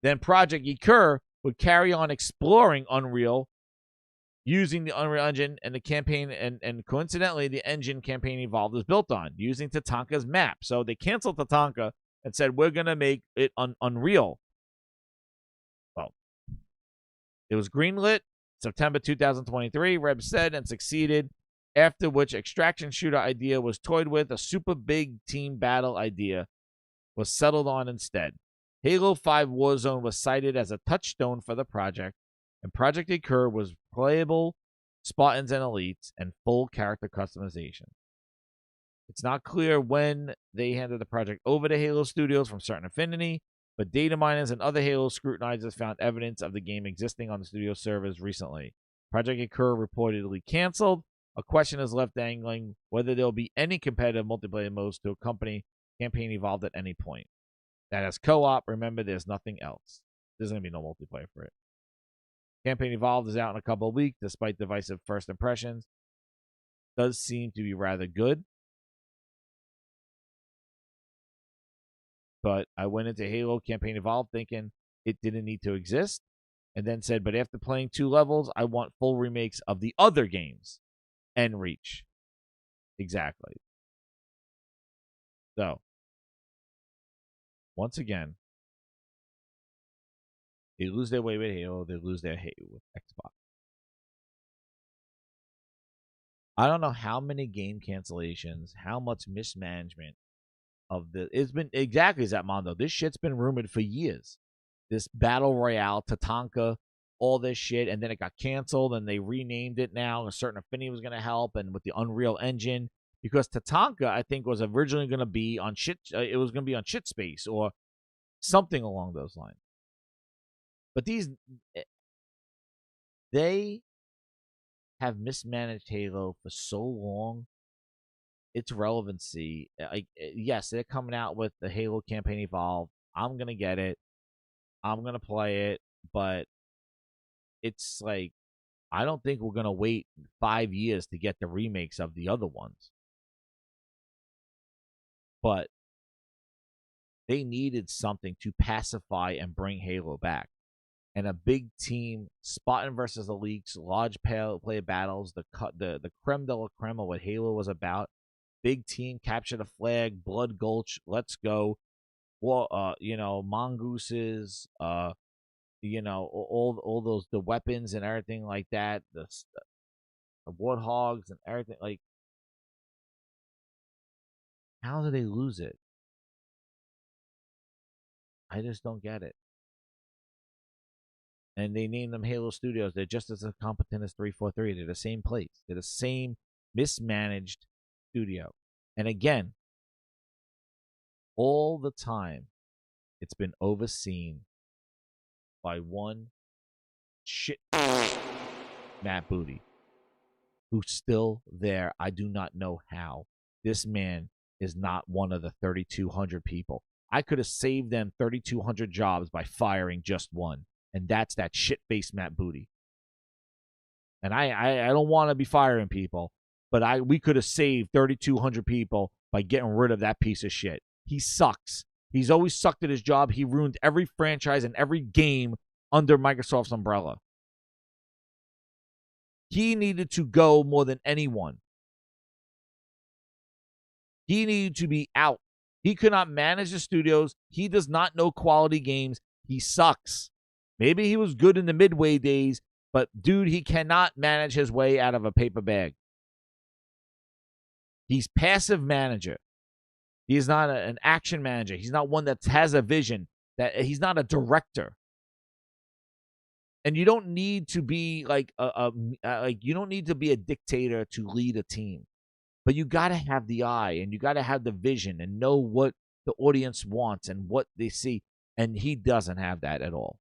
C: Then Project Ecur would carry on exploring Unreal using the Unreal Engine and the campaign, and coincidentally, the engine Campaign Evolved was built on, using Tatanka's map. So they canceled Tatanka and said, we're going to make it Unreal. Well, it was greenlit September 2023, Reb said, and succeeded, after which extraction shooter idea was toyed with. A super big team battle idea was settled on instead. Halo 5 Warzone was cited as a touchstone for the project, and Project Ecur was playable Spartans and Elites and full character customization. It's not clear when they handed the project over to Halo Studios from Certain Affinity, but data miners and other Halo scrutinizers found evidence of the game existing on the studio servers recently. Project Ecur reportedly canceled. A question is left dangling whether there will be any competitive multiplayer modes to accompany Campaign Evolved at any point. That has co-op. Remember, there's nothing else. There's going to be no multiplayer for it. Campaign Evolved is out in a couple of weeks, despite divisive first impressions. Does seem to be rather good. But I went into Halo Campaign Evolved thinking it didn't need to exist, and then said, but after playing 2 levels, I want full remakes of the other games and Reach. Exactly. So, once again, they lose their way with Halo, they lose their way with Xbox. I don't know how many game cancellations, how much mismanagement of the. It's been exactly as that, Mondo. This shit's been rumored for years. This Battle Royale, Tatanka, all this shit, and then it got canceled, and they renamed it now. A Certain Affinity was going to help, and with the Unreal Engine, because Tatanka, I think, was originally going to be on shit. It was going to be on Shit Space or something along those lines. But they have mismanaged Halo for so long. Its relevancy, yes, they're coming out with the Halo Campaign Evolved. I'm gonna get it. I'm gonna play it, but it's like I don't think we're gonna wait 5 years to get the remakes of the other ones. But they needed something to pacify and bring Halo back. And a big team, Spartan versus Elites, large player battles, the creme de la creme of what Halo was about. Big team, capture the flag, Blood Gulch, let's go. Well, mongooses, all those, the weapons and everything like that, the warthogs and everything. Like, how do they lose it? I just don't get it. and they named them Halo Studios. They're just as incompetent as 343. They're the same place. They're the same mismanaged studio. And again, all the time, it's been overseen by one shit Matt Booty, who's still there. I do not know how. This man is not one of the 3,200 people. I could have saved them 3,200 jobs by firing just one, and that's that shit-faced Matt Booty. And I don't want to be firing people, but we could have saved 3,200 people by getting rid of that piece of shit. He sucks. He's always sucked at his job. He ruined every franchise and every game under Microsoft's umbrella. He needed to go more than anyone. He needed to be out. He could not manage the studios. He does not know quality games. He sucks. Maybe he was good in the Midway days, but dude, he cannot manage his way out of a paper bag. He's passive manager. He is not an action manager. He's not one that has a vision. That he's not a director. And you don't need to be like you don't need to be a dictator to lead a team. But you got to have the eye, and you got to have the vision and know what the audience wants and what they see. And he doesn't have that at all.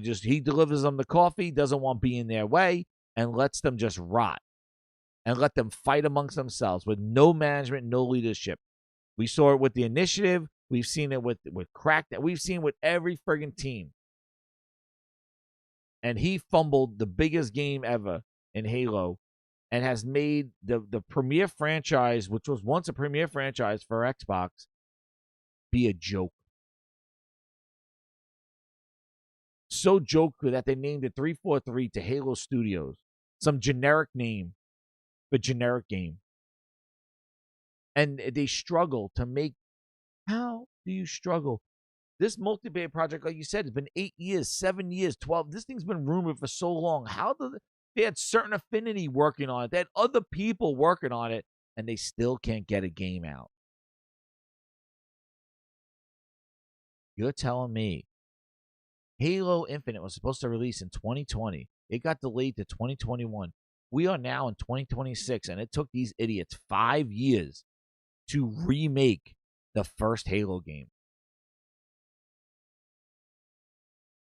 C: He delivers them the coffee, doesn't want to be in their way, and lets them just rot. And let them fight amongst themselves with no management, no leadership. We saw it with the initiative. We've seen it with Crack. We've seen it with every friggin' team. And he fumbled the biggest game ever in Halo and has made the premier franchise, which was once a premier franchise for Xbox, be a joke. So joke that they named it 343 to Halo Studios. Some generic name, but generic game. And they struggle to make. How do you struggle? This multiplayer project, like you said, has been 8 years, 7 years, 12. This thing's been rumored for so long. They had certain affinity working on it. They had other people working on it, and they still can't get a game out. You're telling me Halo Infinite was supposed to release in 2020. It got delayed to 2021. We are now in 2026, and it took these idiots 5 years to remake the first Halo game.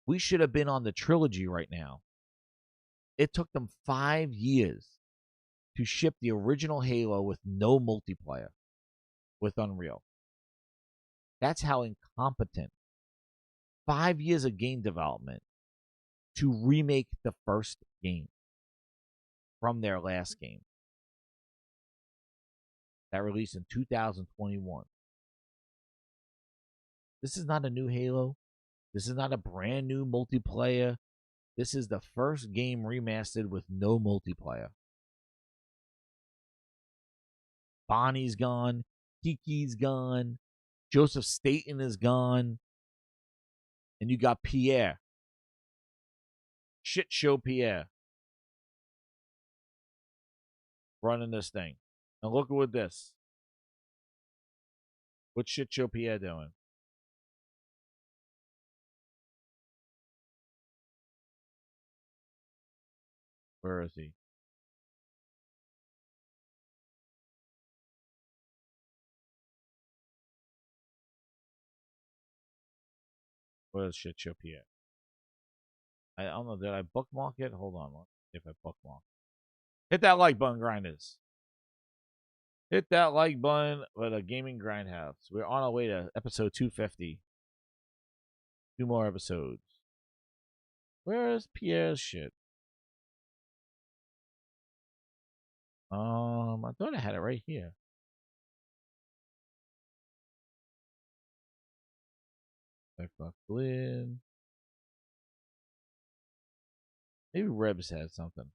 C: We should have been on the trilogy right now. It took them 5 years to ship the original Halo with no multiplayer with Unreal. That's how incompetent. 5 years of game development to remake the first game from their last game. That released in 2021. This is not a new Halo. This is not a brand new multiplayer. This is the first game remastered with no multiplayer. Bonnie's gone. Kiki's gone. Joseph Staten is gone. And you got Pierre. Shit show Pierre. Running this thing. And look at this. What's shit show Pierre doing? Where is he? Where's shit show Pierre? I don't know. Did I bookmark it? Hold on. Let's see if I bookmark. Hit that like button, grinders. Hit that like button with a gaming grindhouse. We're on our way to episode 250. 2 more episodes. Where's Pierre's shit? I thought I had it right here. Xbox Lid. Maybe Rebs had something.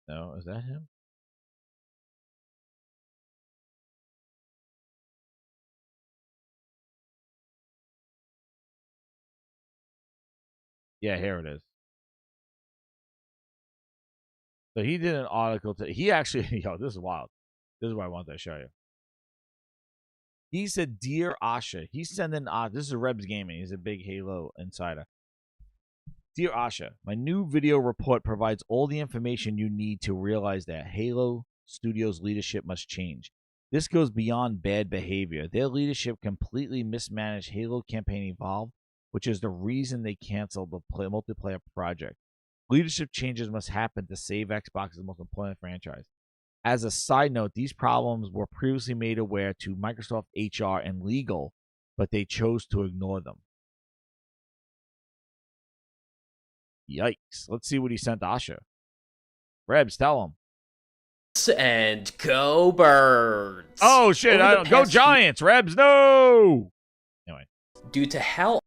C: No, is that him? Yeah, here it is. So he did an article. He actually, yo, this is wild. This is what I wanted to show you. He said, "Dear Asha," he's sending. This is Rebs Gaming. He's a big Halo insider. Dear Asha, my new video report provides all the information you need to realize that Halo Studios leadership must change. This goes beyond bad behavior. Their leadership completely mismanaged Halo Campaign Evolved, which is the reason they canceled the multiplayer project. Leadership changes must happen to save Xbox's most important franchise. As a side note, these problems were previously made aware to Microsoft HR and legal, but they chose to ignore them. Yikes. Let's see what he sent Asha. Rebs, tell him.
L: And go Birds.
C: Oh, shit. I don't, go Giants. Rebs, no. Anyway.
L: Due to how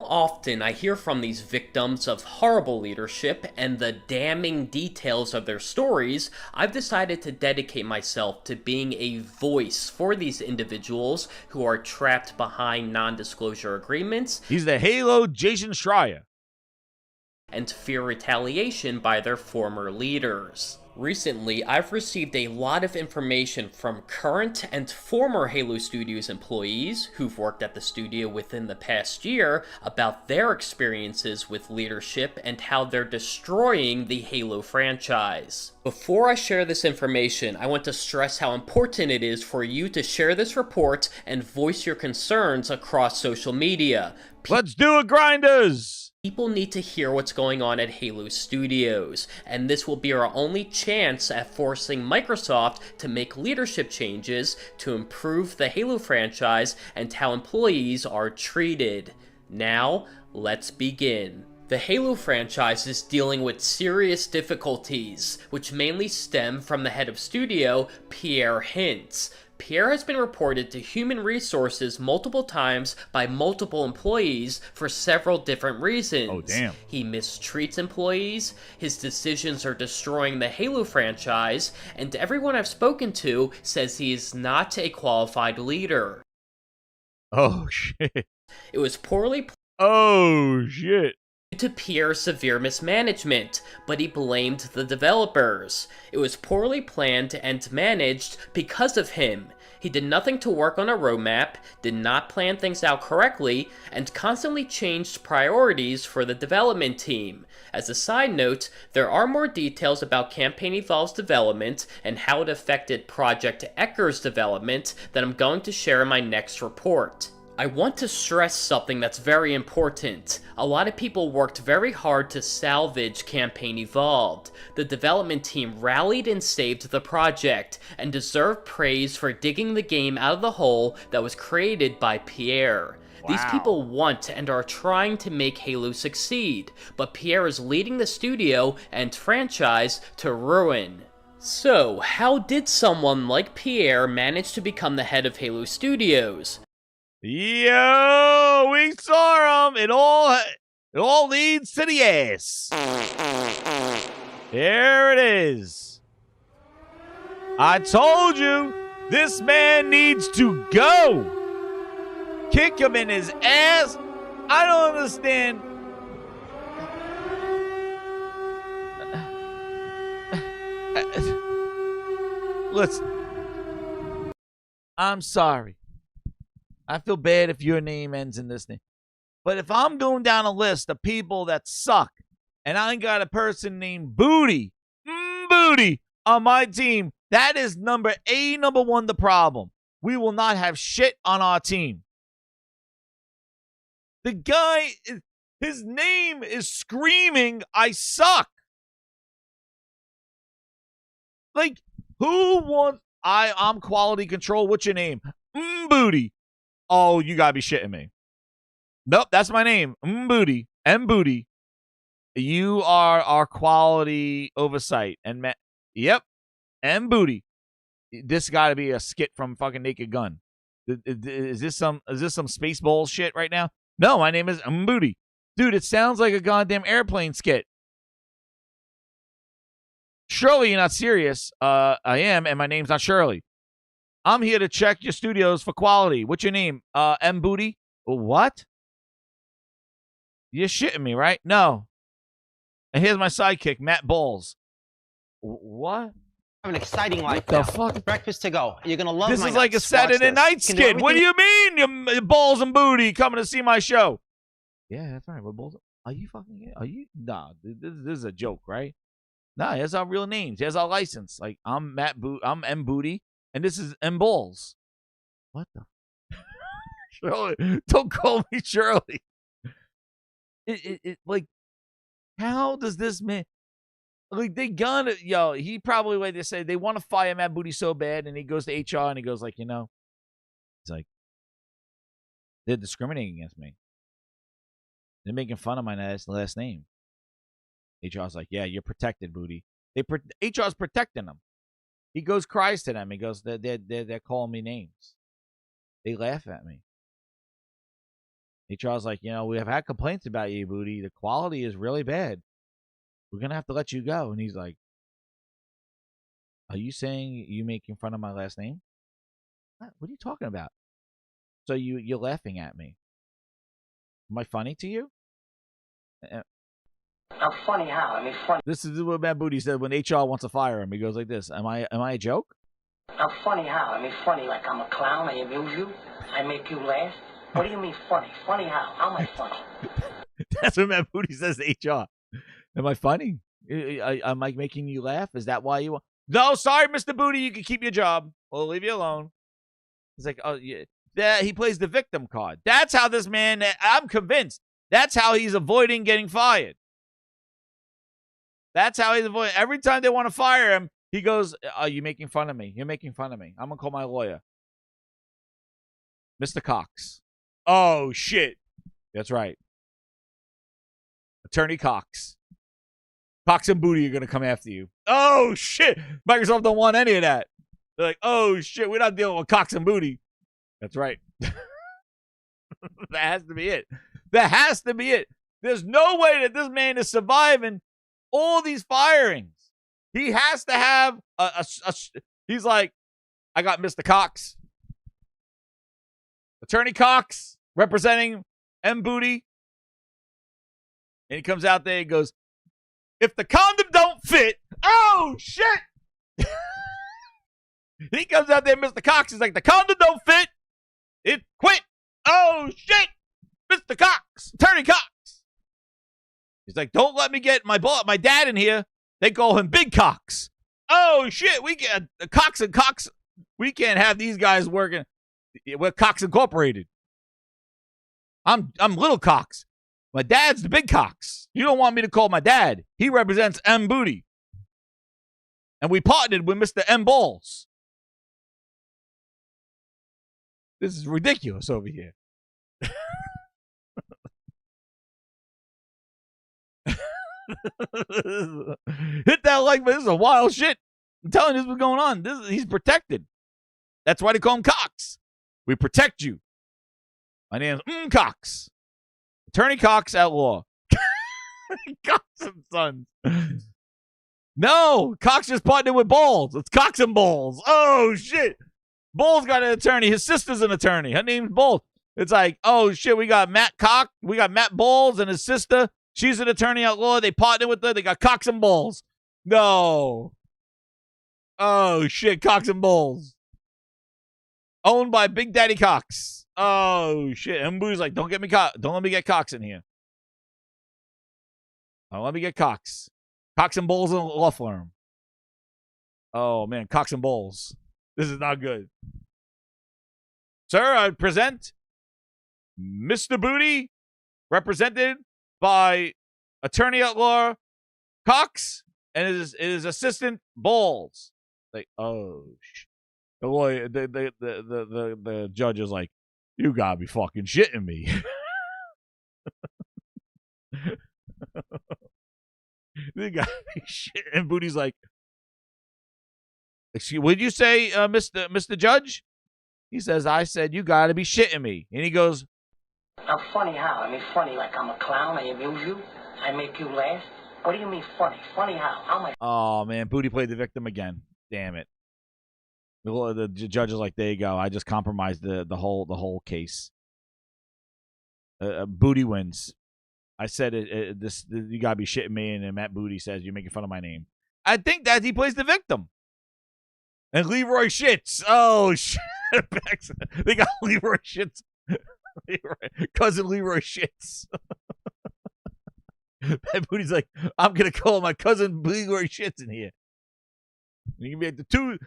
L: often I hear from these victims of horrible leadership and the damning details of their stories, I've decided to dedicate myself to being a voice for these individuals who are trapped behind non-disclosure agreements.
C: He's the Halo Jason Schreier.
L: And fear retaliation by their former leaders. Recently, I've received a lot of information from current and former Halo Studios employees who've worked at the studio within the past year about their experiences with leadership and how they're destroying the Halo franchise. Before I share this information, I want to stress how important it is for you to share this report and voice your concerns across social media.
C: Let's do it, grinders!
L: People need to hear what's going on at Halo Studios, and this will be our only chance at forcing Microsoft to make leadership changes to improve the Halo franchise and how employees are treated. Now, let's begin. The Halo franchise is dealing with serious difficulties, which mainly stem from the head of studio, Pierre Hintz. Pierre has been reported to Human Resources multiple times by multiple employees for several different reasons.
C: Oh, damn.
L: He mistreats employees, his decisions are destroying the Halo franchise, and everyone I've spoken to says he is not a qualified leader.
C: Oh, shit.
L: It was poorly
C: Oh, shit.
L: to Pierre's severe mismanagement, but he blamed the developers. It was poorly planned and managed because of him. He did nothing to work on a roadmap, did not plan things out correctly, and constantly changed priorities for the development team. As a side note, there are more details about Campaign Evolved's development and how it affected Project Ecker's development that I'm going to share in my next report. I want to stress something that's very important. A lot of people worked very hard to salvage Campaign Evolved. The development team rallied and saved the project, and deserve praise for digging the game out of the hole that was created by Pierre. These people want and are trying to make Halo succeed, but Pierre is leading the studio and franchise to ruin. So, how did someone like Pierre manage to become the head of Halo Studios?
C: Yo, we saw him. It all leads to the ass. There it is. I told you, this man needs to go. Kick him in his ass. I don't understand. Listen, I'm sorry. I feel bad if your name ends in this name. But if I'm going down a list of people that suck, and I got a person named Booty on my team, that is number one the problem. We will not have shit on our team. The guy, his name is screaming, I suck. Like, who wants, I'm quality control. What's your name? Booty. Oh, you gotta be shitting me. Nope, that's my name. Booty. M Booty. You are our quality oversight. And yep, M Booty. This gotta be a skit from fucking Naked Gun. Is this some Spaceball shit right now? No, my name is Booty. Dude, it sounds like a goddamn airplane skit. Surely you're not serious. I am, and my name's not Shirley. I'm here to check your studios for quality. What's your name? M Booty? What? You're shitting me, right? No. And here's my sidekick, Matt Balls. What?
B: Have an exciting life
C: the
B: now.
C: fuck?
B: Breakfast to go. You're gonna love
C: This
B: my
C: is like a
B: nuts. Watch
C: Saturday
B: this.
C: night
B: You can do
C: skit. What do
B: everything-
C: you mean, you balls and booty coming to see my show? Yeah, that's right. We're balls. Are you fucking? Are you? Nah, this is a joke, right? Nah, here's our real names. Here's our license. Like I'm I'm M Booty, and this is M Balls. What the? Shirley, don't call me Shirley. It like, how does this man? Like they gonna he probably like they say they want to fire Matt Booty so bad, and he goes to HR and he goes like, he's like, they're discriminating against me. They're making fun of my last name. HR's like, yeah, you're protected, Booty. HR's protecting him. He goes, cries to them. He goes, they're calling me names. They laugh at me. HR's like, we have had complaints about you, Booty. The quality is really bad. We're going to have to let you go. And he's like, are you saying you making fun of my last name? What are you talking about? So you're laughing at me. Am I funny to you?
G: I'm funny how? I mean, funny.
C: This is what Matt Booty said when HR wants to fire him. He goes like this. Am I a joke?
G: I'm funny how? I mean, funny like I'm a clown. I amuse you. I make you laugh. What do you mean funny? Funny how? How am I funny?
C: That's what Matt Booty says to HR. Am I funny? Am I making you laugh? Is that why you want? No, sorry, Mr. Booty. You can keep your job. We'll leave you alone. He's like, oh, yeah. He plays the victim card. That's how this man, I'm convinced, that's how he's avoiding getting fired. That's how he's avoiding. Every time they want to fire him, he goes, are you making fun of me? You're making fun of me. I'm going to call my lawyer. Mr. Cox. Oh, shit. That's right. Attorney Cox. Cox and Booty are going to come after you. Oh, shit. Microsoft don't want any of that. They're like, oh, shit. We're not dealing with Cox and Booty. That's right. That has to be it. That has to be it. There's no way that this man is surviving all these firings. He has to have he's like, I got Mr. Cox. Attorney Cox representing M Booty. And he comes out there and goes, if the condom don't fit, oh shit. He comes out there, Mr. Cox is like, the condom don't fit. It quit. Oh shit. Mr. Cox, Attorney Cox. He's like, don't let me get my dad in here. They call him Big Cox. Oh shit, we get Cox and Cox. We can't have these guys working. We're Cox Incorporated. I'm Little Cox. My dad's the Big Cox. You don't want me to call my dad. He represents M Booty. And we partnered with Mr. M Balls. This is ridiculous over here. Hit that like, but this is a wild shit. I'm telling you, this is what's going on. He's protected. That's why they call him Cox. We protect you. My name's Cox. Attorney Cox at law. Cox and Sons. No, Cox just partnered with Balls. It's Cox and Balls. Oh shit. Balls got an attorney. His sister's an attorney. Her name's Balls. It's like, oh shit, we got Matt Cox. We got Matt Balls and his sister. She's an attorney at law. They partnered with her. They got Cox and Balls. No. Oh shit, Cox and Balls. Owned by Big Daddy Cox. Oh shit. And Boo's like, don't let me get Cox in here. Don't let me get Cox. Cox and Balls law firm. Oh man, Cox and Balls. This is not good. Sir, I present Mr. Booty, represented by attorney at law Cox and his assistant Balls. Like, oh shit. The lawyer, the judge is like, you gotta be fucking shitting me. You gotta be shitting. And Booty's like, excuse, would you say, Mr. Judge? He says, I said, you gotta be shitting me. And he goes,
G: I'm funny how? I mean, funny like I'm a clown. I amuse you. I make you laugh. What do you mean funny? Funny how? How am I?
C: Oh man, Booty played the victim again. Damn it. The judge is like, there you go. I just compromised the whole case. Booty wins. I said you gotta be shitting me, and then Matt Booty says you're making fun of my name. I think that he plays the victim. And Leroy Shits. Oh, shit. They got Leroy Shits. Cousin Leroy Shits. That booty's like, I'm going to call my cousin Leroy Shits in here. You can be like the two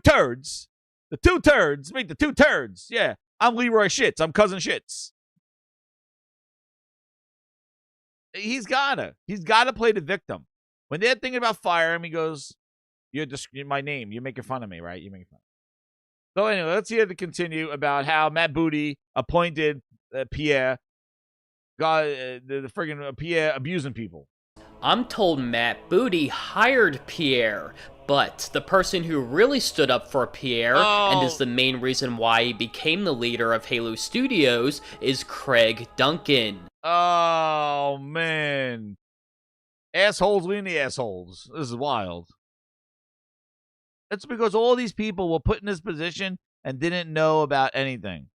C: turds. The two turds. Make the two turds. Yeah. I'm Leroy Shits. I'm cousin Shits. He's gotta play the victim. When they're thinking about firing him, he goes, you're my name. You're making fun of me, right? You're making fun of me. So anyway, let's hear the continue about how Matt Booty appointed Pierre. The friggin' Pierre abusing people.
L: I'm told Matt Booty hired Pierre, but the person who really stood up for Pierre and is the main reason why he became the leader of Halo Studios is Craig Duncan.
C: Oh, man. Assholes win the assholes. This is wild. That's because all these people were put in this position and didn't know about anything.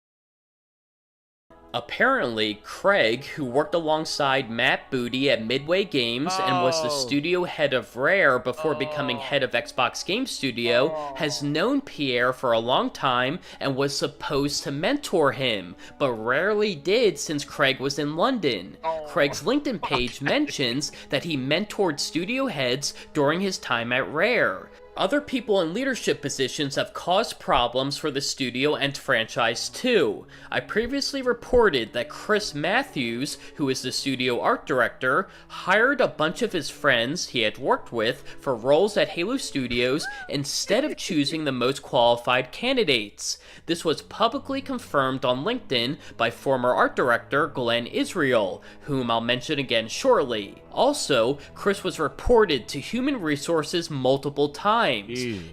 L: Apparently, Craig, who worked alongside Matt Booty at Midway Games and was the studio head of Rare before becoming head of Xbox Game Studio, has known Pierre for a long time and was supposed to mentor him, but rarely did since Craig was in London. Craig's LinkedIn page mentions that he mentored studio heads during his time at Rare. Other people in leadership positions have caused problems for the studio and franchise too. I previously reported that Chris Matthews, who is the studio art director, hired a bunch of his friends he had worked with for roles at Halo Studios instead of choosing the most qualified candidates. This was publicly confirmed on LinkedIn by former art director Glenn Israel, whom I'll mention again shortly. Also, Chris was reported to Human Resources multiple times,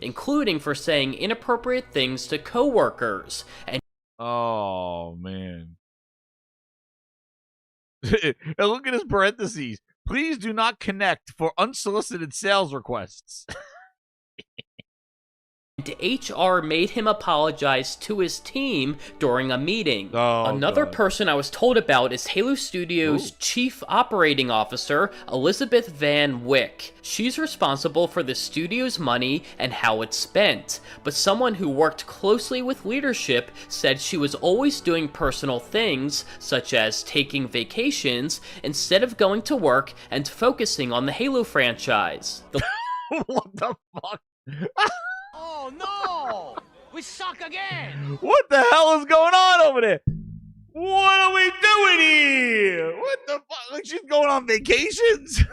L: including for saying inappropriate things to coworkers. And
C: oh, man. And look at his parentheses. Please do not connect for unsolicited sales requests.
L: HR made him apologize to his team during a meeting. Another person I was told about is Halo Studios' Chief Operating Officer, Elizabeth Van Wyck. She's responsible for the studio's money and how it's spent, but someone who worked closely with leadership said she was always doing personal things, such as taking vacations, instead of going to work and focusing on the Halo franchise.
C: What the fuck?
I: Oh no! We suck again!
C: What the hell is going on over there? What are we doing here? What the fuck? Like she's going on vacations?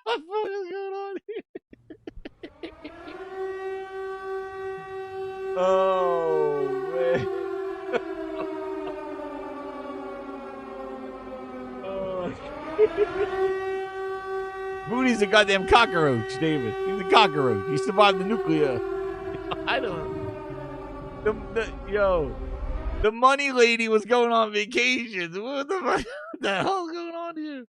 C: What the fuck is going on here? Oh, man. Booty's a goddamn cockroach, David. He's a cockroach. He survived the nuclear. I don't. The money lady was going on vacations. What the hell is going on here?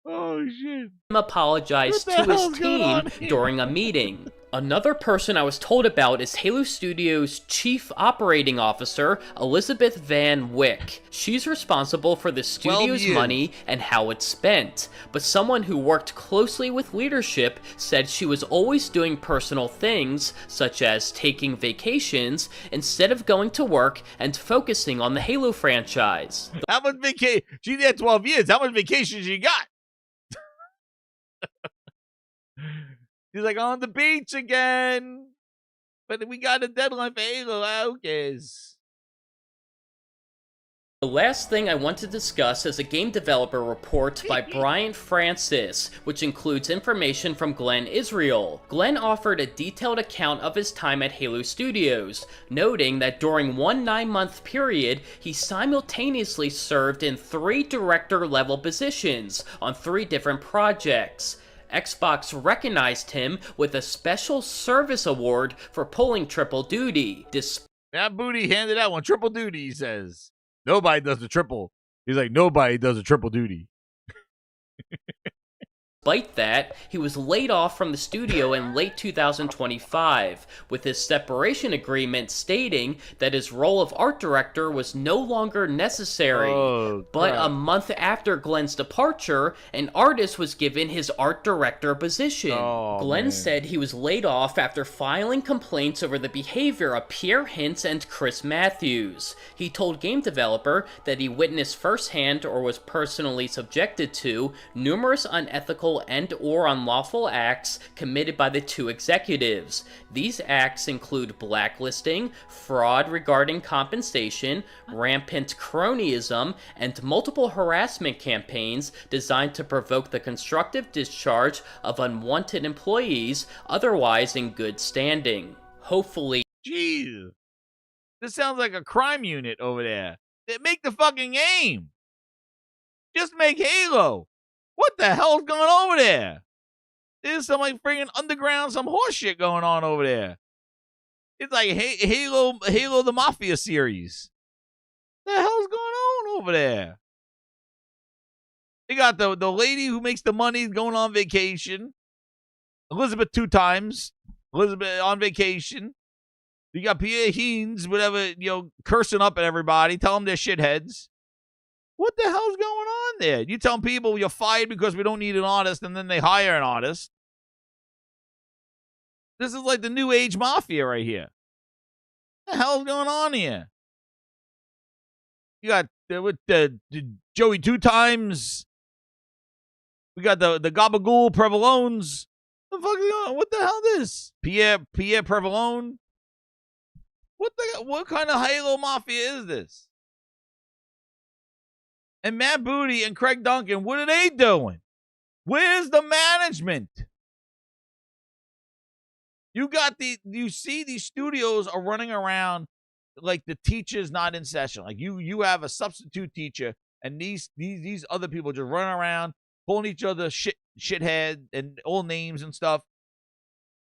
C: Oh shit!
L: Apologized to his team during a meeting. Another person I was told about is Halo Studios' Chief Operating Officer, Elizabeth Van Wyck. She's responsible for the studio's money and how it's spent, but someone who worked closely with leadership said she was always doing personal things, such as taking vacations, instead of going to work and focusing on the Halo franchise.
C: How much vacation? She had 12 years. How much vacation she got? He's like, on the beach again. But we got a deadline for Halo. Who cares?
L: The last thing I want to discuss is a game developer report by Brian Francis, which includes information from Glenn Israel. Glenn offered a detailed account of his time at Halo Studios, noting that during one 9-month period, he simultaneously served in 3 director-level positions on 3 different projects. Xbox recognized him with a special service award for pulling triple duty.
C: That Booty handed out one triple duty, he says. Nobody does the triple. He's like, nobody does a triple duty.
L: Despite that, he was laid off from the studio in late 2025, with his separation agreement stating that his role of art director was no longer necessary. But a month after Glenn's departure, an artist was given his art director position. Glenn said he was laid off after filing complaints over the behavior of Pierre Hintz and Chris Matthews. He told Game Developer that he witnessed firsthand or was personally subjected to numerous unethical and or unlawful acts committed by the two executives. These acts include blacklisting, fraud regarding compensation, rampant cronyism, and multiple harassment campaigns designed to provoke the constructive discharge of unwanted employees otherwise in good standing. Hopefully.
C: Jeez. This sounds like a crime unit over there. They make the fucking game. Just make Halo. What the hell's going on over there? There's some like friggin' underground, some horse shit going on over there. It's like Halo the Mafia series. What the hell's going on over there? They got the lady who makes the money going on vacation. Elizabeth 2 times. Elizabeth on vacation. You got Pierre Hintz, whatever, cursing up at everybody. Tell them they're shitheads. What the hell's going on there? You tell people you're fired because we don't need an artist, and then they hire an artist. This is like the new age mafia right here. What the hell's going on here? You got the Joey 2 times. We got the Gabagool Prevalones. What the fuck is going on? What the hell is this? Pierre Prevalone? What kind of Halo Mafia is this? And Matt Booty and Craig Duncan, what are they doing? Where's the management? You see these studios are running around like the teacher's not in session. Like you have a substitute teacher, and these other people just running around, calling each other shithead and all names and stuff,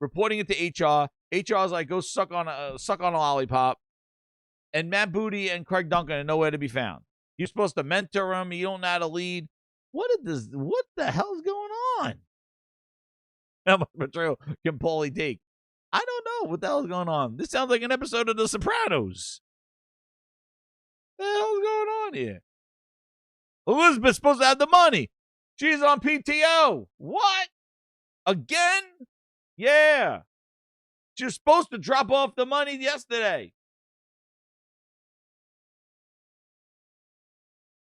C: reporting it to HR. HR's like, go suck on a lollipop. And Matt Booty and Craig Duncan are nowhere to be found. You're supposed to mentor them. You don't know how to lead. What the hell's going on? How much betrayal can Paulie take? I don't know what the hell's going on. This sounds like an episode of The Sopranos. What the hell's going on here? Elizabeth's supposed to have the money. She's on PTO. What? Again? Yeah. She was supposed to drop off the money yesterday.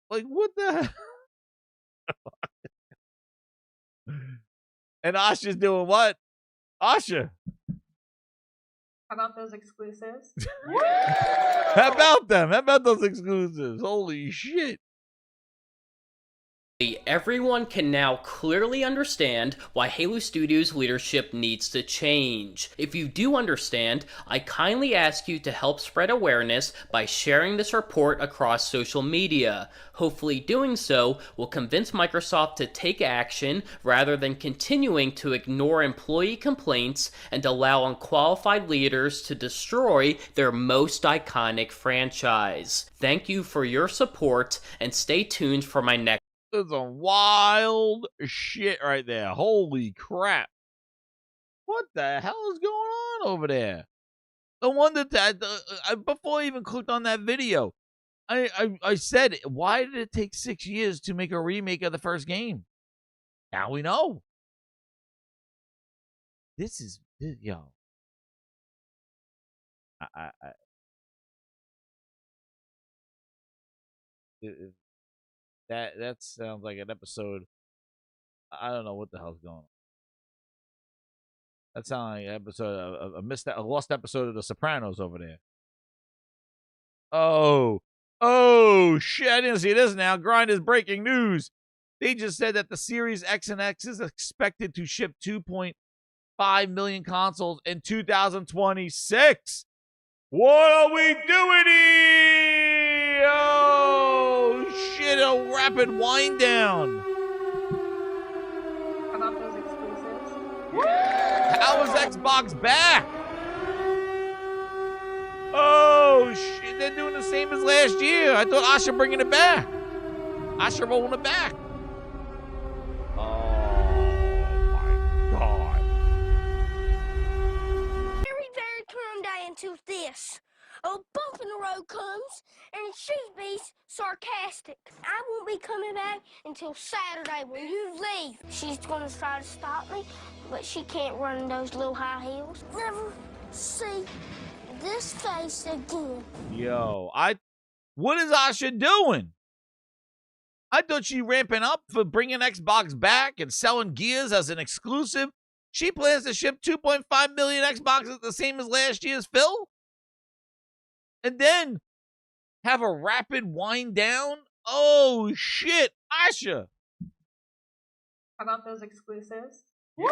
C: Like, what the hell? And Asha's doing what? Asha.
F: How about those exclusives?
C: How about them? How about those exclusives? Holy shit.
L: Everyone can now clearly understand why Halo Studios' leadership needs to change. If you do understand, I kindly ask you to help spread awareness by sharing this report across social media. Hopefully doing so will convince Microsoft to take action rather than continuing to ignore employee complaints and allow unqualified leaders to destroy their most iconic franchise. Thank you for your support, and stay tuned for my next.
C: That's some wild shit right there. Holy crap. What the hell is going on over there? No wonder that before I even clicked on that video, I said, why did it take 6 years to make a remake of the first game? Now we know. This is, yo. That sounds like an episode. I don't know what the hell's going on. That sounds like an episode, a lost episode of The Sopranos over there. Oh shit! I didn't see this now. Grind is breaking news. They just said that the Series X and X is expected to ship 2.5 million consoles in 2026. What are we doing here? Oh shit! A rapid wind down.
F: How about those exclusives?
C: How is Xbox back? Oh shit! They're doing the same as last year. I thought Asha bringing it back. Asha rolling it back. Oh
M: sarcastic. I won't be coming back until Saturday when you leave. She's gonna try to stop me, but she can't run in those little high heels. Never see this face again.
C: Yo, what is Asha doing? I thought she ramping up for bringing Xbox back and selling Gears as an exclusive. She plans to ship 2.5 million Xboxes, the same as last year's Phil? And then have a rapid wind down? Oh, shit, Asha.
F: How about those exclusives?
C: Oh,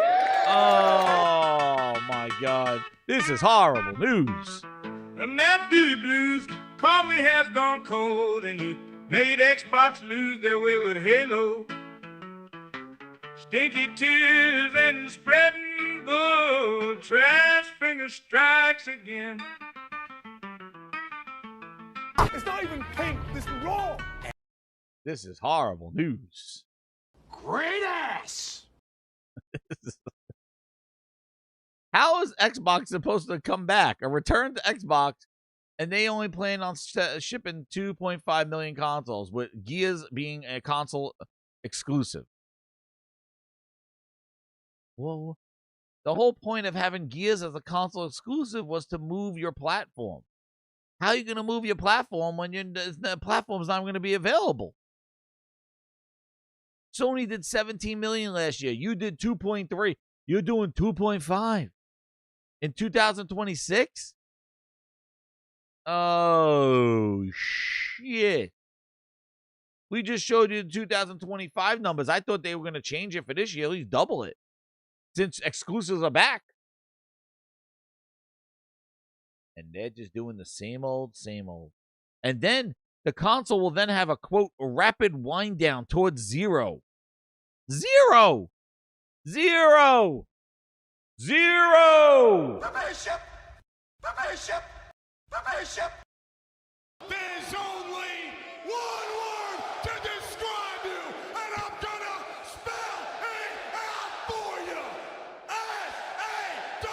C: my God. This is horrible news.
N: The Matthew Blues probably has gone cold, and you made Xbox lose their way with Halo. Stinky tears and spreading gold, trash finger strikes again.
E: It's not even pink. This is raw.
C: This is horrible news.
I: Great ass!
C: How is Xbox supposed to come back? A return to Xbox, and they only plan on shipping 2.5 million consoles, with Gears being a console exclusive. Well, the whole point of having Gears as a console exclusive was to move your platform. How are you going to move your platform when the platform's not going to be available? Sony did 17 million last year. You did 2.3. You're doing 2.5 in 2026. Oh shit! We just showed you the 2025 numbers. I thought they were going to change it for this year, at least double it, since exclusives are back. And they're just doing the same old, same old. And then the console will then have a, quote, rapid wind down towards zero. Zero! Zero! Zero!
E: The bishop! The bishop! The bishop! There's only one word to describe you, and I'm gonna spell it out for you. S-A-W-F-T.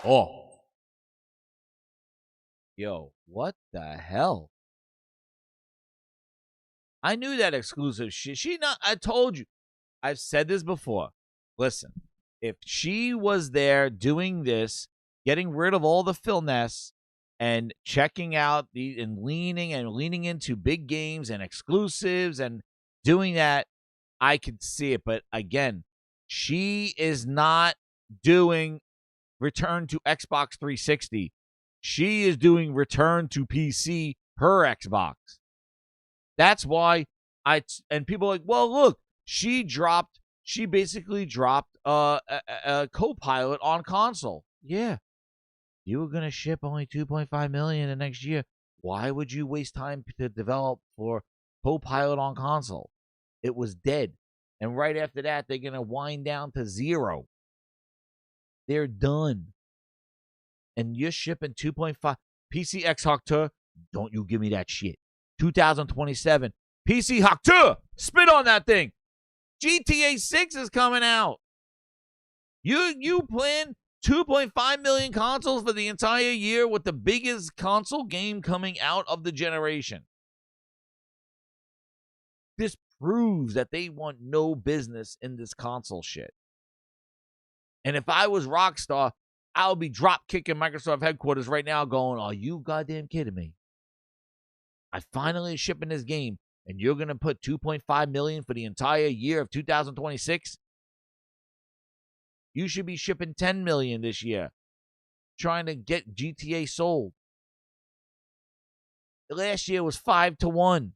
C: Oh. Yo, what the hell? I knew that exclusive shit. I told you. I've said this before. Listen, if she was there doing this, getting rid of all the Philness and checking out and leaning into big games and exclusives and doing that, I could see it. But again, she is not doing return to Xbox 360. She is doing return to PC, her Xbox. That's why and people are like, well, look, she basically dropped a co-pilot on console. Yeah. You were going to ship only 2.5 million the next year. Why would you waste time to develop for co-pilot on console? It was dead. And right after that, they're going to wind down to zero. They're done. And you're shipping 2.5 PC X Hawk 2. Don't you give me that shit. 2027 PC Hawk 2. Spit on that thing. GTA 6 is coming out. You plan 2.5 million consoles for the entire year with the biggest console game coming out of the generation. This proves that they want no business in this console shit. And if I was Rockstar, I would be drop kicking Microsoft headquarters right now going, are you goddamn kidding me? I finally shipping this game, and you're going to put 2.5 million for the entire year of 2026? You should be shipping 10 million this year, trying to get GTA sold. Last year was 5-1.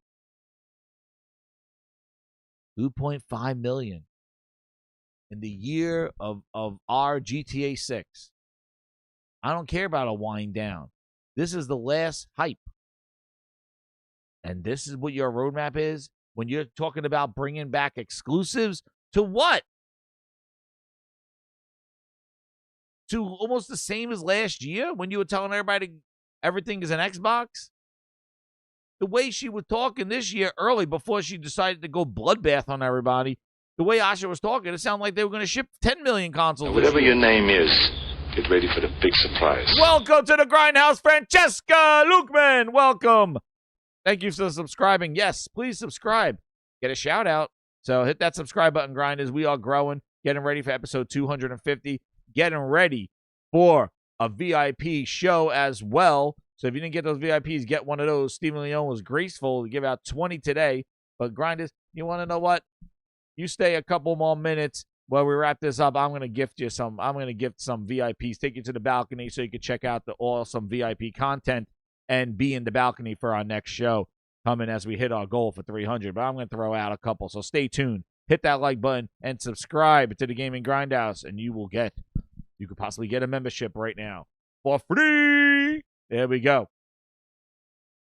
C: 2.5 million in the year of our GTA 6. I don't care about a wind down. This is the last hype. And this is what your roadmap is when you're talking about bringing back exclusives to what? To almost the same as last year when you were telling everybody everything is an Xbox? The way she was talking this year early before she decided to go bloodbath on everybody, the way Asha was talking, it sounded like they were going to ship 10 million consoles.
O: Whatever your name is, Get ready for the big surprise.
C: Welcome to the Grindhouse, Francesca Lukeman. Welcome. Thank you for subscribing. Yes, please subscribe. Get a shout out. So hit that subscribe button, Grinders. We are growing. Getting ready for episode 250. Getting ready for a VIP show as well. So if you didn't get those VIPs, get one of those. Stephen Leone was graceful to give out 20 today. But Grinders, you want to know what? You stay a couple more minutes while we wrap this up. I'm going to gift you some. I'm going to gift some VIPs. Take you to the balcony so you can check out the awesome VIP content and be in the balcony for our next show coming as we hit our goal for 300. But I'm going to throw out a couple. So stay tuned. Hit that like button and subscribe to the Gaming Grindhouse, and you could possibly get a membership right now for free. There we go.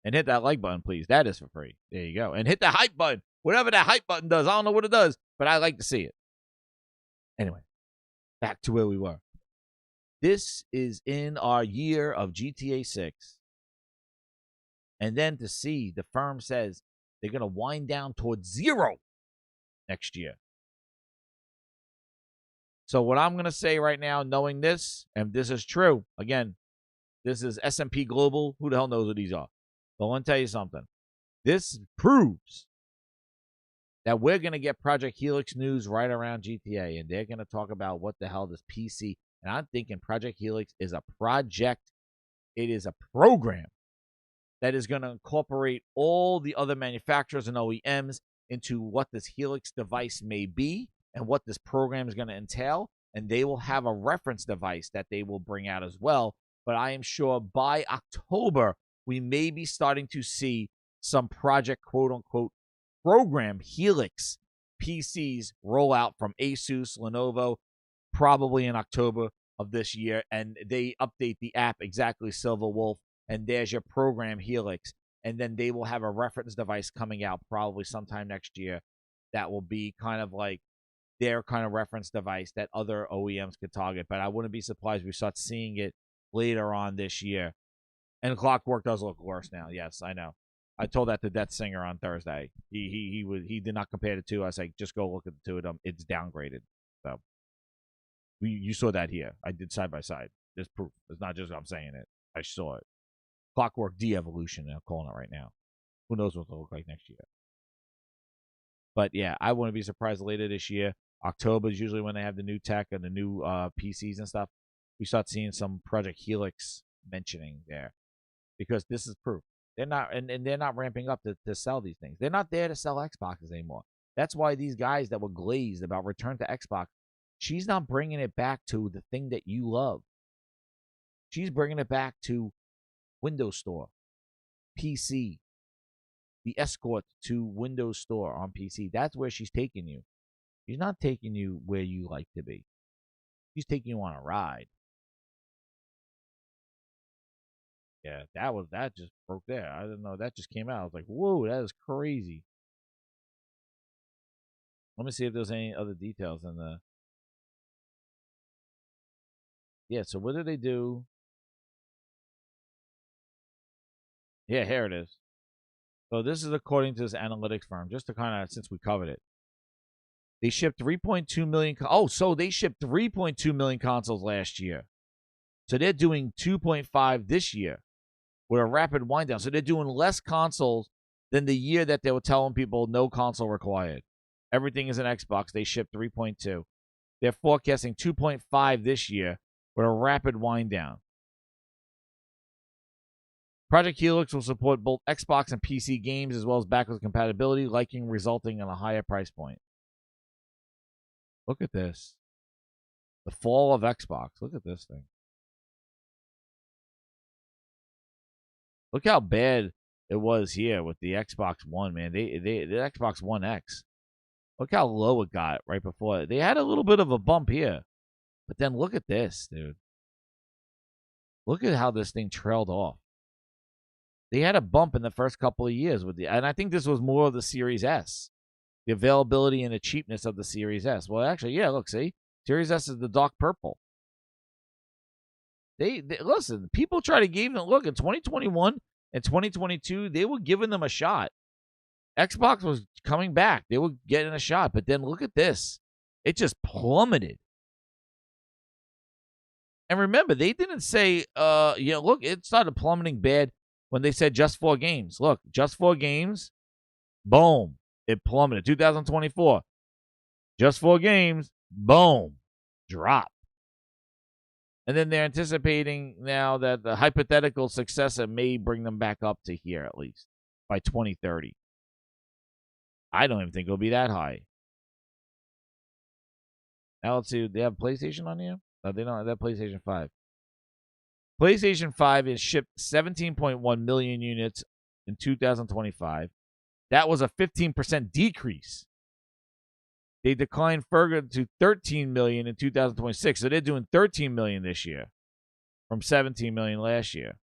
C: And hit that like button, please. That is for free. There you go. And hit the hype button. Whatever that hype button does. I don't know what it does, but I like to see it. Anyway, back to where we were. This is in our year of GTA 6. And then to see the firm says they're going to wind down towards 0 next year. So what I'm going to say right now, knowing this, and this is true, again, this is S&P Global. Who the hell knows what these are? But I want to tell you something. This proves that we're going to get Project Helix news right around GTA, and they're going to talk about what the hell this PC, and I'm thinking Project Helix is a project. It is a program that is going to incorporate all the other manufacturers and OEMs into what this Helix device may be and what this program is going to entail, and they will have a reference device that they will bring out as well. But I am sure by October, we may be starting to see some project, quote-unquote, program Helix PCs roll out from Asus, Lenovo, probably in October of this year, and they update the app exactly Silver Wolf, and there's your program Helix, and then they will have a reference device coming out probably sometime next year that will be kind of like their kind of reference device that other OEMs could target. But I wouldn't be surprised if we start seeing it later on this year. And Clockwork does look worse now. Yes, I know. I told that to Death Singer on Thursday. He did not compare the two. I was like, just go look at the two of them. It's downgraded. So you saw that here. I did side by side. There's proof. It's not just I'm saying it. I saw it. Clockwork de-evolution. I'm calling it right now. Who knows what it'll look like next year? But yeah, I wouldn't be surprised later this year. October is usually when they have the new tech and the new PCs and stuff. We start seeing some Project Helix mentioning there, because this is proof. They're not, and they're not ramping up to sell these things. They're not there to sell Xboxes anymore. That's why these guys that were glazed about return to Xbox, she's not bringing it back to the thing that you love. She's bringing it back to Windows Store, PC, the escort to Windows Store on PC. That's where she's taking you. She's not taking you where you like to be. She's taking you on a ride. Yeah, that just broke there. I didn't know that just came out. I was like, whoa, that is crazy. Let me see if there's any other details in the. Yeah, so what did they do? Yeah, here it is. So this is according to this analytics firm, just to kind of, since we covered it. They shipped 3.2 million. So they shipped 3.2 million consoles last year. So they're doing 2.5 this year with a rapid wind down. So they're doing less consoles than the year that they were telling people no console required. Everything is an Xbox. They shipped 3.2. They're forecasting 2.5 this year with a rapid wind down. Project Helix will support both Xbox and PC games as well as backwards compatibility, resulting in a higher price point. Look at this. The fall of Xbox. Look at this thing. Look how bad it was here with the Xbox One, man. The Xbox One X. Look how low it got right before it. They had a little bit of a bump here. But then look at this, dude. Look at how this thing trailed off. They had a bump in the first couple of years and I think this was more of the Series S. The availability and the cheapness of the Series S. Well, actually, yeah, look, see? Series S is the dark purple. They listen, people try to give them, look, in 2021 and 2022, they were giving them a shot. Xbox was coming back. They were getting a shot. But then look at this. It just plummeted. And remember, they didn't say, look, it started plummeting bad when they said just 4 games. Look, just 4 games, boom, it plummeted. 2024, just 4 games, boom, drop. And then they're anticipating now that the hypothetical successor may bring them back up to here at least by 2030. I don't even think it'll be that high. Now let's see. They have PlayStation on here? No, they don't have that PlayStation 5. PlayStation 5 is shipped 17.1 million units in 2025. That was a 15% decrease. They declined further to 13 million in 2026. So they're doing 13 million this year from 17 million last year.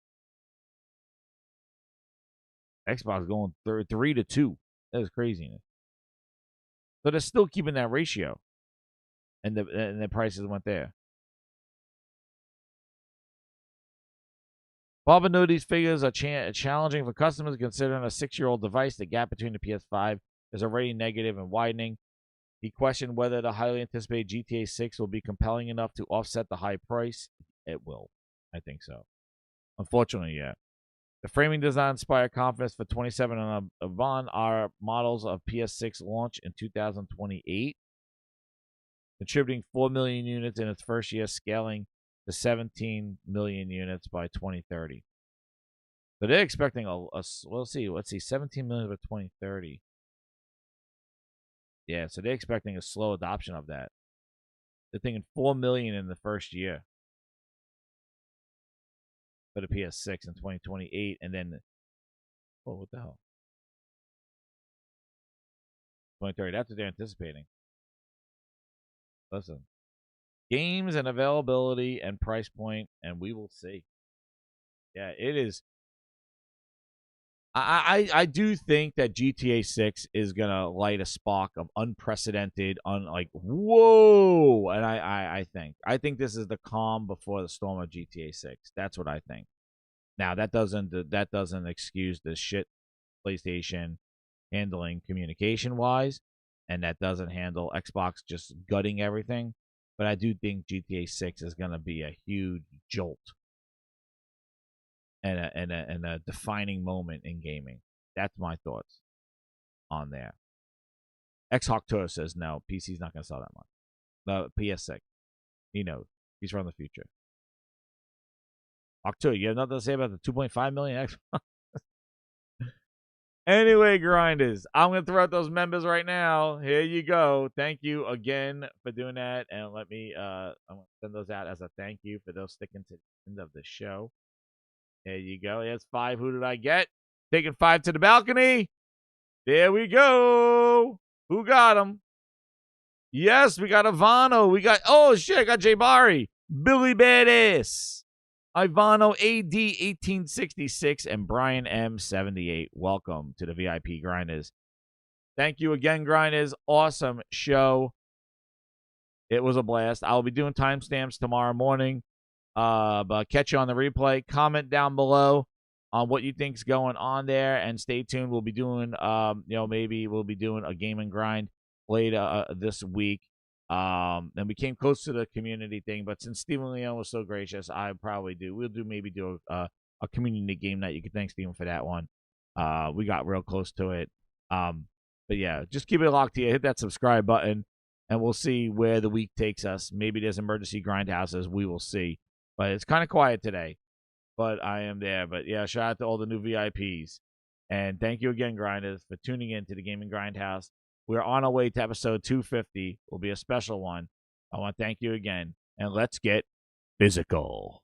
C: Xbox going 3 to 2. That is craziness. So they're still keeping that ratio. And the prices went there. Bob noted these figures are challenging for customers considering a 6-year-old device. The gap between the PS5 is already negative and widening. He questioned whether the highly anticipated GTA 6 will be compelling enough to offset the high price. It will. I think so. Unfortunately, yeah. The framing design inspired confidence for 27 and above are models of PS6 launch in 2028, contributing 4 million units in its first year, scaling to 17 million units by 2030. So they're expecting let's see, 17 million by 2030. Yeah, so they're expecting a slow adoption of that. They're thinking 4 million in the first year for the PS6 in 2028, and then, what the hell? 2030, that's what they're anticipating. Listen, games and availability and price point, and we will see. Yeah, it is. I do think that GTA 6 is gonna light a spark of unprecedented, whoa! And I think this is the calm before the storm of GTA 6. That's what I think. Now that doesn't excuse the shit PlayStation handling communication wise, and that doesn't handle Xbox just gutting everything. But I do think GTA 6 is gonna be a huge jolt. And a defining moment in gaming. That's my thoughts on there. X-Hawk Tour says no, PC's not going to sell that much. No, PS6. He knows. He's from the future. Hawk Tour, you have nothing to say about the 2.5 million Xbox? Anyway, grinders, I'm going to throw out those members right now. Here you go. Thank you again for doing that. And let me, I'm going to send those out as a thank you for those sticking to the end of the show. There you go. There's 5. Who did I get? Taking 5 to the balcony. There we go. Who got him? Yes, we got Ivano. We got, oh shit, I got Jay Barry. Billy Badass. Ivano AD 1866 and Brian M78. Welcome to the VIP Grinders. Thank you again, Grinders. Awesome show. It was a blast. I'll be doing timestamps tomorrow morning. But catch you on the replay. Comment down below on what you think's going on there, and stay tuned. We'll be doing, maybe we'll be doing a game and grind later this week. And we came close to the community thing, but since Stephen Leon was so gracious, we'll maybe do a community game night. You can thank Stephen for that one. We got real close to it. But yeah, just keep it locked here. Hit that subscribe button, and we'll see where the week takes us. Maybe there's emergency grindhouses. We will see. But it's kind of quiet today, but I am there. But yeah, shout out to all the new VIPs. And thank you again, Grinders, for tuning in to the Gaming Grindhouse. We're on our way to episode 250. Will be a special one. I want to thank you again. And let's get physical.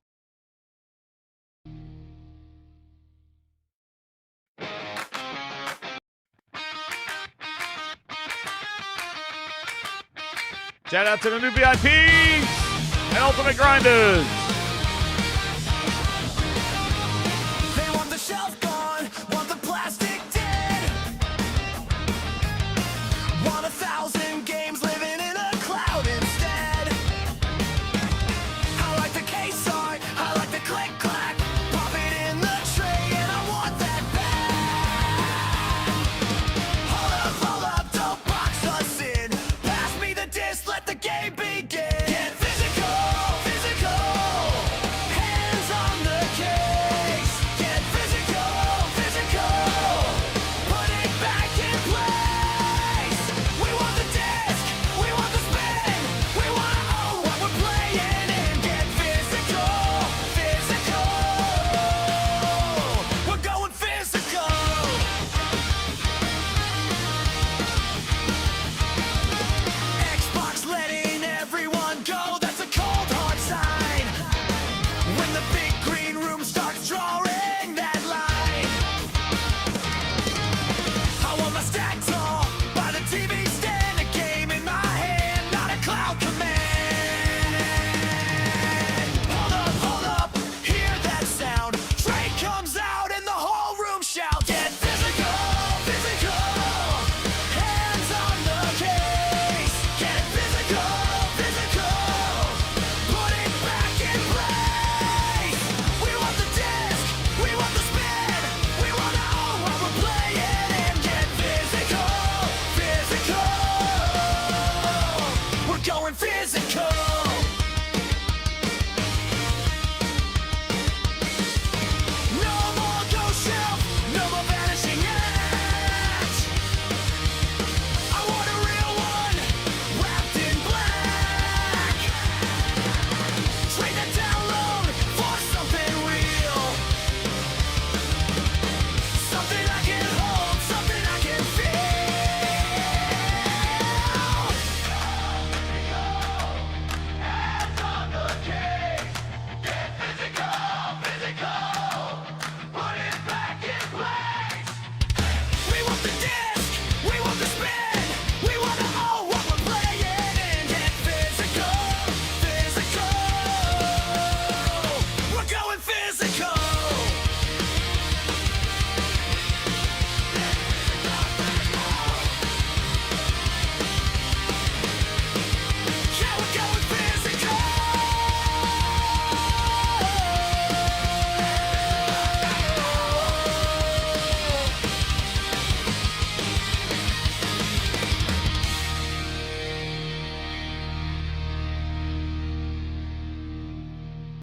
C: Shout out to the new VIPs and Ultimate Grinders.
E: Let the game begin. Get physical, physical.
H: despair.